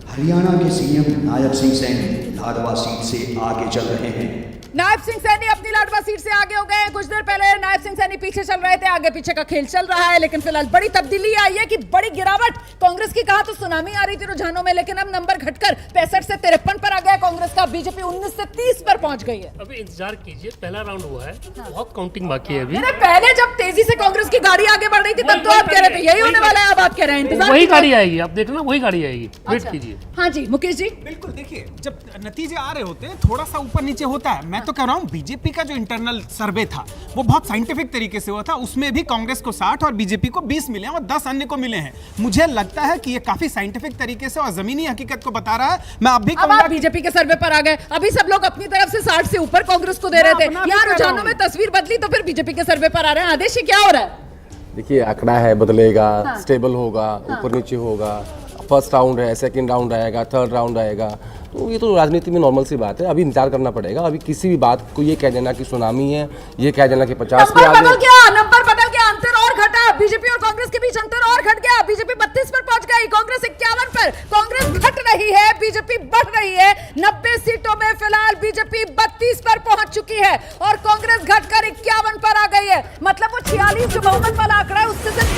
हरियाणा के सीएम नायब सिंह सैनी लाडवा सीट से आगे चल रहे हैं। नायब सिंह सैनी अपनी लाडवा सीट से आगे हो गए हैं। कुछ देर पहले नायब सिंह सैनी पीछे चल रहे थे, आगे पीछे का खेल चल रहा है, लेकिन फिलहाल बड़ी तब्दीली आई है कि बड़ी गिरावट कांग्रेस की कहा तो सुनामी आ रही थी रुझानों में, लेकिन अब नंबर घटकर 65 से 53 पर आ गया कांग्रेस का। बीजेपी 19 से 30 पर पहुंच गई है। अभी इंतजार कीजिए, पहला राउंड हुआ है, बहुत काउंटिंग बाकी है अभी। पहले जब तेजी से कांग्रेस की गाड़ी आगे बढ़ रही थी तब तो आप कह रहे थे यही होने वाला है, अब आप कह रहे हैं इंतजार वही गाड़ी आएगी, आप देखना वही गाड़ी आएगी, वेट कीजिए। हाँ जी मुकेश जी, बिल्कुल। देखिए, जब नतीजे आ रहे होते हैं थोड़ा सा ऊपर नीचे होता है। मैं तो कह रहा हूँ बीजेपी का जो इंटरनल सर्वे था वो बहुत साइंटिफिक तरीके से हुआ था। उसमें भी कांग्रेस को 60 और बीजेपी को 20 मिले हैं और 10 अन्य को मिले हैं। मुझे लगता है कि ये काफी साइंटिफिक तरीके से और जमीनी हकीकत को बता रहा है। मैं अब भी कहूंगा बीजेपी के सर्वे पर आ गए। अभी सब लोग अपनी तरफ से 60 से ऊपर कांग्रेस को दे रहे थे, यहाँ रुझानों में तस्वीर बदली तो फिर बीजेपी के सर्वे पर आ रहे हैं। आदेश क्या हो रहा है? देखिए आंकड़ा है, बदलेगा, स्टेबल होगा, ऊपर नीचे होगा। फर्स्ट राउंड है, सेकंड राउंड आएगा, थर्ड राउंड आएगा, तो ये तो राजनीति में नॉर्मल सी बात है। अभी इंतजार करना पड़ेगा। अभी किसी भी बात को ये कह देना कि सुनामी है, ये कह देना कि 50 पे आ गए। नंबर बदल गया, अंतर और घटा। बीजेपी और कांग्रेस के बीच अंतर और घट गया। बीजेपी 32 पर पहुंच गई, कांग्रेस 51 पर। कांग्रेस घट रही है, बीजेपी बढ़ रही है। 90 सीटों में फिलहाल बीजेपी 32 पर पहुंच चुकी है और कांग्रेस घटकर 51 पर आ गई है। मतलब वो 46 जो बहुमत वाला आंकड़ा है उससे सिर्फ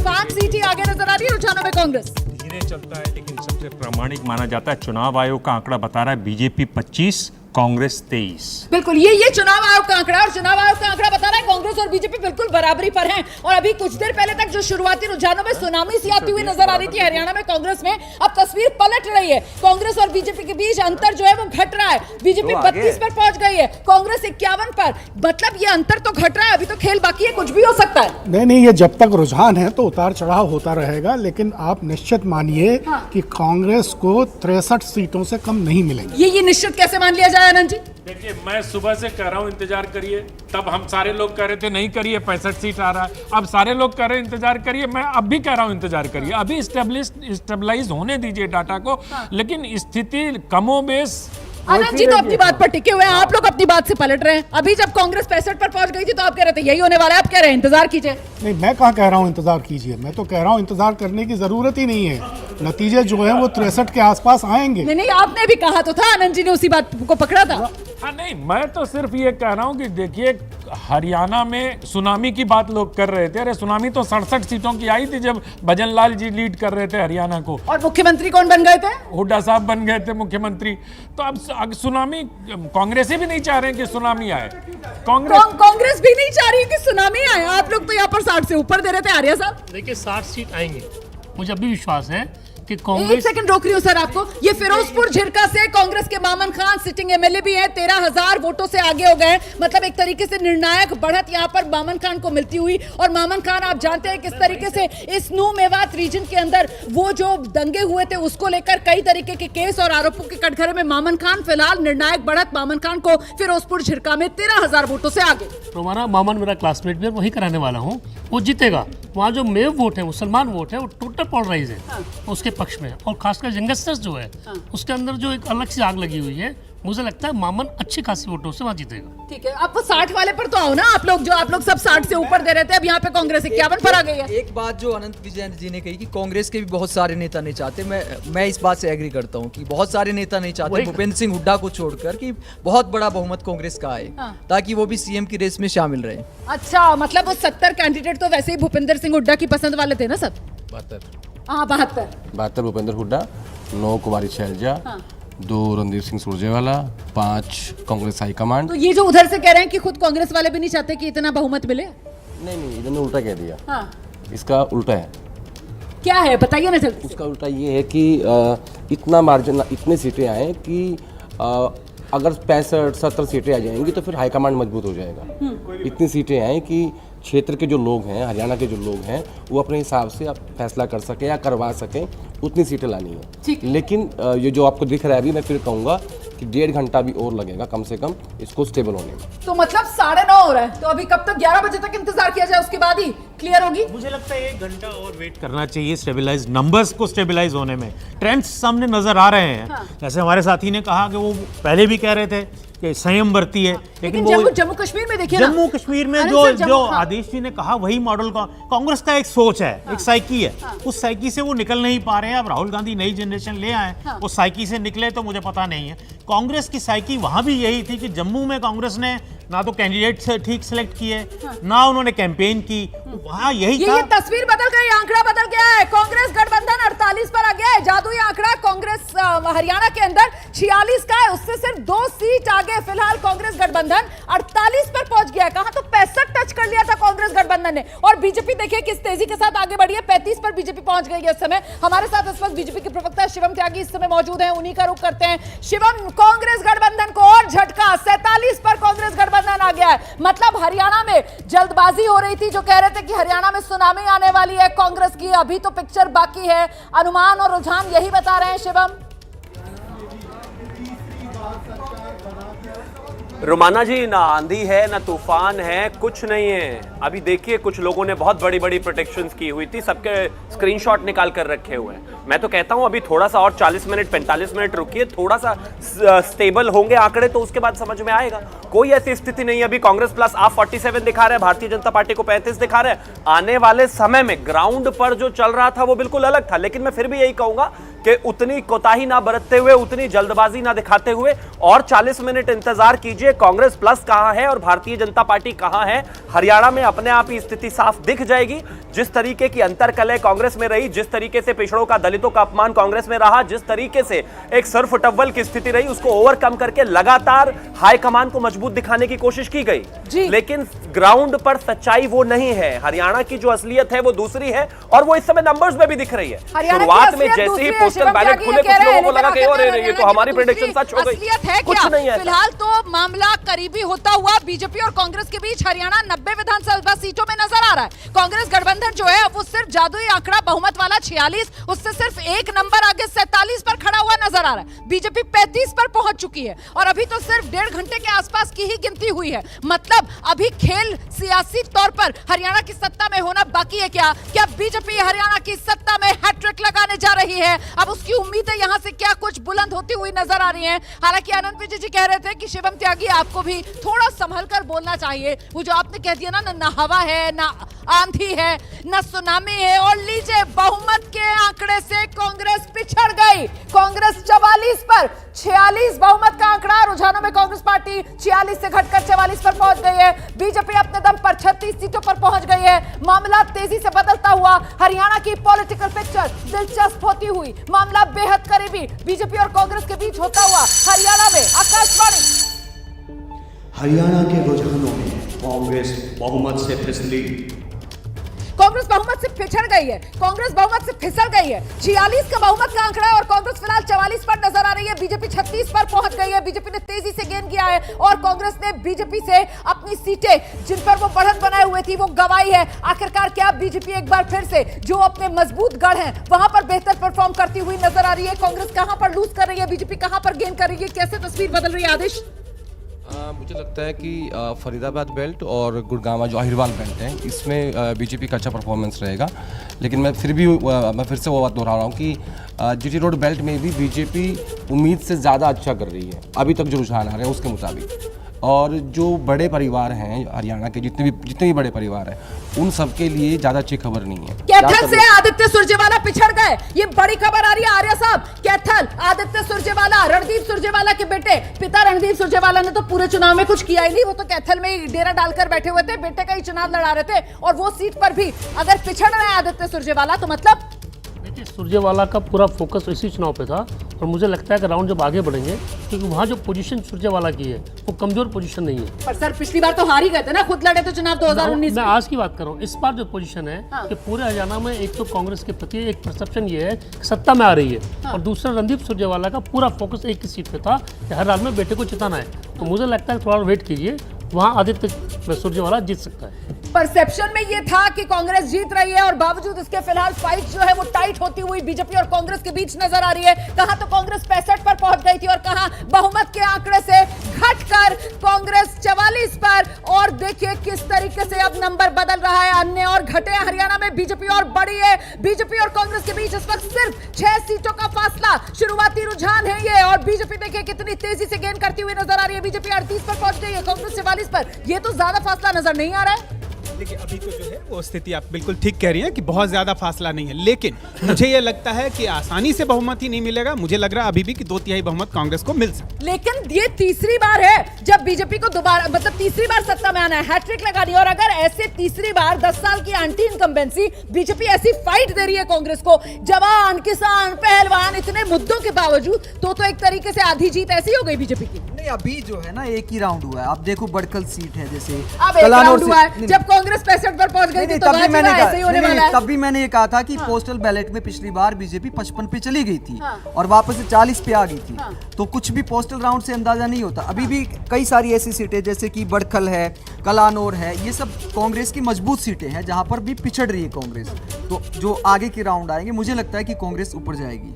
5 सीट ही आगे नजर आ रही है रुझानों में कांग्रेस। धीरे चलता है लेकिन सबसे प्रामाणिक माना जाता है। चुनाव आयोग का आंकड़ा बता रहा है बीजेपी 25, कांग्रेस 23। बिल्कुल, ये चुनाव आयोग का आंकड़ा, और चुनाव आयोग का आंकड़ा बता रहा है कांग्रेस और बीजेपी बिल्कुल बराबरी पर हैं। और अभी कुछ देर पहले तक जो शुरुआती रुझानों में सुनामी सी आती हुई नजर आ रही थी हरियाणा में कांग्रेस में, अब तस्वीर पलट रही है। कांग्रेस और बीजेपी के बीच अंतर जो है वो घट रहा है। बीजेपी 32 पर पहुंच गई है, कांग्रेस 51 पर। मतलब ये अंतर तो घट रहा है, अभी तो खेल बाकी है, कुछ भी हो सकता है। नहीं, ये जब तक रुझान है तो उतार चढ़ाव होता रहेगा, लेकिन आप निश्चित मानिए कि कांग्रेस को 63 सीटों से कम नहीं मिलेंगी। ये निश्चित कैसे मान लिया जाए आनंद जी? देखिए मैं सुबह से कह रहा हूँ इंतजार करिए, तब हम सारे लोग कह रहे थे नहीं करिए 65 सीट आ रहा है, अब सारे लोग कह रहे हैं इंतजार करिए। मैं अब भी कह रहा हूँ इंतजार करिए, अभी स्टेबलाइज होने दीजिए डाटा को। लेकिन स्थिति कमोबेश आनंद जी तो अपनी बात पर टिके हुए हैं, आप लोग अपनी बात से पलट रहे हैं। अभी जब कांग्रेस 65 पर पहुंच गई थी तो आप कह रहे थे यही होने वाला है, आप कह रहे हैं इंतजार कीजिए। नहीं, मैं कहाँ कह रहा हूँ इंतजार कीजिए, मैं तो कह रहा हूँ इंतजार करने की जरूरत ही नहीं है। नतीजे जो है वो 63 के आसपास आएंगे। नहीं, आपने भी कहा तो था, आनंद जी ने उसी बात को पकड़ा था। हाँ नहीं, मैं तो सिर्फ ये कह रहा हूँ कि देखिए हरियाणा में सुनामी की बात लोग कर रहे थे। अरे सुनामी तो 67 सीटों की आई थी जब भजन लाल जी लीड कर रहे थे हरियाणा को। और मुख्यमंत्री कौन बन गए थे? हुड्डा साहब बन गए थे मुख्यमंत्री। तो अब सुनामी, कांग्रेसी भी नहीं चाह रहे कि सुनामी आए। कांग्रेस भी नहीं चाह रही है कि सुनामी आए। आप लोग तो यहाँ पर 60 से ऊपर दे रहे थे आर्या साहब। देखिए 60 सीट आएंगे, मुझे अभी विश्वास है कि एक कांग्रेस। सेकंड रोक रही हूँ सर आपको। ये फिरोजपुर झिरका से कांग्रेस के मामन खान सिटिंग एमएलए भी हैं, 13,000 वोटों से आगे हो गए। मतलब एक तरीके से निर्णायक बढ़त यहाँ पर मामन खान को मिलती हुई। और मामन खान आप जानते हैं किस तरीके से इस न्यू मेवात रीजन के अंदर वो जो दंगे हुए थे उसको लेकर कई तरीके के केस और आरोपों के कटघरे में मामन खान फिलहाल निर्णायक बढ़त मामन खान को फिरोजपुर झिरका में 13,000 वोटों से आगे। तो हमारा मामन मेरा क्लासमेट भी है, वही कराने वाला हूँ, वो जीतेगा। वहाँ जो मेव वोट है, मुसलमान वोट है, वो टोटल पोलराइज है उसके पक्ष में। और खासकर यंगस्टर्स जो है उसके अंदर जो एक अलग सी आग लगी हुई है, मुझे लगता है मामन अच्छी खासी वोटों से वहाँ जीतेगा। ठीक है, आप वो 60 वाले पर तो आओ ना। आप लोग सब 60 से ऊपर दे रहे थे, अब यहाँ पे कांग्रेस 51 पर आ गई है। एक बात जो अनंत विजय जी ने कही कि कांग्रेस के भी बहुत सारे नेता नहीं चाहते, मैं इस बात से एग्री करता हूँ कि बहुत सारे नेता नहीं चाहते भूपेंद्र सिंह हुड्डा को छोड़कर कि बहुत बड़ा बहुमत कांग्रेस का आए, ताकि वो भी सीएम की रेस में शामिल रहे। अच्छा, मतलब वो 70 कैंडिडेट तो वैसे ही भूपेंद्र सिंह हुड्डा की पसंद वाले थे ना सब? 72 भूपेंद्र हुड्डा, 9 कुमारी शैलजा, 2 रणदीप सिंह सुरजेवाला, 5 कांग्रेस हाईकमांड। तो ये जो उधर से कह रहे हैं कि खुद कांग्रेस वाले भी नहीं चाहते कि इतना बहुमत मिले? नहीं, इन्होंने उल्टा कह दिया। इसका उल्टा है। क्या है बताइए ना जल्दी। उसका उल्टा ये है कि इतना मार्जिन, इतनी सीटें आए कि अगर 65-70 सीटें आ जाएंगी तो फिर हाईकमांड मजबूत हो जाएगा। इतनी सीटें आए कि क्षेत्र के जो लोग हैं, हरियाणा के जो लोग हैं, वो अपने हिसाब से अब फैसला कर सकें या करवा सकें, उतनी सीटें लानी है। लेकिन ये जो आपको दिख रहा है अभी, मैं फिर कहूँगा कि 1.5 घंटा भी और लगेगा कम से कम इसको स्टेबल होने में। तो मतलब 9:30 हो रहा है, तो अभी कब तक 11 बजे तक इंतजार किया जाए, उसके बाद ही क्लियर होगी? मुझे लगता है 1 घंटा और वेट करना चाहिए स्टेबलाइज, नंबर्स को स्टेबलाइज होने में। ट्रेंड्स सामने नजर आ रहे हैं। हाँ। जैसे हमारे साथी ने कहा कि वो पहले भी कह रहे थे कि संयम बरती है, लेकिन वो जम्मू कश्मीर में देखिए ना, जम्मू कश्मीर में अरे जो सर, जो हाँ। आदेश जी ने कहा वही मॉडल कांग्रेस का एक सोच है, एक साइकी है। उस साइकी से वो निकल नहीं पा रहे हैं। अब राहुल गांधी नई जनरेशन ले आए, उस साइकी से निकले तो मुझे पता नहीं है। कांग्रेस की साइकी वहां भी यही थी कि जम्मू में कांग्रेस ने ना तो कैंडिडेट ठीक सिलेक्ट किए, ना उन्होंने कैंपेन की, वहां यही था। ये तस्वीर बदल गई, आंकड़ा बदल गया है। कांग्रेस गठबंधन 48 पर आ गया है। जादुई आंकड़ा कांग्रेस हरियाणा के अंदर 46 का है, उससे सिर्फ 2 सीट आगे फिलहाल कांग्रेस गठबंधन 48 पर पहुंच गया है। कहा तो 65 टच कर लिया था कांग्रेस गठबंधन ने, और बीजेपी देखिए किस तेजी के साथ आगे बढ़ी है। 35 पर बीजेपी पहुंच गई है इस समय। हमारे साथ इस वक्त बीजेपी के प्रवक्ता शिवम त्यागी इस समय मौजूद हैं, उन्हीं का रुख करते हैं। शिवम, कांग्रेस गठबंधन को और झटका, 47 पर कांग्रेस गठबंधन आ गया है। मतलब हरियाणा में जल्दबाजी हो रही थी, जो कह रहे थे कि हरियाणा में सुनामी आने वाली है कांग्रेस की, अभी तो पिक्चर बाकी है। अनुमान और रुझान यही बता रहे हैं शिवम। रोमाना जी, ना आंधी है ना तूफान है, कुछ नहीं है। अभी देखिए कुछ लोगों ने बहुत बड़ी बड़ी प्रोटेक्शंस की हुई थी, सबके स्क्रीनशॉट निकाल कर रखे हुए हैं। मैं तो कहता हूं अभी थोड़ा सा और 40 मिनट 45 मिनट रुकिए, थोड़ा सा स्टेबल होंगे आंकड़े तो उसके बाद समझ में आएगा। कोई ऐसी स्थिति नहीं है। अभी कांग्रेस प्लस आप 47 दिखा रहे हैं, भारतीय जनता पार्टी को 35 दिखा रहे हैं। आने वाले समय में ग्राउंड पर जो चल रहा था वो बिल्कुल अलग था। लेकिन मैं फिर भी यही कहूंगा कि उतनी कोताही ना बरतते हुए, उतनी जल्दबाजी ना दिखाते हुए और 40 मिनट इंतजार कीजिए। कांग्रेस प्लस कहां है और भारतीय जनता पार्टी कहां है, हरियाणा में अपने आप ही स्थिति साफ दिख जाएगी। जिस तरीके की अंतरकलह कांग्रेस में रही, जिस तरीके से पिछड़ों का, दलितों का अपमान कांग्रेस में रहा, जिस तरीके से एक सर्फ टव्वल की स्थिति रही, उसको ओवरकम करके लगातार हाईकमान को मजबूत दिखाने की कोशिश की गई। लेकिन ग्राउंड पर सच्चाई वो नहीं है। हरियाणा की जो असलियत है वो दूसरी है, और वो इस समय नंबर्स में भी दिख रही है। शुरुआत में जैसे ही पोस्टल बैलेट खुले, कुछ लोगों को लगा कि अरे ये तो हमारी प्रेडिक्शन सच हो गई। कुछ नहीं है। फिलहाल तो मामला करीबी होता हुआ बीजेपी और कांग्रेस के बीच हरियाणा 90 विधानसभा सीटों में नजर आ रहा है। कांग्रेस गठबंधन जो है वो सिर्फ जादुई आंकड़ा बहुमत वाला 46, उससे सिर्फ 1 नंबर आगे 47 पर खड़ा हुआ नजर आ रहा है। बीजेपी 35 पर पहुंच चुकी है, और अभी तो सिर्फ 1.5 घंटे के आसपास की ही गिनती हुई है। मतलब अभी खेल सियासी तौर पर हरियाणा की सत्ता में होना बाकी है। क्या बीजेपी हरियाणा की सत्ता में हैट्रिक लगाने जा रही है? अब उसकी उम्मीदें यहां से क्या कुछ बुलंद होती हुई नजर आ रही हैं। हालांकि आनंद विजय जी कह रहे थे कि शिवम त्यागी आपको भी थोड़ा संभल कर बोलना चाहिए। वो जो आपने कह दिया ना हवा है, ना आंधी है, ना सुनामी है, और लीजिए बहुमत के आंकड़े से कांग्रेस पिछड़ गई। कांग्रेस 44 पर 46 बहुमत का आंकड़ा, रुझानों में कांग्रेस पार्टी 46 से घटकर 44 पर पहुंच गई है। बीजेपी अपने दम पर 36 सीटों पर पहुंच गई है। मामला तेजी से बदलता हुआ, हरियाणा की पॉलिटिकल पिक्चर दिलचस्प होती हुई, मामला बेहद करीबी बीजेपी और कांग्रेस के बीच होता हुआ हरियाणा में। आकाशवाणी। हरियाणा के रुझानों में कांग्रेस बहुमत से फिसली। कांग्रेस बहुमत से पिछड़ गई है, कांग्रेस बहुमत से फिसल गई है। 46 का बहुमत का आंकड़ा है और कांग्रेस फिलहाल 44 पर नजर आ रही है। बीजेपी 36 पर पहुंच गई है। बीजेपी ने तेजी से गेन किया है, और कांग्रेस ने बीजेपी से अपनी सीटें जिन पर वो बढ़त बनाए हुए थी वो गंवाई है। आखिरकार क्या बीजेपी एक बार फिर से जो अपने मजबूत गढ़ हैं वहां पर बेहतर परफॉर्म करती हुई नजर आ रही है? कांग्रेस कहां पर लूज कर रही है, बीजेपी कहां पर गेन कर रही है? कैसे तस्वीर बदल रही है आदेश? मुझे लगता है कि फरीदाबाद बेल्ट और गुड़गांव जो अहिरवाल बेल्ट है, इसमें बीजेपी का अच्छा परफॉर्मेंस रहेगा। लेकिन मैं फिर से वो बात दोहरा रहा हूँ कि जीटी रोड बेल्ट में भी बीजेपी उम्मीद से ज़्यादा अच्छा कर रही है अभी तक जो रुझान आ रहे हैं उसके मुताबिक। और जो बड़े परिवार हैं हरियाणा के, जितने भी बड़े परिवार हैं, उन सबके लिए ज़्यादा अच्छी खबर नहीं है। कैथल से आदित्य सुरजेवाला पिछड़ गए, ये बड़ी खबर आ रही है आर्या साहब। कैथल, आदित्य सुरजेवाला, रणदीप सुरजेवाला के बेटे, पिता रणदीप सुरजेवाला ने तो पूरे चुनाव में कुछ किया ही नहीं। वो तो कैथल में ही डेरा डालकर बैठे हुए थे, बेटे का ही चुनाव लड़ा रहे थे, और वो सीट पर भी अगर पिछड़ रहे हैं आदित्य सुरजेवाला तो मतलब। देखिए, सुरजेवाला का पूरा फोकस इसी चुनाव पे था, और मुझे लगता है कि राउंड जब आगे बढ़ेंगे, क्योंकि वहाँ जो पोजीशन सुरजेवाला की है वो कमजोर पोजीशन नहीं है। पर सर पिछली बार तो हार ही गए थे ना, खुद लड़े तो चुनाव 2019 मैं आज की बात कर रहा हूँ। इस बार जो पोजीशन है कि पूरे हरियाणा में एक तो कांग्रेस के प्रति एक परसेप्शन ये है कि सत्ता में आ रही है, और दूसरा रणदीप सुरजेवाला का पूरा फोकस एक ही सीट पे था कि हर हाल में बेटे को जिताना है। तो मुझे लगता है थोड़ा वेट कीजिए, वहाँ आदित्य सुरजेवाला जीत सकता है। परसेप्शन में ये था कि कांग्रेस जीत रही है और बावजूद इसके फिलहाल फाइट जो है वो टाइट होती हुई बीजेपी और कांग्रेस के बीच नजर आ रही है। कहां तो कांग्रेस 65 पर पहुंच गई थी और कहां बहुमत के आंकड़े से घटकर कांग्रेस 44 पर। और देखिए किस तरीके से अब नंबर बदल रहा है, अन्य और घटे हरियाणा में बीजेपी और बढ़ी है। बीजेपी और कांग्रेस के बीच इस वक्त सिर्फ 6 सीटों का फासला, शुरुआती रुझान है ये। और बीजेपी देखिए कितनी तेजी से गेन करती हुई नजर आ रही है। बीजेपी 38 पर पहुंच गई है, कांग्रेस 44 पर। ये तो ज्यादा फासला नजर नहीं आ रहा है। देखिए अभी तो जो है वो स्थिति आप बिल्कुल ठीक कह रही हैं कि बहुत ज्यादा फासला नहीं है, लेकिन मुझे ये लगता है कि आसानी से बहुमत ही नहीं मिलेगा। मुझे लग रहा है अभी भी कि 2/3 बहुमत कांग्रेस को मिल सकता है। लेकिन ये तीसरी बार है जब बीजेपी को दोबारा मतलब तीसरी बार सत्ता में आना है, हैट्रिक लगानी है। और अगर ऐसे तीसरी बार 10 साल की एंटी इनकम्बेंसी बीजेपी ऐसी फाइट दे रही है कांग्रेस को, जवान किसान पहलवान इतने मुद्दों के बावजूद, तो एक तरीके से आधी जीत ऐसी हो गई बीजेपी की। नहीं, अभी जो है ना एक ही राउंड हुआ है। आप देखो बड़कल सीट है जैसे अब एक राउंड हुआ है, जब कांग्रेस 65 पर पहुंच गई थी तो ऐसे ही होने वाला है। तब भी मैंने ये कहा था कि पोस्टल बैलेट में पिछली बार बीजेपी 55 पे चली गई थी और वापस से 40 पे आ गई थी। तो कुछ भी पोस्टल राउंड से अंदाजा नहीं होता। अभी भी कई सारी ऐसी सीटें जैसे कि बड़खल है, कलानौर है, ये सब कांग्रेस की मजबूत सीटें हैं जहां पर भी पिछड़ रही है कांग्रेस। तो जो आगे के राउंड आएंगे मुझे लगता है कि कांग्रेस ऊपर जाएगी।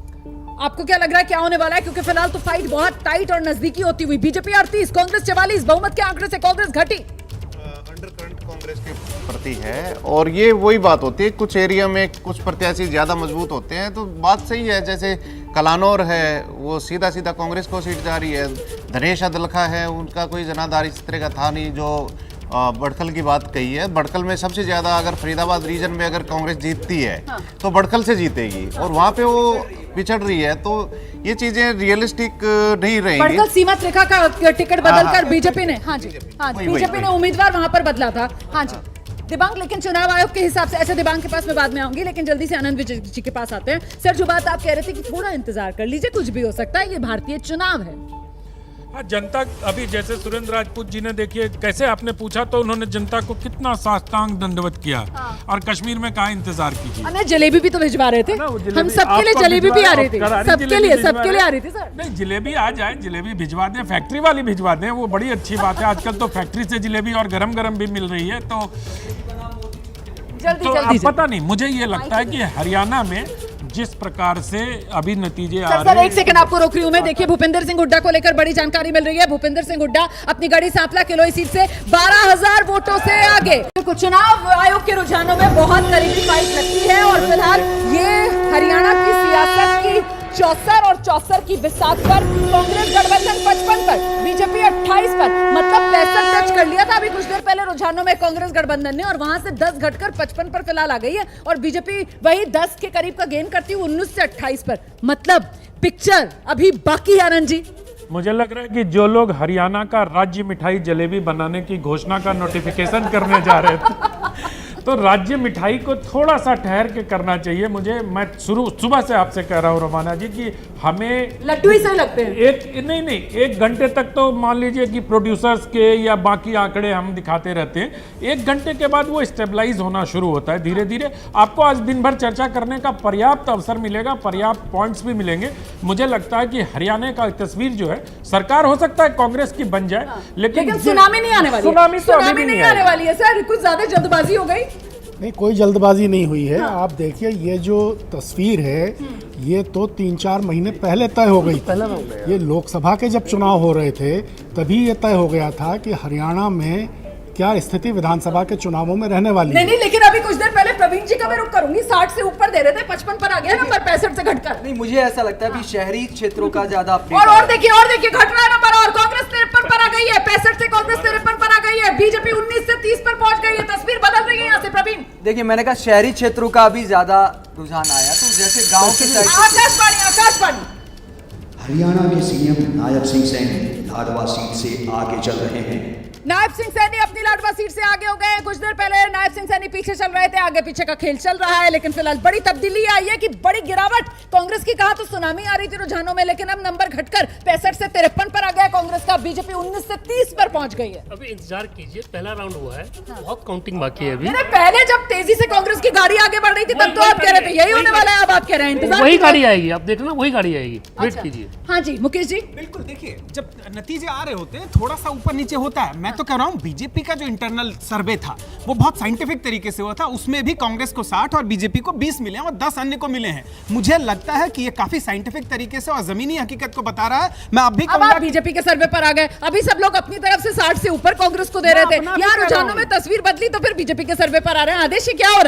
आपको क्या लग रहा है क्या होने वाला है? क्योंकि फिलहाल तो फाइट बहुत टाइट और नजदीकी होती हुई, बीजेपी 38 कांग्रेस 44, बहुमत के आंकड़े से कांग्रेस घटी। अंडरकरंट कांग्रेस के प्रति है और ये वही बात होती है, कुछ एरिया में कुछ प्रत्याशी ज्यादा मजबूत होते हैं तो बात सही है। जैसे कलानौर है वो सीधा सीधा कांग्रेस को सीट जा रही है। धनेश अदलखा है, उनका कोई जनाधार इस तरह का था नहीं। जो बड़खल की बात कही है, बड़खल में सबसे ज्यादा अगर फरीदाबाद रीजन में अगर कांग्रेस जीतती है तो बड़खल से जीतेगी और वहां पे वो पिछड़ रही है। तो ये चीजें रियलिस्टिक नहीं रहेंगी। बड़खल सीमा रेखा का टिकट बदलकर बीजेपी ने बीजेपी ने उम्मीदवार वहां पर बदला था। हाँ जी दिबांग, लेकिन चुनाव आयोग के हिसाब से, अच्छा दिबांग के पास मैं बाद में आऊंगी, लेकिन जल्दी से आनंद विजय जी के पास आते हैं। सर जो बात आप कह रहे थे कि थोड़ा इंतजार कर लीजिए, कुछ भी हो सकता है, ये भारतीय चुनाव है। हाँ, जनता अभी जैसे सुरेंद्र राजपूत जी ने देखिए कैसे आपने पूछा तो उन्होंने जनता को कितना साष्टांग दंडवत किया। और कश्मीर में कहा इंतजार कीजिए। जलेबी भी तो भिजवा रहे थे, हम सबके लिए जलेबी भी आ रही थी, सबके लिए आ रही थी सर। नहीं, जलेबी आ जाए, जलेबी भिजवा दें, फैक्ट्री वाली भिजवा दें, वो बड़ी अच्छी बात है। आजकल तो फैक्ट्री से जलेबी और गरम गरम भी मिल रही है। तो अब पता नहीं, मुझे ये लगता है कि हरियाणा में जिस प्रकार से अभी नतीजे आ रहे हैं। एक सेकंड आपको रोक रही हूं मैं। देखिए भूपेंद्र सिंह हुड्डा को लेकर बड़ी जानकारी मिल रही है। भूपेंद्र सिंह हुड्डा अपनी गढ़ी सांपला किलोई सीट से 12,000 वोटों से आगे। चुनाव आयोग के रुझानों में बहुत करीबी फाइट लगती है और फिलहाल ये हरियाणा की सियासत की 74 और 74 की बिसात पर कांग्रेस गठबंधन 55 पर, बीजेपी 28 पर, मतलब 65 टच कर लिया था अभी कुछ देर पहले रुझानों में कांग्रेस गठबंधन ने, और वहां से 10 घटकर 55 पर फिलहाल आ गई है और बीजेपी वही 10 के करीब का गेन करती हुई 19 से 28 पर। मतलब पिक्चर अभी बाकी है आनंद जी। मुझे लग रहा है कि जो लोग हरियाणा का राज्य मिठाई जलेबी बनाने की घोषणा का नोटिफिकेशन करने जा रहे थे तो राज्य मिठाई को थोड़ा सा ठहर के करना चाहिए। मैं सुबह से आपसे कह रहा हूँ रोमाना जी कि हमें लड्डू ही सही लगते हैं। नहीं, 1 घंटे तक तो मान लीजिए कि प्रोड्यूसर्स के या बाकी आंकड़े हम दिखाते रहते हैं। 1 घंटे के बाद वो स्टेबलाइज होना शुरू होता है धीरे धीरे। आपको आज दिन भर चर्चा करने का पर्याप्त अवसर मिलेगा, पर्याप्त पॉइंट्स भी मिलेंगे। मुझे लगता है कि हरियाणा का तस्वीर जो है, सरकार हो सकता है कांग्रेस की बन जाए, लेकिन सुनामी नहीं आने वाली। सुनामी नहीं आने वाली है सर, कुछ ज्यादा जल्दबाजी हो गई। नहीं, कोई जल्दबाजी नहीं हुई है। आप देखिए ये जो तस्वीर है ये तो 3-4 महीने पहले तय हो गई थी। ये लोकसभा के जब चुनाव हो रहे थे तभी ये तय हो गया था कि हरियाणा में क्या स्थिति विधानसभा के चुनावों में रहने वाली है। नहीं, लेकिन अभी कुछ देर पहले प्रवीण जी का मैं रुक करूंगी। 60 से ऊपर दे रहे थे, 55 पर आ गया नंबर, 65 से घटकर। नहीं, मुझे ऐसा लगता है अभी शहरी क्षेत्रों का ज्यादा और देखिए घट रहा है नंबर, और कांग्रेस 53 पर आ गई है, 65 से कांग्रेस 53 पर आ गई है, बीजेपी 19 से 30 पर पहुंच गई है। तस्वीर बदल रही है यहाँ से प्रवीण। देखिए मैंने कहा शहरी क्षेत्रों का अभी ज्यादा रुझान आया, तो जैसे गांव की साइड। आकाशवाणी हरियाणा के सीएम नायब सिंह सैनी लाडवा सीट से आगे चल रहे हैं। नायब सिंह सैनी अपनी लाडवा सीट से आगे हो गए। कुछ देर पहले नायब सिंह सैनी पीछे चल रहे थे, आगे पीछे का खेल चल रहा है, लेकिन फिलहाल बड़ी तब्दीली आई है कि बड़ी गिरावट कांग्रेस की। कहा तो सुनामी आ रही थी रुझानों में, लेकिन अब नंबर घटकर 65 से 53 पर आ गया कांग्रेस का। बीजेपी 19 से 30 पर पहुंच गई है। अभी इंतजार कीजिए, पहला राउंड हुआ है, बहुत काउंटिंग बाकी है अभी। पहले जब तेजी से कांग्रेस की गाड़ी आगे बढ़ रही थी तब तो आप कह रहे थे यही होने वाला है, अब आप कह रहे हैं इंतजार। वही गाड़ी आएगी, आप देखना वही गाड़ी आएगी, वेट कीजिए। हाँ जी मुकेश जी। बिल्कुल, देखिए जब नतीजे आ रहे होते हैं थोड़ा सा ऊपर नीचे होता है। मैं मैं तो कह रहा हूँ बीजेपी का जो इंटरनल सर्वे था वो बहुत साइंटिफिक तरीके से हुआ था, उसमें भी कांग्रेस को 60 और बीजेपी को 20 मिले हैं और 10 अन्य को मिले हैं। मुझे लगता है कि ये काफी साइंटिफिक तरीके से और जमीनी हकीकत को बता रहा है। मैं अब भी अब आप बीजेपी के सर्वे पर आ गए, अभी सब लोग अपनी तरफ से 60 से ऊपर कांग्रेस को दे रहे थे, यहाँ रुझानों में तस्वीर बदली तो फिर बीजेपी के सर्वे पर आ रहे हैं। आदेश, क्या हो रहा है?